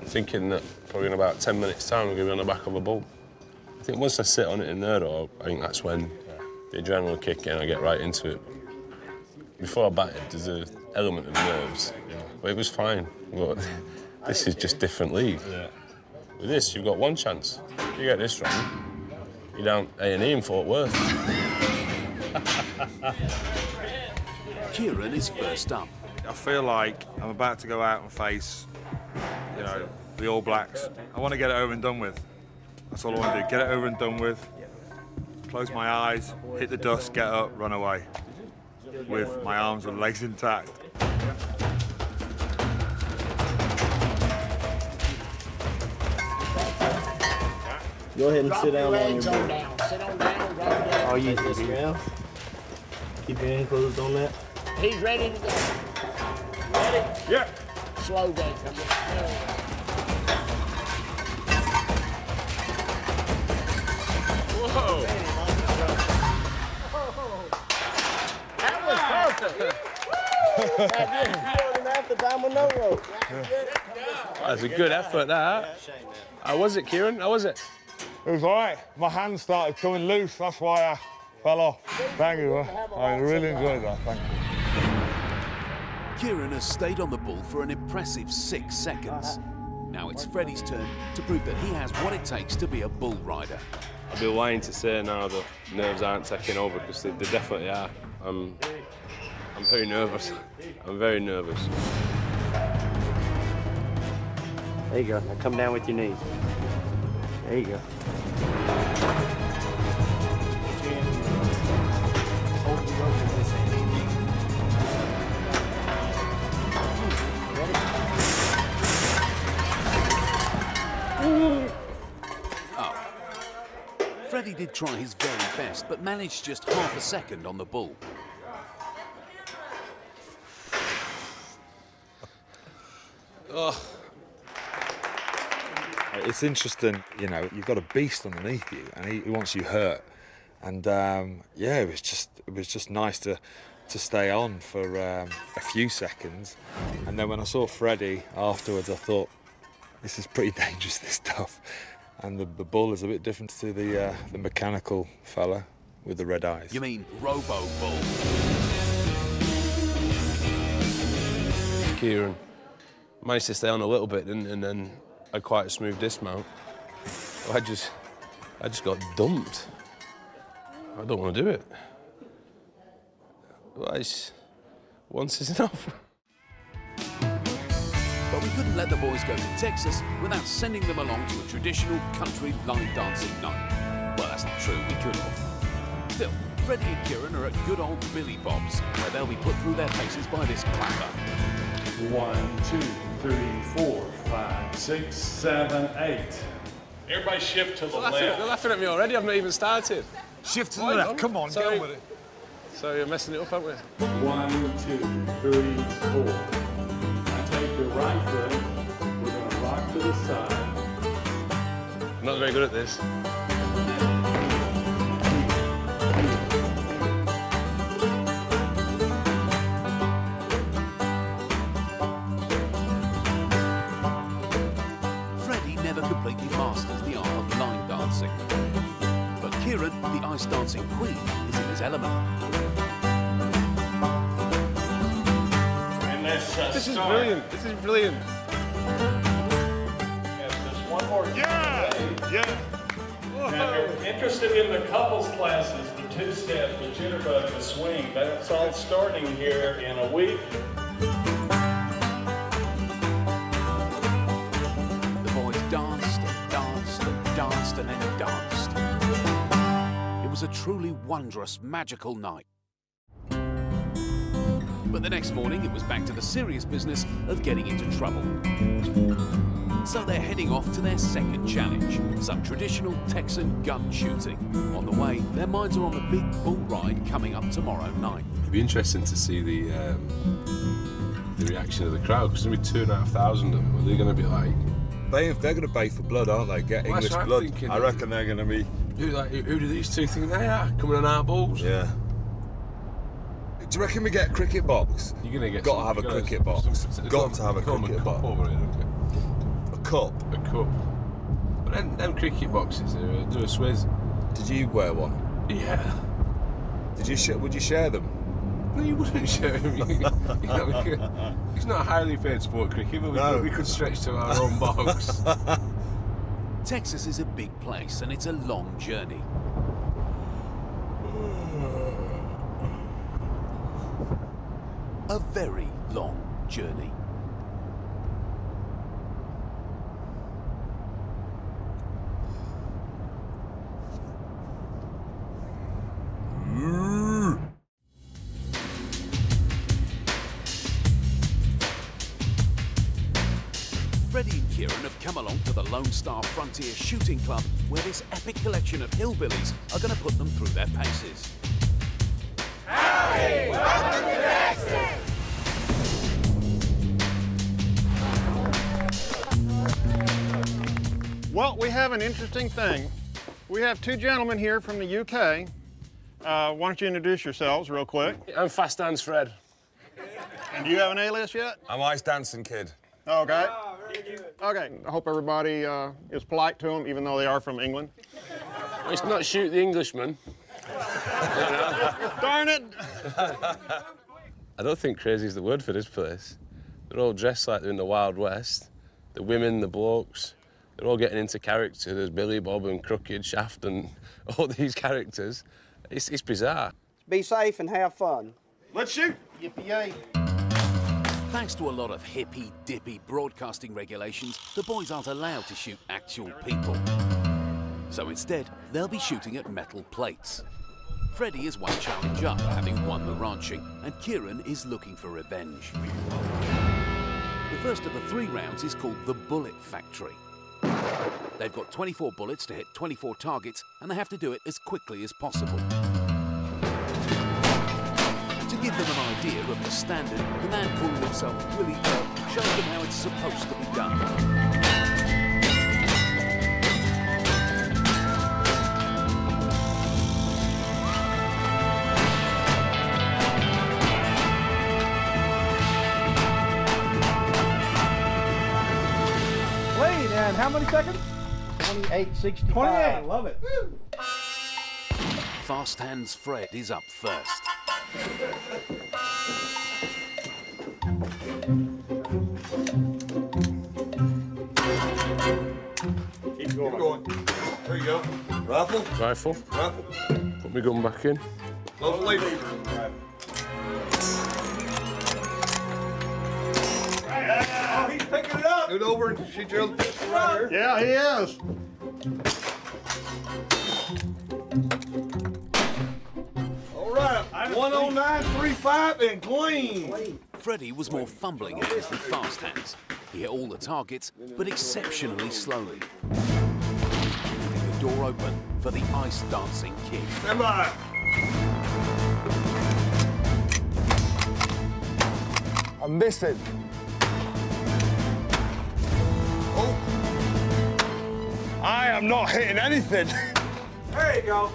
Thinking that probably in about 10 minutes' time I'm going to be on the back of a bull. I think once I sit on it in there, though, I think that's when the adrenaline will kick in, I get right into it. Before I batted, there's an element of nerves, but it was fine. But this is just different league. Yeah. With this, you've got one chance. If you get this wrong, you down A&E in Fort Worth. Kieran is first up. I feel like I'm about to go out and face, you know, the All Blacks. I want to get it over and done with. That's all I want to do. Get it over and done with. Close my eyes, hit the dust, get up, run away. With my arms and legs intact. Go ahead and sit down on your Sit on board. down. Sit on down. Drop it down. I'll use this now. Keep your hand closed on that. He's ready to go. Ready? Yeah. Slow down. Whoa. That was perfect. That's a good effort, that. How was it, Kieran? How was it? It was all right. My hands started coming loose. That's why I fell off. Thank you. I really enjoyed that. Thank you. Kieran has stayed on the bull for an impressive 6 seconds. Now it's Freddie's turn to prove that he has what it takes to be a bull rider. I'd be lying to say now that nerves aren't taking over, because they definitely are. I'm very nervous. I'm very nervous. There you go. Now come down with your knees. There you go. Oh. Freddie did try his very best, but managed just half a second on the bull. Oh. It's interesting, you know, you've got a beast underneath you and he wants you hurt. And yeah, it was just nice to stay on for a few seconds. And then when I saw Freddie afterwards, I thought, this is pretty dangerous, this stuff. And the bull is a bit different to the mechanical fella with the red eyes. You mean robo-bull? Kieran managed to stay on a little bit, and then had quite a smooth dismount. I just got dumped. I don't want to do it. Well, once is enough. But we couldn't let the boys go to Texas without sending them along to a traditional country line dancing night. Well, that's not true, we could have. Still, Freddie and Kieran are at good old Billy Bob's, where they'll be put through their paces by this clapper. 1, 2, 3, 4, 5, 6, 7, 8. Everybody shift to the left. They're laughing at me already. I've not even started. Shift to the left. Come on, get on with it. Sorry, you're messing it up, aren't we? 1, 2, 3, 4. Now take your right foot. We're going to rock to the side. I'm not very good at this. Completely masters the art of line dancing. But Kieran, the ice dancing queen, is in his element. And let's This is brilliant. This is brilliant. Yes, just one more. Yeah! Yeah! Now, if you're interested in the couples classes, the two-step, the jitterbug, the swing, that's all starting here in a week. And then danced. It was a truly wondrous, magical night. But the next morning, it was back to the serious business of getting into trouble. So they're heading off to their second challenge, some traditional Texan gun shooting. On the way, their minds are on the big bull ride coming up tomorrow night. It'd be interesting to see the reaction of the crowd, because there'll be 2,500 of them. Are they going to be like... They're going to bay for blood, aren't they? Get English blood. I reckon they're going to be... Who do these two think they are? Coming on our balls? Yeah. Do you reckon we get a cricket box? You're going to get... Got to have a cricket box. Got to have a cricket box. A cup? A cup. But them cricket boxes, do a swizz. Did you wear one? Yeah. Would you share them? No, you wouldn't share him. It's not a highly paid sport, cricket, but we could stretch to our own box. Texas is a big place and it's a long journey. A very long journey. Freddie and Kieran have come along to the Lone Star Frontier Shooting Club, where this epic collection of hillbillies are going to put them through their paces. Howdy! Welcome to Texas! Well, we have an interesting thing. We have two gentlemen here from the UK. Why don't you introduce yourselves real quick? I'm Fast Hands Fred. And do you have an alias yet? I'm Ice Dancing Kid. Okay. Okay, I hope everybody is polite to them, even though they are from England. Let's not shoot the Englishman. Darn it! I don't think crazy is the word for this place. They're all dressed like they're in the Wild West. The women, the blokes, they're all getting into character. There's Billy, Bob and Crooked, Shaft and all these characters. It's bizarre. Be safe and have fun. Let's shoot! Yippee-yay. Thanks to a lot of hippy-dippy broadcasting regulations, the boys aren't allowed to shoot actual people. So instead, they'll be shooting at metal plates. Freddie is one challenge up, having won the ranching, and Kieran is looking for revenge. The first of the 3 rounds is called the Bullet Factory. They've got 24 bullets to hit 24 targets, and they have to do it as quickly as possible. To give them an idea of the standard, the man calling himself Willie Earl shows them how it's supposed to be done. Wait, and how many seconds? 28.65. 28, love it. Fast Hands Fred is up first. Keep going. There you go. Rifle. Rifle. Rifle. Put my gun back in. Lovely. Oh, he's picking it up! Scoot over and shoot your other pistol right here. Yeah, he is. All right, 109.35 and clean. Freddie was more fumbling hands than Fast Hands. He hit all the targets, but exceptionally slowly. Leaving the door open for the ice dancing king. Stand by. I'm missing. Oh. I am not hitting anything. There you go.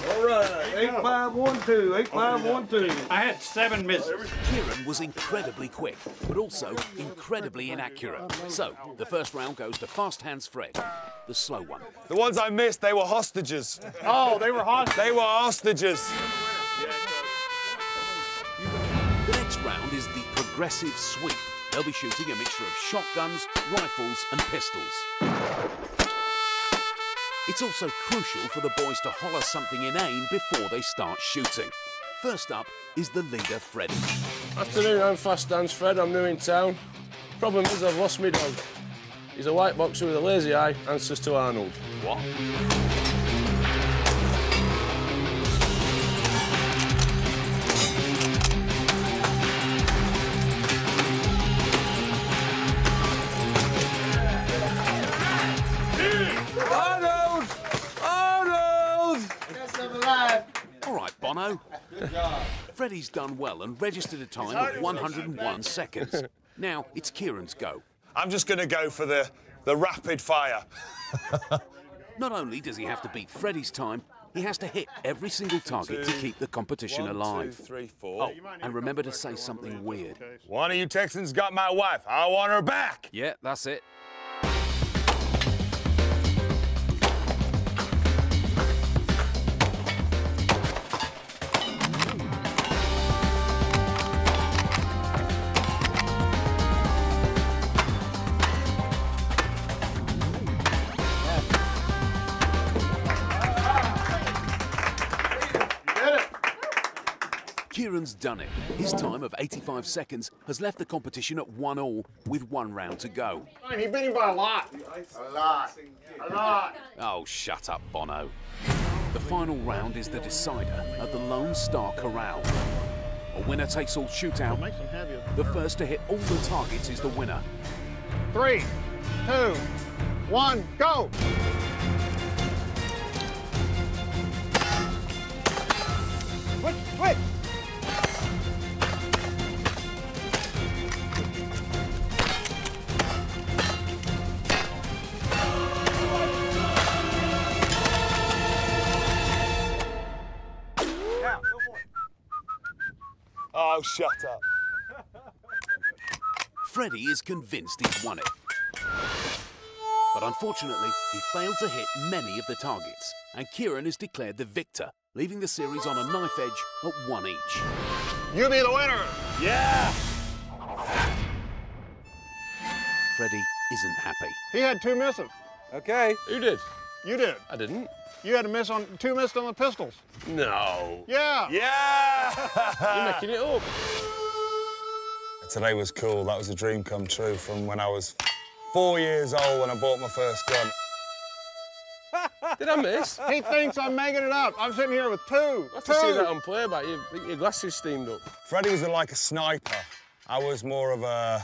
All right, 8512, 8512. I had 7 misses. Kieran was incredibly quick, but also incredibly inaccurate. So, the first round goes to Fast Hands Fred, the slow one. The ones I missed, they were hostages. Oh, they were hostages? They were hostages. The next round is the progressive sweep. They'll be shooting a mixture of shotguns, rifles and pistols. It's also crucial for the boys to holler something inane before they start shooting. First up is the leader, Freddie. Afternoon, I'm Fast Hands Fred. I'm new in town. Problem is I've lost my dog. He's a white boxer with a lazy eye, answers to Arnold. What? Arnold! Arnold! All right, Bono. Good job. Freddie's done well and registered a time of 101 seconds. Now it's Kieran's go. I'm just going to go for the rapid fire. Not only does he have to beat Freddie's time, he has to hit every single target to keep the competition alive. 1, 2, 3, 4. Oh, and remember to say something weird. One of you Texans got my wife. I want her back. Yeah, that's it. Kieran's done it. His time of 85 seconds has left the competition at 1-1 with 1 round to go. He beat him by a lot. A lot. A lot. Oh, shut up, Bono. The final round is the decider at the Lone Star Corral. A winner-takes-all shootout. The first to hit all the targets is the winner. 3, 2, 1, go! Quick, quick! Oh, shut up. Freddie is convinced he's won it. But unfortunately, he failed to hit many of the targets, and Kieran is declared the victor, leaving the series on a knife edge at 1 each. You be the winner! Yeah! Freddie isn't happy. He had 2 misses. Okay. Who did? You did. I didn't. You had a 2 missed on the pistols. No. Yeah. Yeah! You're making it up. Today was cool. That was a dream come true from when I was 4 years old when I bought my first gun. Did I miss? He thinks I'm making it up. I'm sitting here with 2. I have to see that on playback. Your glasses steamed up. Freddie was like a sniper. I was more of a,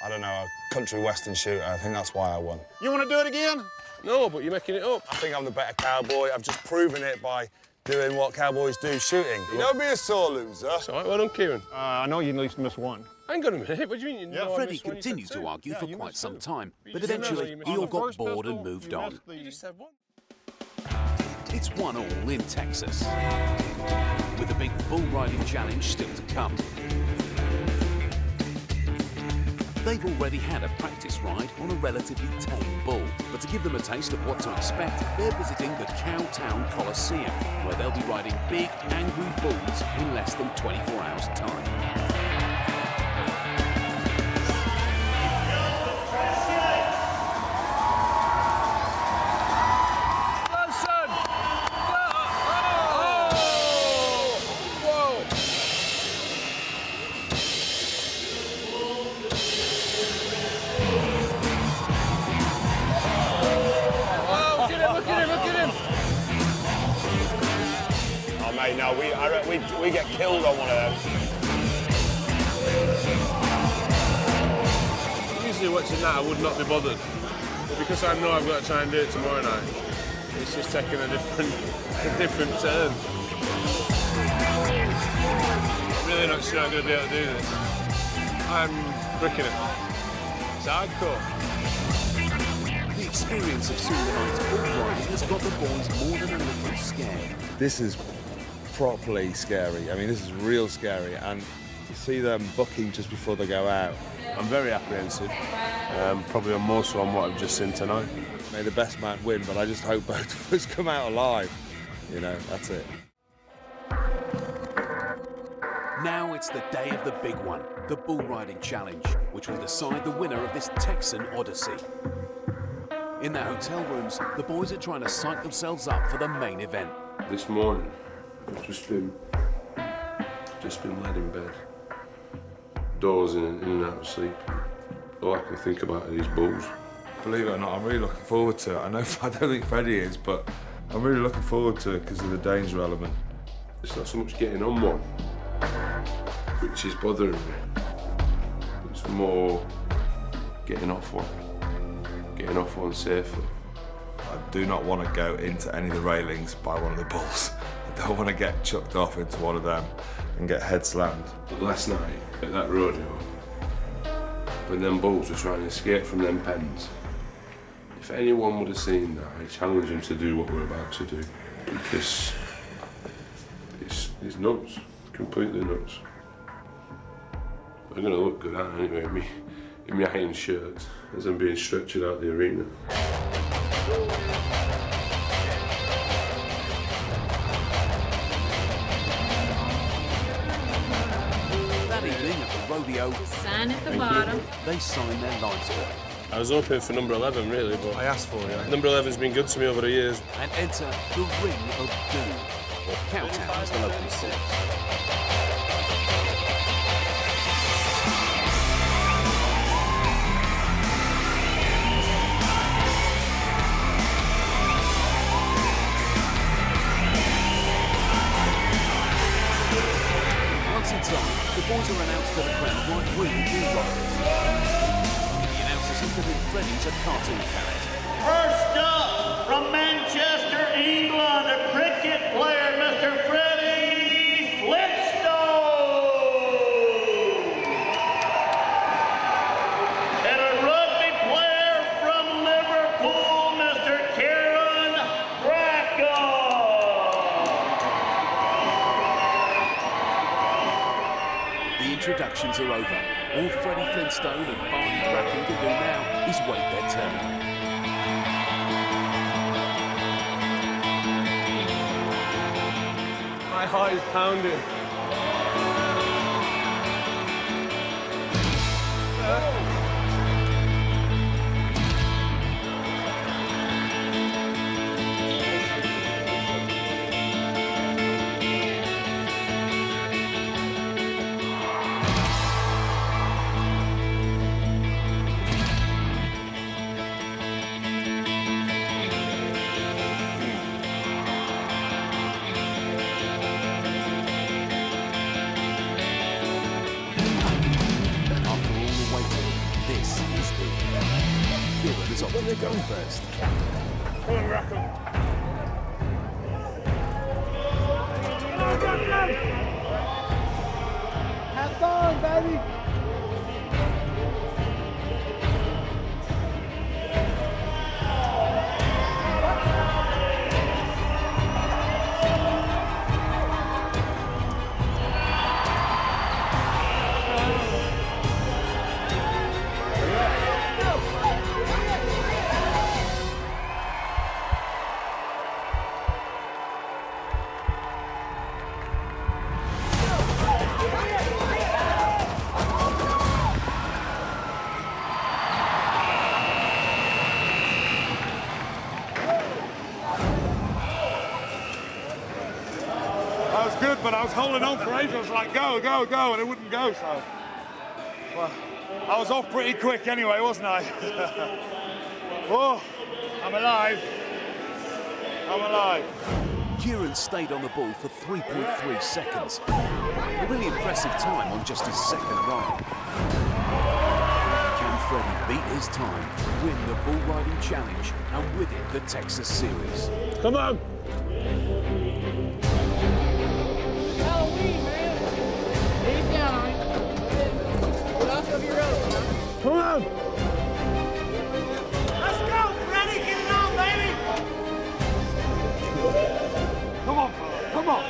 I don't know, a country western shooter. I think that's why I won. You want to do it again? No, but you're making it up. I think I'm the better cowboy. I've just proven it by doing what cowboys do, shooting. You don't be a sore loser. That's all right. Well done, Kieran. I know you at least missed 1. Hang on a minute. What do you mean? Freddie continued to argue for quite some time, but eventually he all got bored and moved on. You just said 1. It's 1-1 in Texas, with a big bull riding challenge still to come. They've already had a practice ride on a relatively tame bull, but to give them a taste of what to expect, they're visiting the Cowtown Coliseum, where they'll be riding big, angry bulls in less than 24 hours' time. No, we get killed on one of them. Usually watching that, I would not be bothered. But because I know I've got to try and do it tomorrow night, it's just taking a different turn. I'm really not sure I'm going to be able to do this. I'm bricking it. It's hardcore. The experience of seeing the night's bull riding has got the boys more than a little scared. This is properly scary. I mean, this is real scary, and to see them bucking just before they go out. I'm very apprehensive, probably more so on what I've just seen tonight. May the best man win, but I just hope both of us come out alive. You know, that's it. Now it's the day of the big one, the bull riding challenge, which will decide the winner of this Texan odyssey. In their hotel rooms, the boys are trying to psych themselves up for the main event. This morning, I've just been laid in bed, dozing in and out of sleep. All I can think about are these bulls. Believe it or not, I'm really looking forward to it. I don't think Freddie is, but I'm really looking forward to it because of the danger element. It's not so much getting on one, which is bothering me. It's more getting off one safely. I do not want to go into any of the railings by one of the bulls. I don't want to get chucked off into one of them and get head slammed. Last night at that rodeo, when them bulls were trying to escape from them pens, if anyone would have seen that, I challenge them to do what we're about to do, because it's nuts, completely nuts. I'm gonna look good, aren't I, anyway, in my iron shirt as I'm being stretchered out the arena. That evening at the rodeo, The sign at the bottom. they sign their lives away. I was hoping for number 11, really, but I asked for it. Number 11's been good to me over the years. And enter the Ring of Doom, or Cowtown as the locals call it. scores are announced to the crowd like we do riders. The announcers interview Freddie's a cartoon character. First up, from Manchester, England, a cricket player, Mr. Freddie Flintoff. And a rugby player from Liverpool, Mr. Karen Bracken. The introductions are over. All Freddie Flintstone and Barney Bracken can do now is wait their turn. My heart is pounding. Kieran is opted to go first. Come on, Bracken. Have fun, baby. That was good, but I was holding on for ages. I was like, go, go, go, and it wouldn't go, so. Well, I was off pretty quick anyway, wasn't I? Oh, I'm alive. I'm alive. Kieran stayed on the ball for 3.3 seconds. A really impressive time on just his second ride. Can Freddie beat his time, win the bull riding challenge, and with it the Texas Series? Come on. Halloween, man. Ease down on him. Get off of your road. Come on. Let's go, Freddie. Get it on, baby. Come on, fella. Come on.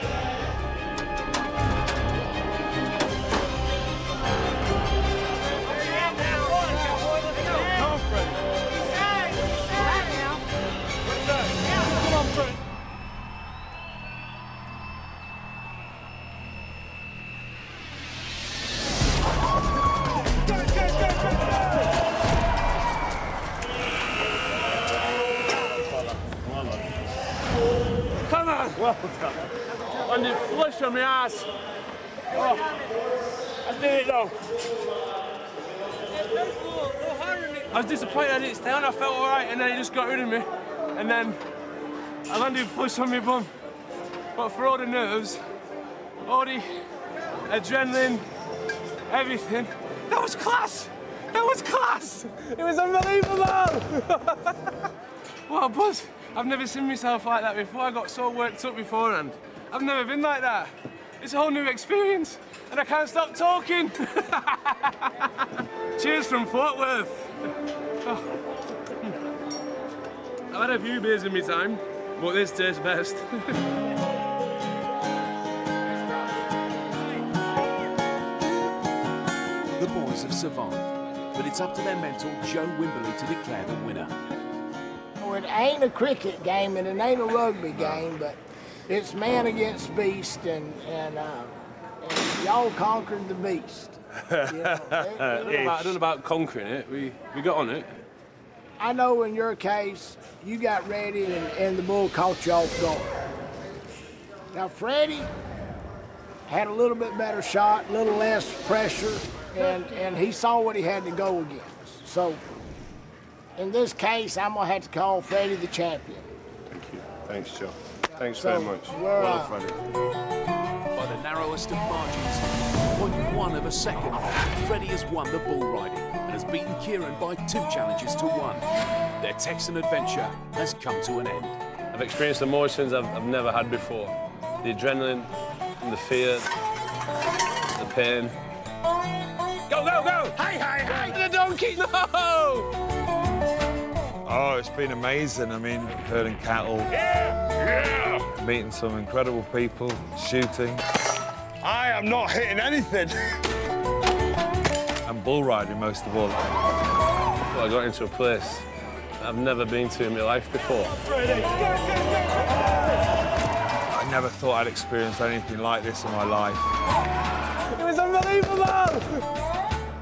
Come on. Well done. And you flush on my ass. Oh, I did it though. I was disappointed I didn't stay on. I felt all right, and then he just got rid of me. And then I landed flush on my bum. But for all the nerves, all the adrenaline, everything, that was class. That was class. It was unbelievable. What a buzz. I've never seen myself like that before. I got so worked up beforehand. I've never been like that. It's a whole new experience, and I can't stop talking. Cheers from Fort Worth. Oh. I've had a few beers in my time, but this tastes best. The boys have survived, but it's up to their mentor, Joe Wimberley, to declare the winner. Well, it ain't a cricket game and it ain't a rugby game, but it's man against beast, and y'all conquered the beast. You know, I don't know about conquering it. We got on it. I know in your case, you got ready and the bull caught you off guard. Now, Freddie had a little bit better shot, a little less pressure, and he saw what he had to go against. So, in this case, I'm gonna have to call Freddie the champion. Thank you. Thanks, Joe. Thanks So, very much. we're, Well done, Freddie. By the narrowest of margins, 0.1 of a second, Freddie has won the bull riding and has beaten Kieran by 2 challenges to 1. Their Texan adventure has come to an end. I've experienced emotions I've never had before. The adrenaline, and the fear, the pain. Go, go, go! Hey, hey, hey! The donkey, no! Oh, it's been amazing. I mean, herding cattle, meeting some incredible people, shooting. I am not hitting anything. And bull riding, most of all. Well, I got into a place I've never been to in my life before. I never thought I'd experience anything like this in my life. It was unbelievable!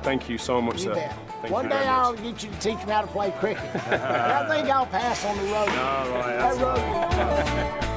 Thank you so much, sir. Thank One you day very much. I'll get you to teach me how to play cricket. I think I'll pass on the road. All right, That road.